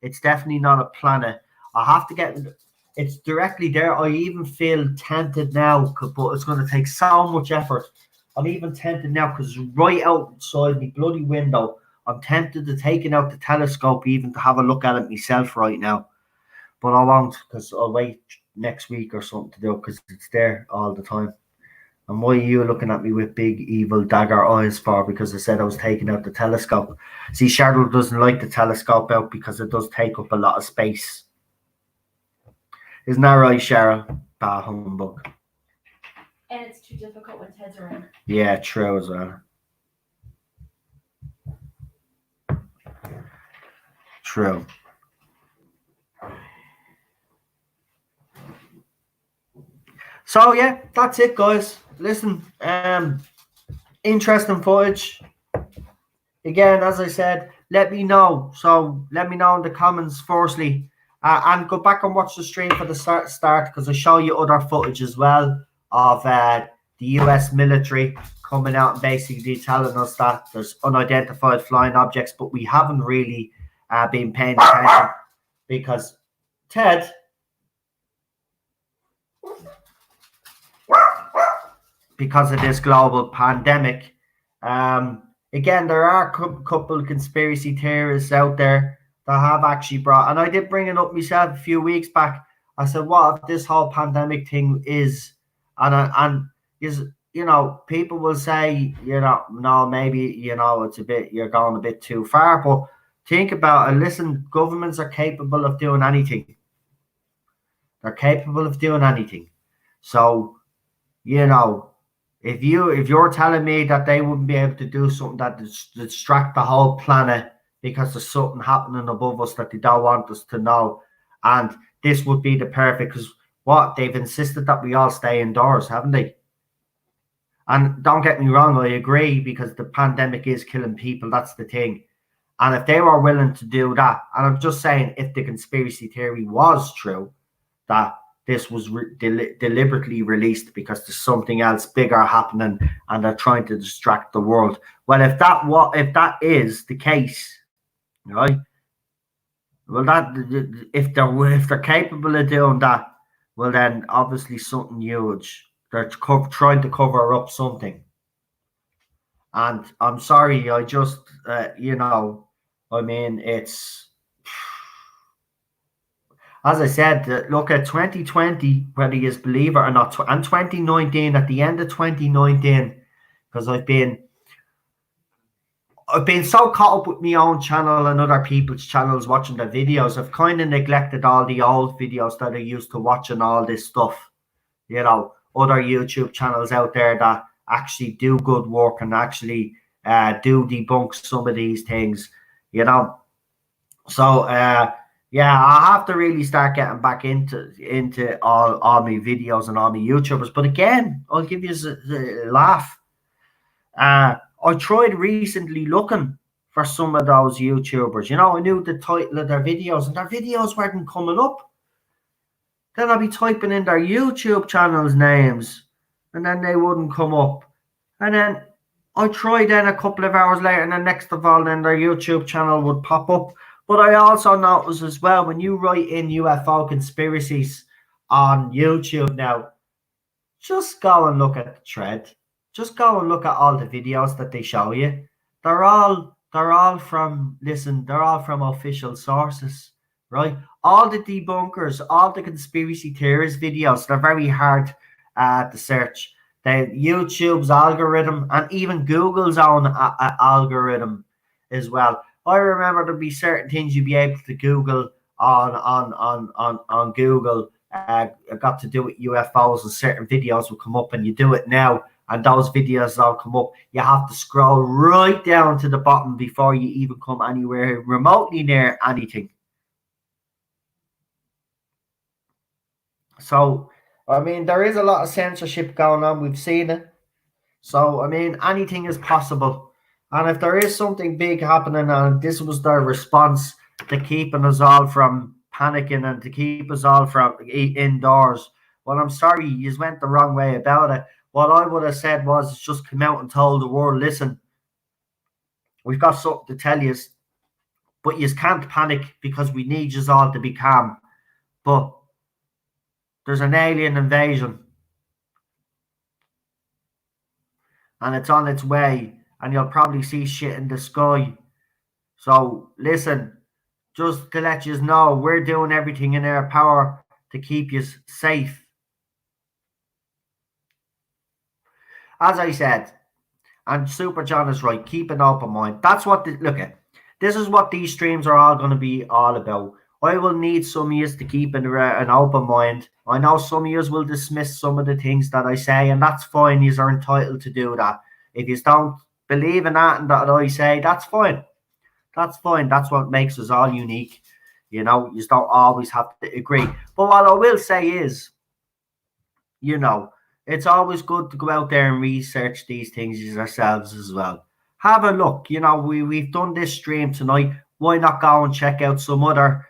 [SPEAKER 1] It's definitely not a planet. I have to get. It's directly there. I even feel tempted now, but it's going to take so much effort. I'm even tempted now because right outside my bloody window, I'm tempted to take it out the telescope even to have a look at it myself right now. But I won't because I'll wait next week or something to do it because it's there all the time. And why are you looking at me with big evil dagger eyes for? Because I said I was taking out the telescope. See, Cheryl doesn't like the telescope out because it does take up a lot of space. Isn't that right, Cheryl? Bah, humbug.
[SPEAKER 2] And it's too difficult when Ted's around.
[SPEAKER 1] Yeah, true as well. True. So yeah, that's it, guys. Listen, interesting footage. Again, as I said, let me know. So let me know in the comments firstly. And go back and watch the stream for the start because I show you other footage as well of the US military coming out and basically telling us that there's unidentified flying objects, but we haven't really been paying attention because Ted, because of this global pandemic. Again, there are a couple of conspiracy theorists out there that have actually brought, and I did bring it up myself a few weeks back. I said, what if this whole pandemic thing is, and is, people will say, no, maybe, it's a bit, you're going a bit too far, but think about it. Listen, governments are capable of doing anything. They're capable of doing anything. So, if you're telling me that they wouldn't be able to do something that distract the whole planet because there's something happening above us that they don't want us to know, and this would be the perfect, because they've insisted that we all stay indoors, haven't they? And don't get me wrong, I agree, because the pandemic is killing people. That's the thing. And if they were willing to do that, and I'm just saying, if the conspiracy theory was true, that this was deliberately released because there's something else bigger happening and they're trying to distract the world. Well, if that is the case, right? Well, if they're capable of doing that, well, then obviously something huge. They're trying to cover up something. And I'm sorry, I just, it's, as I said, look at 2020, whether you believe it or not, and 2019, at the end of 2019, because I've been so caught up with my own channel and other people's channels watching their videos, I've kind of neglected all the old videos that I used to watch and all this stuff. Other YouTube channels out there that actually do good work and actually do debunk some of these things, So, yeah, I have to really start getting back into all my videos and all my YouTubers. But again, I'll give you a laugh. I tried recently looking for some of those YouTubers. I knew the title of their videos, and their videos weren't coming up. Then I'd be typing in their YouTube channels names, and then they wouldn't come up. And then I tried then a couple of hours later, and then next of all, then their YouTube channel would pop up. But I also noticed as well, when you write in UFO conspiracies on YouTube now, just go and look at the thread. Just go and look at all the videos that they show you. They're all from official sources, right? All the debunkers, all the conspiracy theorist videos, they're very hard to search. YouTube's algorithm and even Google's own algorithm as well. I remember there'd be certain things you'd be able to Google on Google. Got to do with UFOs, and certain videos will come up, and you do it now, and those videos all come up. You have to scroll right down to the bottom before you even come anywhere remotely near anything. So, there is a lot of censorship going on. We've seen it. So, anything is possible. And if there is something big happening, and this was their response to keeping us all from panicking and to keep us all from indoors, well, I'm sorry, you went the wrong way about it. What I would have said was just come out and told the world, listen, we've got something to tell you, but you can't panic because we need you all to be calm. But there's an alien invasion, and it's on its way, and you'll probably see shit in the sky. So listen, just to let you know, we're doing everything in our power to keep you safe. As I said, and Super John is right, keep an open mind. That's what, this is what these streams are all going to be all about. I will need some of you to keep an open mind. I know some of you will dismiss some of the things that I say, and that's fine. You are entitled to do that. If you don't believe in that and that I say, that's fine. That's fine. That's what makes us all unique. You don't always have to agree. But what I will say is, it's always good to go out there and research these things yourselves as well. Have a look. We've done this stream tonight. Why not go and check out some other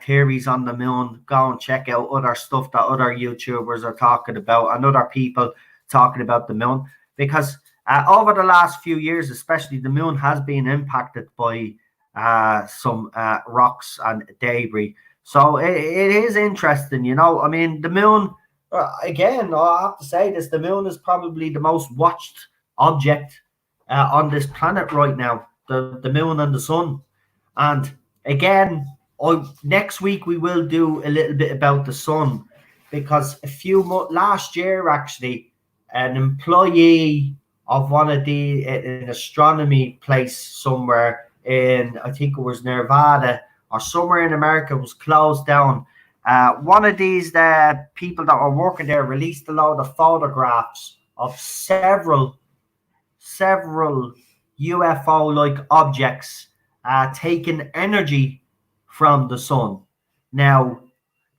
[SPEAKER 1] theories on the moon? Go and check out other stuff that other YouTubers are talking about and other people talking about the moon. Because over the last few years, especially, the moon has been impacted by some rocks and debris. So it is interesting, the moon, Again, I have to say this: the moon is probably the most watched object on this planet right now. The moon and the sun. And again, next week we will do a little bit about the sun, because last year actually, an employee of one of the an astronomy place somewhere in, I think it was Nevada or somewhere in America, was closed down. One of these people that were working there released a load of photographs of several UFO-like objects taking energy from the sun. Now,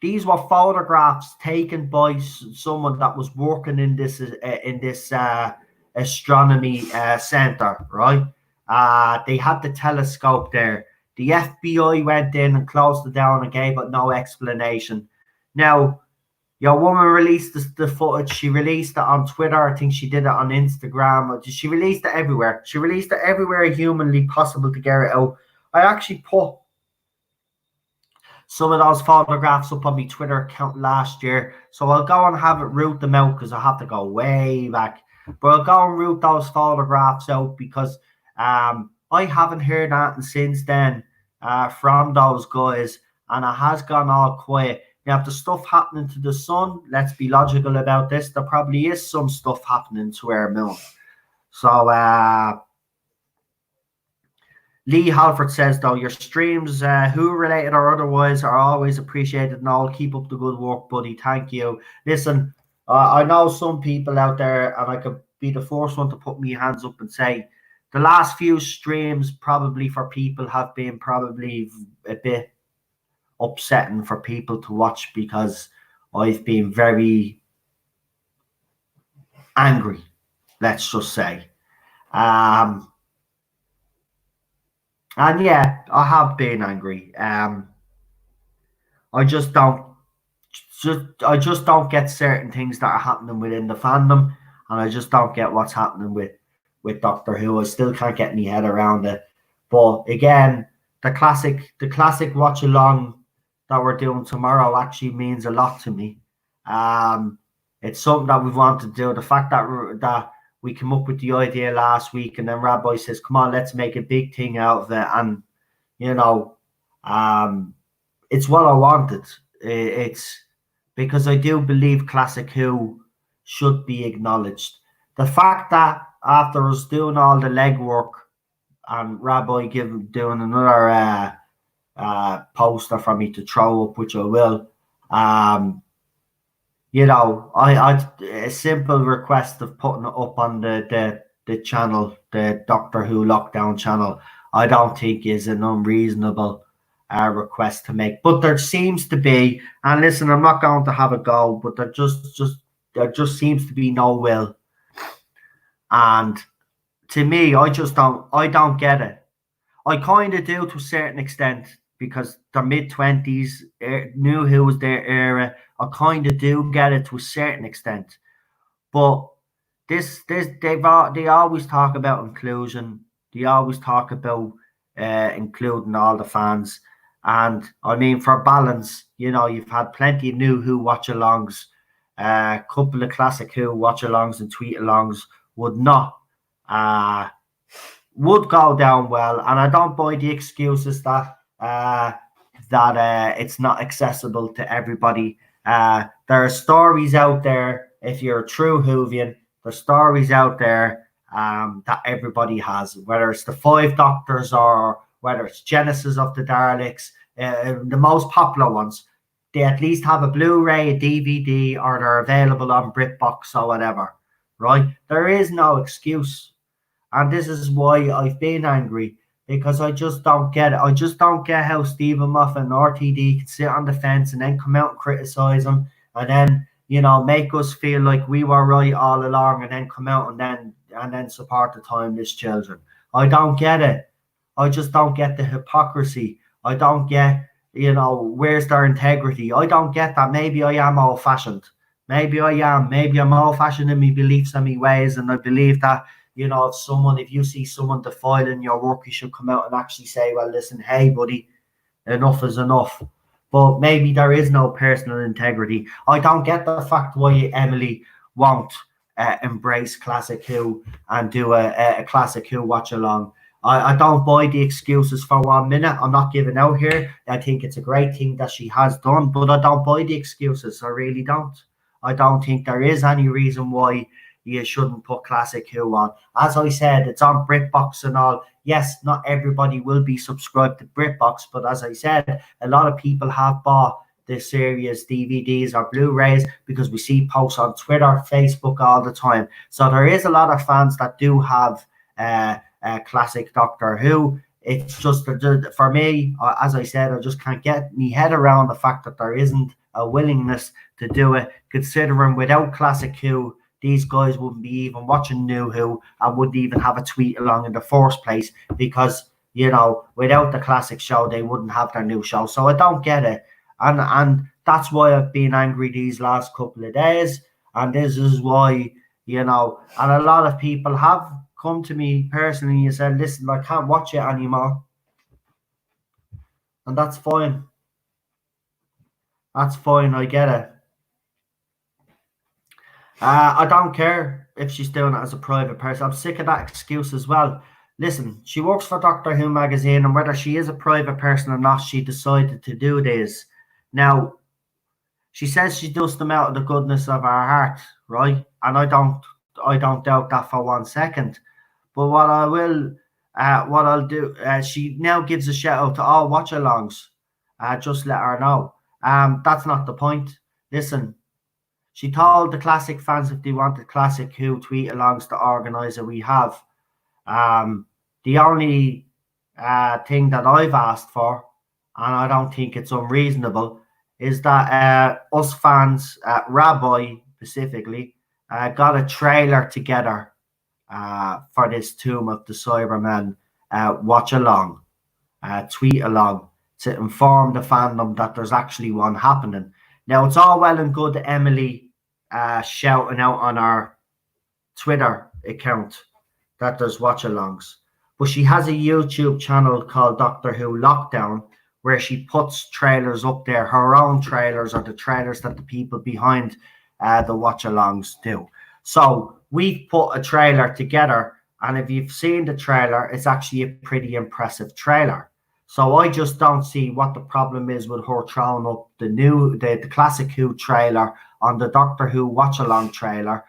[SPEAKER 1] these were photographs taken by someone that was working in this astronomy center, right? They had the telescope there. The FBI went in and closed it down and gave it no explanation. Now, your woman released the footage. She released it on Twitter. I think she did it on Instagram. She released it everywhere. She released it everywhere humanly possible to get it out. I actually put some of those photographs up on my Twitter account last year. So I'll go and have it root them out, because I have to go way back. But I'll go and root those photographs out, because I haven't heard anything since then from those guys, and it has gone all quiet. Now, if the stuff happening to the sun, let's be logical about this, there probably is some stuff happening to our moon. So Lee Halford says, though, your streams, who related or otherwise, are always appreciated, and all. Keep up the good work, buddy. Thank you. Listen, I know some people out there, and I could be the first one to put my hands up and say the last few streams probably for people have been probably a bit upsetting for people to watch, because I've been very angry, let's just say. And yeah, I have been angry. I just don't get certain things that are happening within the fandom, and I just don't get what's happening with Doctor Who. I still can't get my head around it. But again, the classic watch along that we're doing tomorrow actually means a lot to me. It's something that we've wanted to do. The fact that we came up with the idea last week, and then Rabbi says, come on, let's make a big thing out of it. And, it's what I wanted. It's because I do believe Classic Who should be acknowledged. The fact that after us doing all the legwork and Rabbi doing another poster for me to throw up, which I will, I a simple request of putting it up on the channel, the Doctor Who Lockdown channel, I don't think is an unreasonable request to make. But there seems to be, and listen, I'm not going to have a go, but there just seems to be no will. And to me, I don't get it. I kind of do to a certain extent, because their mid-20s, knew who was their era. I kind of do get it to a certain extent. But they always talk about inclusion. They always talk about including all the fans. And I mean, for balance, you've had plenty of new Who watch-alongs, a couple of Classic Who watch-alongs and tweet-alongs would go down well. And I don't buy the excuses that it's not accessible to everybody. There are stories out there, if you're a true Whovian, there's stories out there that everybody has, whether it's the 5 Doctors or whether it's Genesis of the Daleks, the most popular ones. They at least have a Blu-ray, a DVD, or they're available on BritBox or whatever, right? There is no excuse. And this is why I've been angry, because I just don't get it. I just don't get how Stephen Moffat and RTD can sit on the fence and then come out and criticize him, and then, make us feel like we were right all along, and then come out and then support the timeless children. I don't get it. I just don't get the hypocrisy. I don't get, where's their integrity? I don't get that. Maybe I am old-fashioned. Maybe I am. Maybe I'm old-fashioned in my beliefs and my ways, and I believe that, if you see someone defiling your work, you should come out and actually say, well, listen, hey, buddy, enough is enough. but maybe there is no personal integrity. I don't get the fact why Emily won't embrace Classic Who and do a Classic Who watch along. I don't buy the excuses for 1 minute. I'm not giving out here. I think it's a great thing that she has done, but I don't buy the excuses. I really don't. I don't think there is any reason why you shouldn't put Classic Who on. As I said, it's on BritBox and all. Yes, not everybody will be subscribed to BritBox, but as I said, a lot of people have bought the series DVDs or Blu-rays because we see posts on Twitter, Facebook all the time. So there is a lot of fans that do have classic Doctor Who. It's just for me, as I said, I just can't get my head around the fact that there isn't a willingness to do it, considering without Classic Who, these guys wouldn't be even watching New Who and wouldn't even have a tweet along in the first place, because, you know, without the classic show, they wouldn't have their new show. So I don't get it. And that's why I've been angry these last couple of days. And this is why, you know, and a lot of people have come to me personally and said, listen, I can't watch it anymore. And that's fine. That's fine. I get it. I don't care if she's doing it as a private person. I'm sick of that excuse as well. Listen, she works for Doctor Who magazine, and whether she is a private person or not, she decided to do this. Now, she says she does them out of the goodness of her heart, right? And I don't doubt that for 1 second. But what I'll do, she now gives a shout out to all watch-alongs. Just let her know. That's not the point. Listen, she told the classic fans if they wanted Classic Who tweet alongs to organise it, we have. The only thing that I've asked for, and I don't think it's unreasonable, is that us fans, Rabbi specifically, got a trailer together for this Tomb of the Cybermen watch along, tweet along, to inform the fandom that there's actually one happening. Now, it's all well and good Emily shouting out on our Twitter account that there's watch-alongs, but she has a YouTube channel called Doctor Who Lockdown, where she puts trailers up there, her own trailers, or the trailers that the people behind the watch-alongs do. So we've put a trailer together, and if you've seen the trailer, it's actually a pretty impressive trailer. So I just don't see what the problem is with her throwing up the Classic Who trailer on the Doctor Who watch-along trailer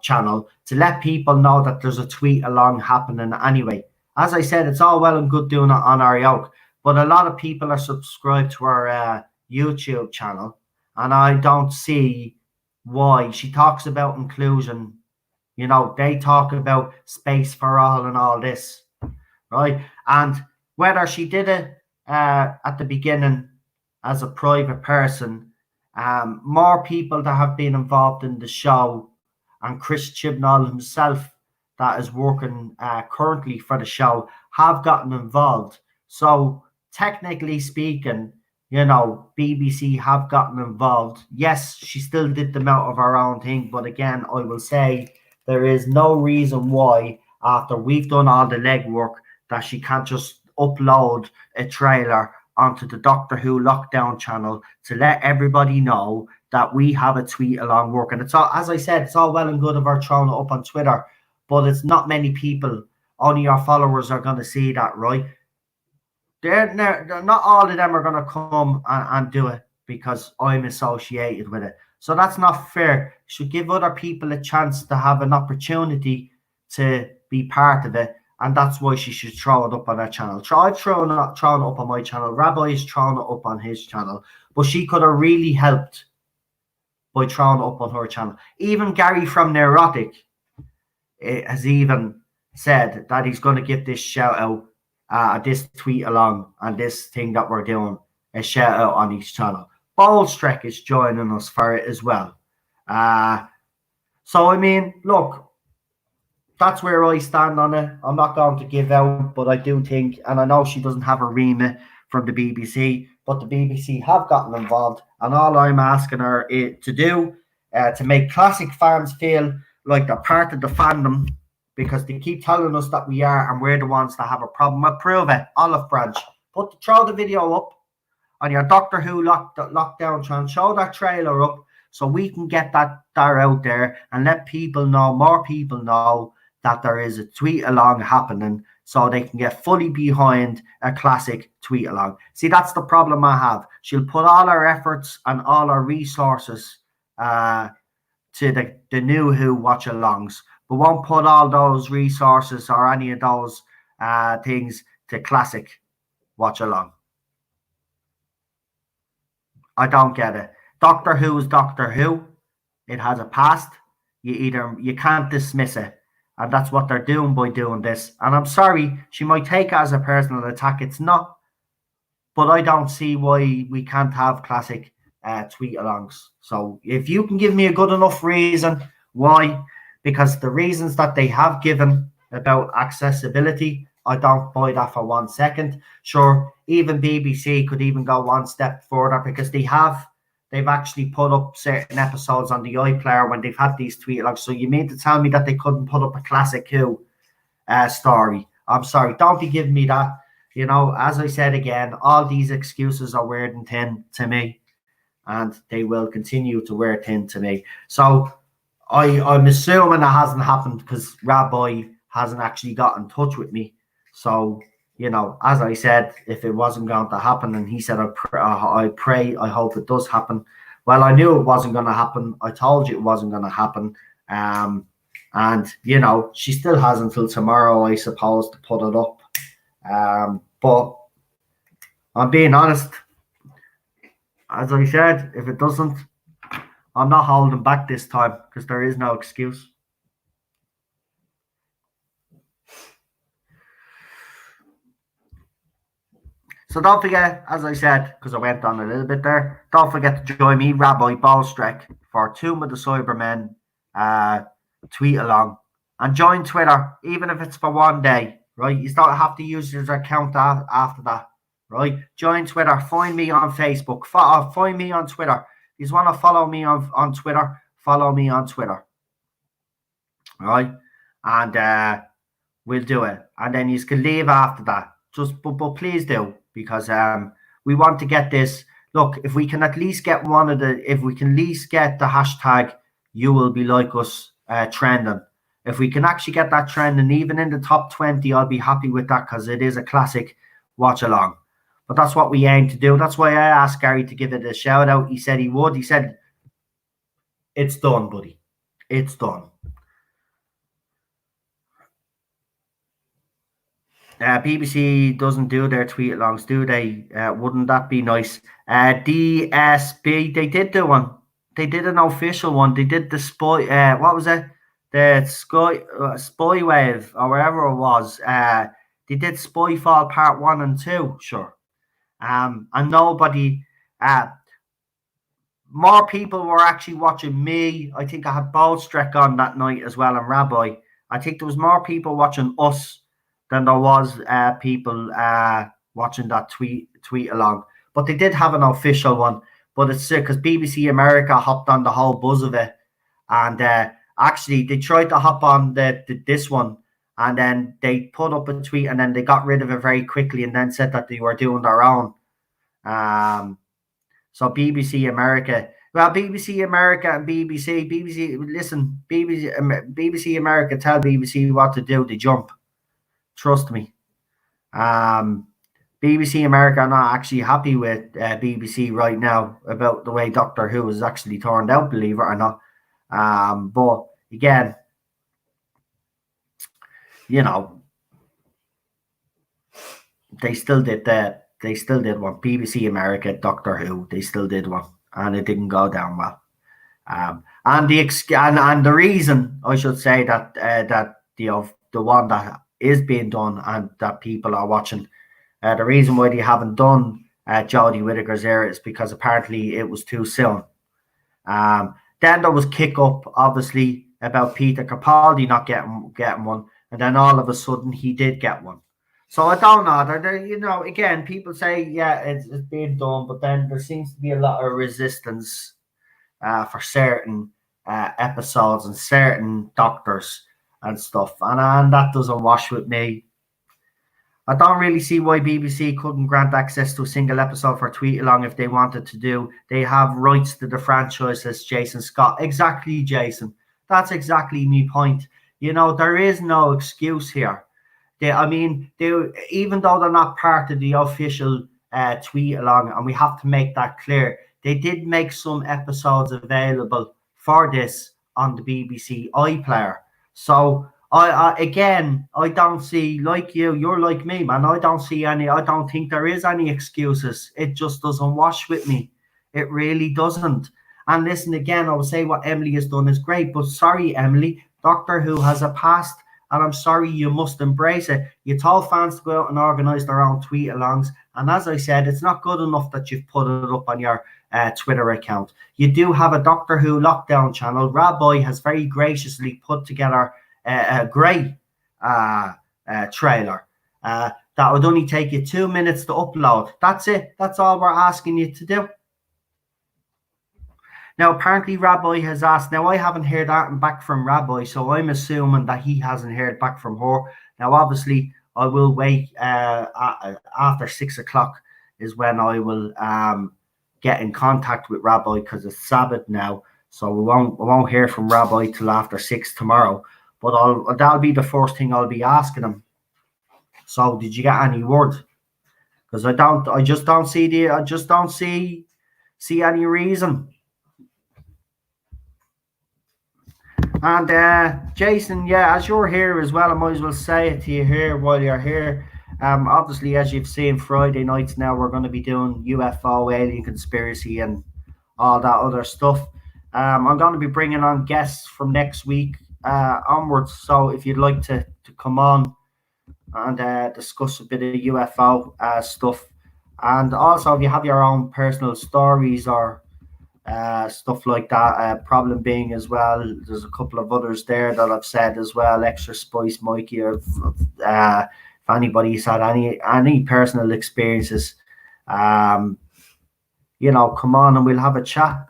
[SPEAKER 1] channel to let people know that there's a tweet along happening anyway. As I said, it's all well and good doing it on our yoke, but a lot of people are subscribed to our YouTube channel, and I don't see why. She talks about inclusion. You know, they talk about space for all and all this, right? And whether she did it at the beginning as a private person, more people that have been involved in the show, and Chris Chibnall himself that is working currently for the show, have gotten involved. So technically speaking, you know, BBC have gotten involved. Yes, she still did them out of her own thing, but again, I will say there is no reason why, after we've done all the legwork, that she can't just upload a trailer onto the Doctor Who Lockdown channel to let everybody know that we have a tweet along working. It's all, as I said, it's all well and good of her throwing it up on Twitter, but it's not many people. Only your followers are going to see that, right? They're not all of them are going to come and do it because I'm associated with it. So that's not fair. You should give other people a chance to have an opportunity to be part of it. And that's why she should throw it up on her channel. I've thrown it up on my channel. Rabbi is throwing it up on his channel. But she could have really helped by throwing it up on her channel. Even Gary from Neurotic has even said that he's going to give this shout out, this tweet along, and this thing that we're doing, a shout out on each channel. Bolstrek is joining us for it as well. So, I mean, look, that's where I stand on it. I'm not going to give out, but I do think, and I know she doesn't have a remit from the BBC, but the BBC have gotten involved, and all I'm asking her to do to make classic fans feel like they're part of the fandom, because they keep telling us that we are, and we're the ones that have a problem. I'll prove it. Olive Branch, throw the video up. on your Doctor Who lockdown channel. Show that trailer up so we can get that out there and let people know, more people know, that there is a tweet along happening, so they can get fully behind a classic tweet along. See, that's the problem I have. She'll put all her efforts and all her resources to the new Who watch alongs, but won't put all those resources or any of those things to classic watch along. I don't get it. Doctor Who is Doctor Who. It has a past. You can't dismiss it. And that's what they're doing by doing this. And I'm sorry, she might take it as a personal attack. It's not. But I don't see why we can't have classic tweet alongs. So if you can give me a good enough reason why, because the reasons that they have given about accessibility, I don't buy that for 1 second. Sure, even BBC could even go one step further, because they've actually put up certain episodes on the iPlayer when they've had these tweet alongs. So you mean to tell me that they couldn't put up a classic Who story? I'm sorry, don't be giving me that. You know, as I said again, all these excuses are weird and thin to me, and they will continue to wear thin to me. So I'm assuming that hasn't happened because Rabbi hasn't actually got in touch with me. So, you know, as I said, if it wasn't going to happen, and he said, I pray, I hope it does happen. Well, I knew it wasn't going to happen. I told you it wasn't going to happen. And, you know, she still has until tomorrow, I suppose, to put it up. But I'm being honest. As I said, if it doesn't, I'm not holding back this time, because there is no excuse. So don't forget, as I said, because I went on a little bit there, don't forget to join me, Rabbi Bolstrek, for Tomb of the Cybermen tweet along. And join Twitter, even if it's for 1 day, right? You don't have to use your account after that, right? Join Twitter. Find me on Facebook. Find me on Twitter. If you want to follow me on Twitter, follow me on Twitter. Right? And we'll do it. And then you can leave after that. But please do, because we want to get this. Look, if we can at least get if we can at least get the hashtag "You Will Be Like Us" trending. If we can actually get that trending, even in the top 20, I'll be happy with that, because it is a classic watch along. But that's what we aim to do. That's why I asked Gary to give it a shout out. He said he would. He said, "It's done, buddy. It's done." BBC doesn't do their tweet alongs, do they? Wouldn't that be nice? DSB, they did do one. They did an official one. They did the spy. What was it? The Spy Wave, or whatever it was. They did Spyfall Part 1 and 2. Sure. And nobody. More people were actually watching me. I think I had Bolstrek on that night as well, and Rabbi. I think there was more people watching us than there was people watching that tweet along. But they did have an official one. But it's because BBC America hopped on the whole buzz of it. And actually, they tried to hop on this one. And then they put up a tweet, and then they got rid of it very quickly, and then said that they were doing their own. So BBC America. Well, BBC America and listen, BBC America tell BBC what to do. They jump. Trust me. BBC America are not actually happy with BBC right now about the way Doctor Who has actually turned out, believe it or not. But again, you know, they still did that. They still did one. BBC America, Doctor Who, they still did one, and it didn't go down well. And the reason, I should say, that the one that is being done and that people are watching, the reason why they haven't done Jodie Whittaker's era is because apparently it was too soon. Then there was kick up, obviously, about Peter Capaldi not getting one, and then all of a sudden he did get one. So I don't know. You know, again, people say, yeah, it's being done, but then there seems to be a lot of resistance for certain episodes and certain doctors and stuff, and that doesn't wash with me. I don't really see why BBC couldn't grant access to a single episode for tweet along if they wanted to do. They have rights to the franchise, says Jason Scott. Exactly, Jason. That's exactly my point. There is no excuse here. Even though they're not part of the official tweet along, and we have to make that clear, they did make some episodes available for this on the BBC iPlayer. So I don't see, like you're like me, man. I don't think there is any excuses. It just doesn't wash with me. It really doesn't. And listen, again, I will say what Emily has done is great, but sorry, Emily, Doctor Who has a past, and I'm sorry, you must embrace it. You told fans to go out and organise their own tweet alongs, and as I said, it's not good enough that you've put it up on your Twitter account. You do have a Doctor Who lockdown channel. Rabbi has very graciously put together a great trailer that would only take you 2 minutes to upload. That's it. That's all we're asking you to do. Now, apparently, Rabbi has asked. Now, I haven't heard that back from Rabbi, so I'm assuming that he hasn't heard back from her. Now, obviously, I will wait after 6 o'clock is when I will get in contact with Rabbi, because it's Sabbath now, so we won't hear from Rabbi till after 6 tomorrow. But that'll be the first thing I'll be asking him. So, did you get any word? Because I just don't see any reason. And Jason, yeah, as you're here as well, I might as well say it to you here while you're here. Obviously, as you've seen, Friday nights now we're going to be doing UFO, alien conspiracy, and all that other stuff. I'm going to be bringing on guests from next week onwards. So if you'd like to come on and discuss a bit of UFO stuff, and also if you have your own personal stories or stuff like that, problem being as well, there's a couple of others there that I've said as well, Extra Spice Mikey, or if anybody's had any personal experiences, come on and we'll have a chat.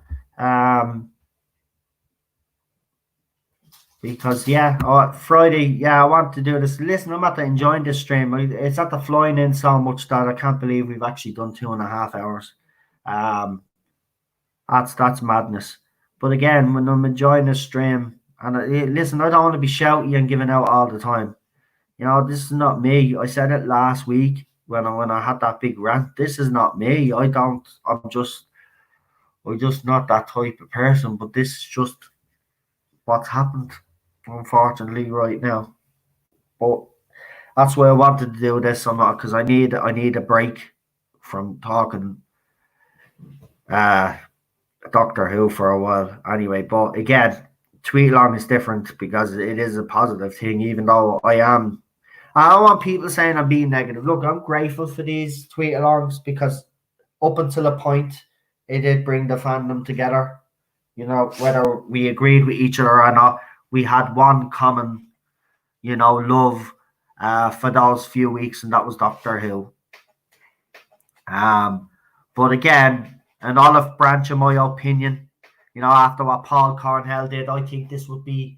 [SPEAKER 1] Because Friday, I want to do this. Listen, I'm at enjoying this stream. It's at the flying in so much that I can't believe we've actually done 2.5 hours. That's madness. But again, when I'm enjoying this stream, and listen, I don't want to be shouty and giving out all the time. This is not me. I said it last week when I had that big rant. This is not me. I'm just not that type of person. But this is just what's happened, unfortunately, right now. But that's why I wanted to do this, because I need a break from talking Doctor Who for a while anyway. But again, tweet along is different because it is a positive thing, even though I don't want people saying I'm being negative. Look, I'm grateful for these tweet alongs because up until a point it did bring the fandom together. Whether we agreed with each other or not, we had one common love for those few weeks, and that was Doctor Who. But again, an olive branch, in my opinion, after what Paul Cornell did, I think this would be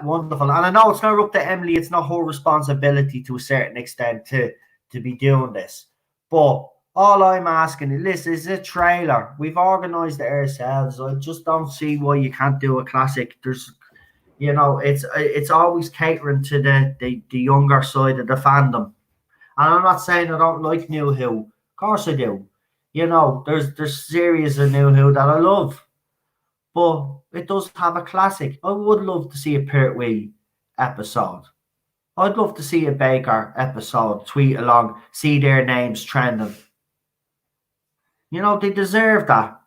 [SPEAKER 1] wonderful. And I know it's not up to Emily; it's not her responsibility to a certain extent to be doing this. But all I'm asking is, this is a trailer. We've organised it ourselves. I just don't see why you can't do a classic. There's, it's always catering to the younger side of the fandom. And I'm not saying I don't like New Who. Of course I do. There's series of New Who that I love. But it does have a classic. I would love to see a Pertwee episode. I'd love to see a Baker episode, tweet along, see their names trending. They deserve that.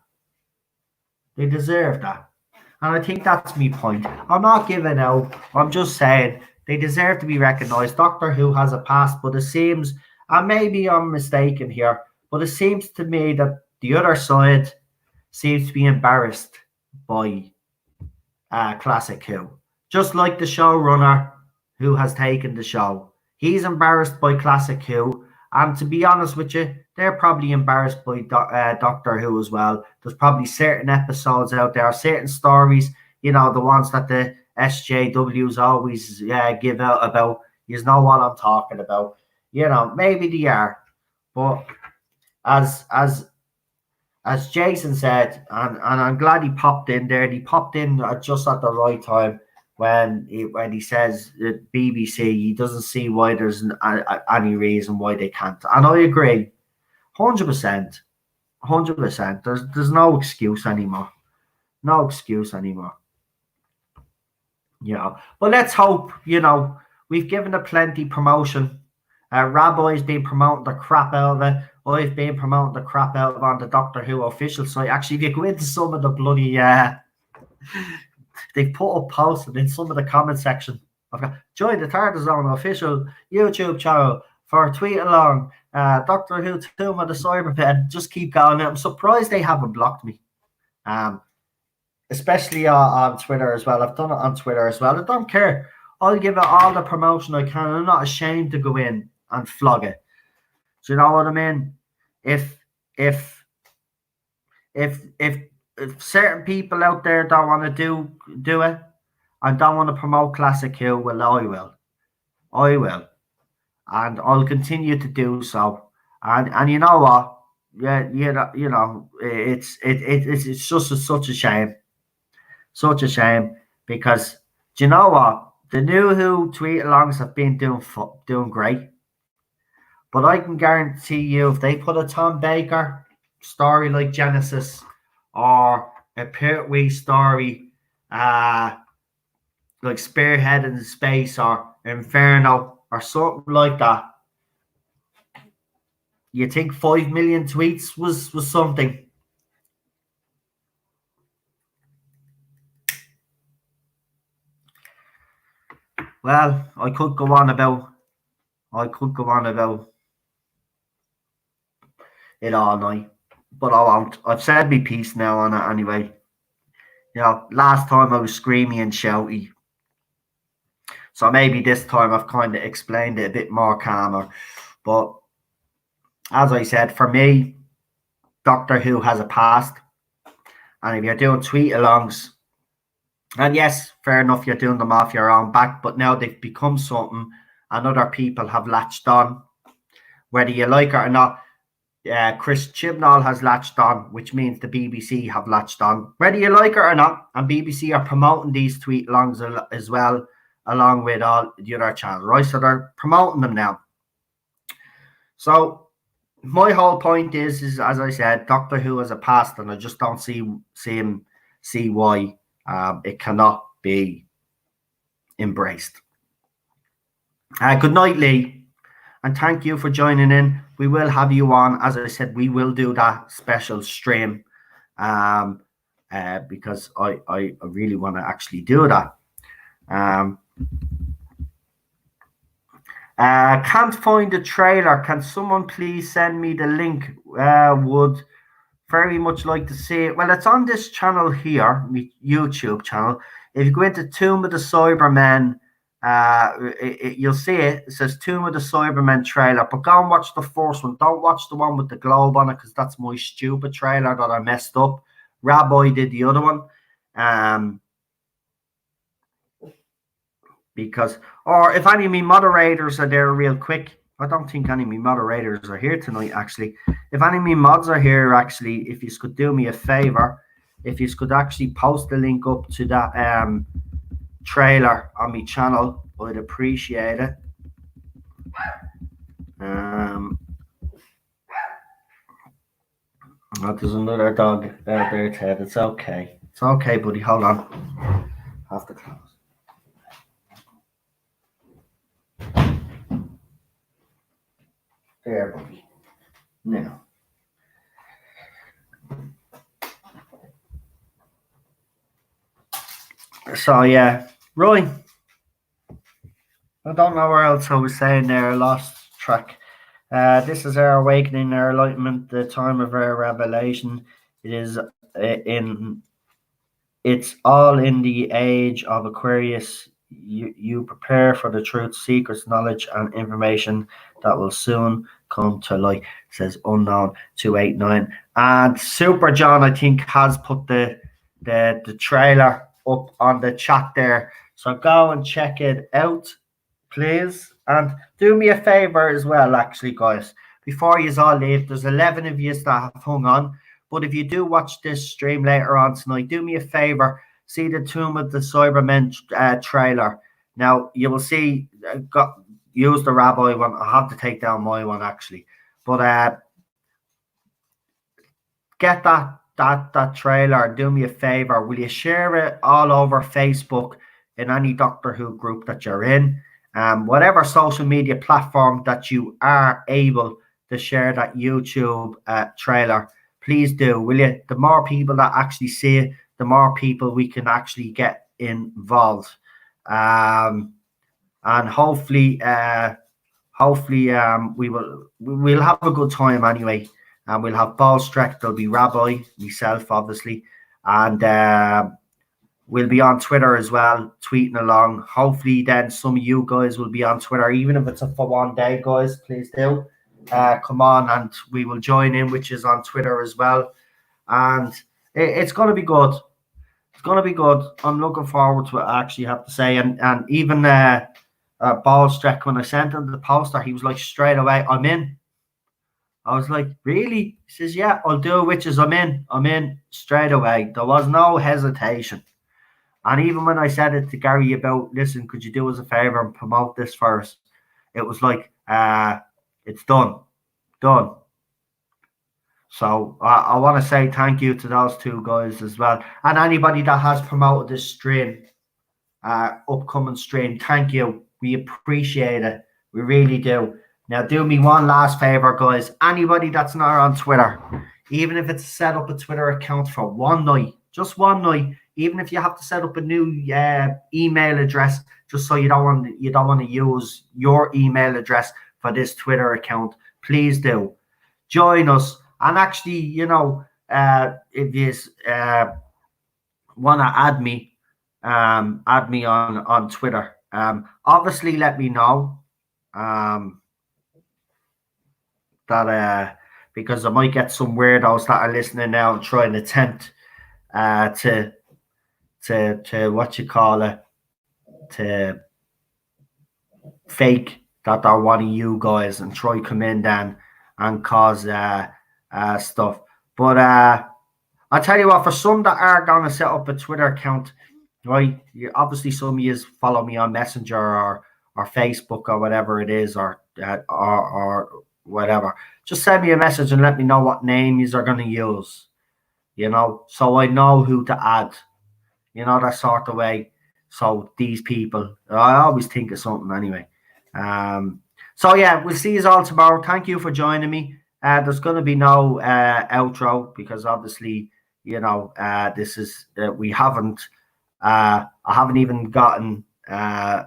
[SPEAKER 1] They deserve that. And I think that's my point. I'm not giving out. I'm just saying they deserve to be recognised. Doctor Who has a past, but it seems, and maybe I'm mistaken here, but it seems to me that the other side seems to be embarrassed by Classic Who. Just like the showrunner who has taken the show. He's embarrassed by Classic Who. And to be honest with you, they're probably embarrassed by Doctor Who as well. There's probably certain episodes out there, certain stories, the ones that the SJWs always give out about. You know what I'm talking about. You know, maybe they are, but as Jason said, and I'm glad he popped in there. He popped in just at the right time when he says that BBC, he doesn't see why there's any reason why they can't. And I agree, 100%, 100%. There's no excuse anymore. No excuse anymore. You know, but let's hope. You know, we've given it plenty promotion. Rabbi's been promoting the crap out of it. I've been promoting the crap out of on the Doctor Who official site. Actually, if you go into some of the bloody, they've put up posted in some of the comment section. I've got join the TARDIS Zone official YouTube channel for tweet along. Doctor Who Tomb of the Cybermen. Just keep going. I'm surprised they haven't blocked me. Especially on Twitter as well. I've done it on Twitter as well. I don't care. I'll give it all the promotion I can. I'm not ashamed to go in and flog it. Do you know what I mean? If certain people out there don't want to do it and don't want to promote Classic Who, well, I will, and I'll continue to do so. And you know what? Yeah, you know, it's just such a shame. Such a shame, because do you know what? The new Who tweet alongs have been doing great, but I can guarantee you, if they put a Tom Baker story like Genesis or a Pertwee story, like Spearhead in Space or Inferno or something like that, you think 5 million tweets was something? Well, I could go on about it all night, but I won't. I've said my piece now on it anyway. You know, last time I was screamy and shouty, so maybe this time I've kind of explained it a bit more calmer. But as I said, for me, Doctor Who has a past, and if you're doing tweet alongs, and yes, fair enough, you're doing them off your own back, but now they've become something and other people have latched on, whether you like it or not. Chris Chibnall has latched on, which means the BBC have latched on, whether you like it or not. And BBC are promoting these tweet alongs as well, along with all the other channels, right? So they're promoting them now. So my whole point is as I said, Doctor Who has a past, and I just don't see why it cannot be embraced. Good night, Lee, and thank you for joining in. We will have you on. As I said, we will do that special stream because I really want to actually do that. Can't find the trailer. Can someone please send me the link? Would very much like to see it. Well, it's on this channel here, my YouTube channel. If you go into Tomb of the Cybermen, you'll see it. It says Tomb of the Cybermen trailer, but go and watch the first one. Don't watch the one with the globe on it, because that's my stupid trailer that I messed up. Rabbi did the other one. Because, or if any of me moderators are there real quick, I don't think any of me moderators are here tonight, actually. If any of me mods are here, actually, if you could do me a favor, if you could actually post the link up to that trailer on my channel, I'd appreciate it. Oh, there's another dog out there, Ted. It's okay. It's okay, buddy. Hold on. Have to close. There, buddy. Now. So, yeah. Right. I don't know where else I was saying there. I lost track. This is our awakening, our enlightenment, the time of our revelation. It is it's all in the age of Aquarius. You prepare for the truth, secrets, knowledge, and information that will soon come to light. It says Unknown 289. And Super John, I think, has put the trailer up on the chat there. So go and check it out, please. And do me a favor as well, actually, guys. Before you all leave, there's 11 of you that have hung on. But if you do watch this stream later on tonight, do me a favor. See the Tomb of the Cybermen trailer. Now, you will see, use the Rabbi one. I have to take down my one, actually. But get that trailer and do me a favor. Will you share it all over Facebook in any Doctor Who group that you're in? Whatever social media platform that you are able to share that YouTube trailer, please do, will you? The more people that actually see it, the more people we can actually get involved. And hopefully we'll have a good time anyway. And we'll have Ballstreck, there'll be Rabbi, myself, obviously, and we'll be on Twitter as well, tweeting along. Hopefully, then some of you guys will be on Twitter, even if it's for one day, guys. Please do come on, and we will join in, which is on Twitter as well. And it's going to be good. It's going to be good. I'm looking forward to it, I actually have to say. And even Ballstreck, when I sent him the poster, he was like straight away, I'm in. I was like, really? He says, yeah, I'll do it, which is I'm in straight away. There was no hesitation. And even when I said it to Gary about, listen, could you do us a favor and promote this first? It was like, it's done. So I want to say thank you to those two guys as well. And anybody that has promoted this stream, upcoming stream, thank you. We appreciate it. We really do. Now, do me one last favor, guys. Anybody that's not on Twitter, even if it's set up a Twitter account for one night, just one night, even if you have to set up a new email address, just so you don't want to use your email address for this Twitter account, please do join us. And actually, if you want to add me on Twitter. Obviously, let me know. That because I might get some weirdos that are listening now and try and attempt to what you call it, to fake that they're one of you guys and try come in then and cause stuff. But I'll tell you what, for some that are gonna set up a Twitter account, right? Obviously some of you follow me on Messenger or Facebook or whatever it is, or whatever. Just send me a message and let me know what name you are going to use, so I know who to add, that sort of way. So these people, I always think of something anyway. So yeah, we'll see you all tomorrow. Thank you for joining me. There's going to be no outro because obviously, this is we haven't. I haven't even gotten. So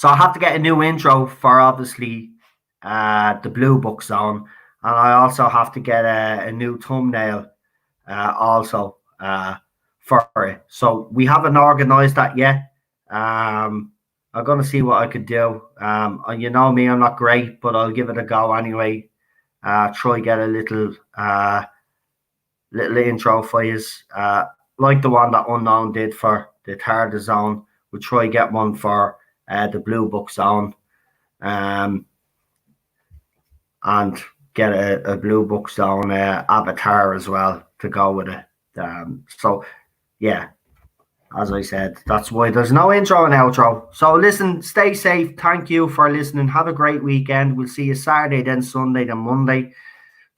[SPEAKER 1] I have to get a new intro for obviously the Bluebook zone, and I also have to get a new thumbnail also for it. So we haven't organized that yet. I'm gonna see what I could do. And you know me, I'm not great, but I'll give it a go anyway. Try get a little intro for you, like the one that Unknown did for the Tarda zone. We'll try get one for the Bluebook zone. And get a Bluebook zone avatar as well to go with it. So yeah, as I said, that's why there's no intro and outro. So listen, stay safe. Thank you for listening. Have a great weekend. We'll see you Saturday, then Sunday, then Monday.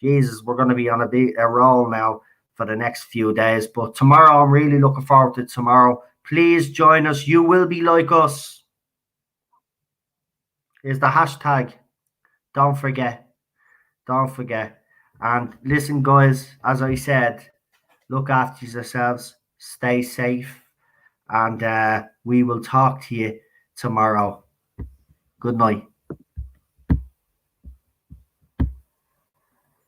[SPEAKER 1] Jesus, we're going to be on a roll now for the next few days. But tomorrow, I'm really looking forward to tomorrow. Please join us. You will be like us. Is the hashtag. Don't forget. And listen, guys, as I said, look after yourselves, stay safe, and we will talk to you tomorrow. Good night.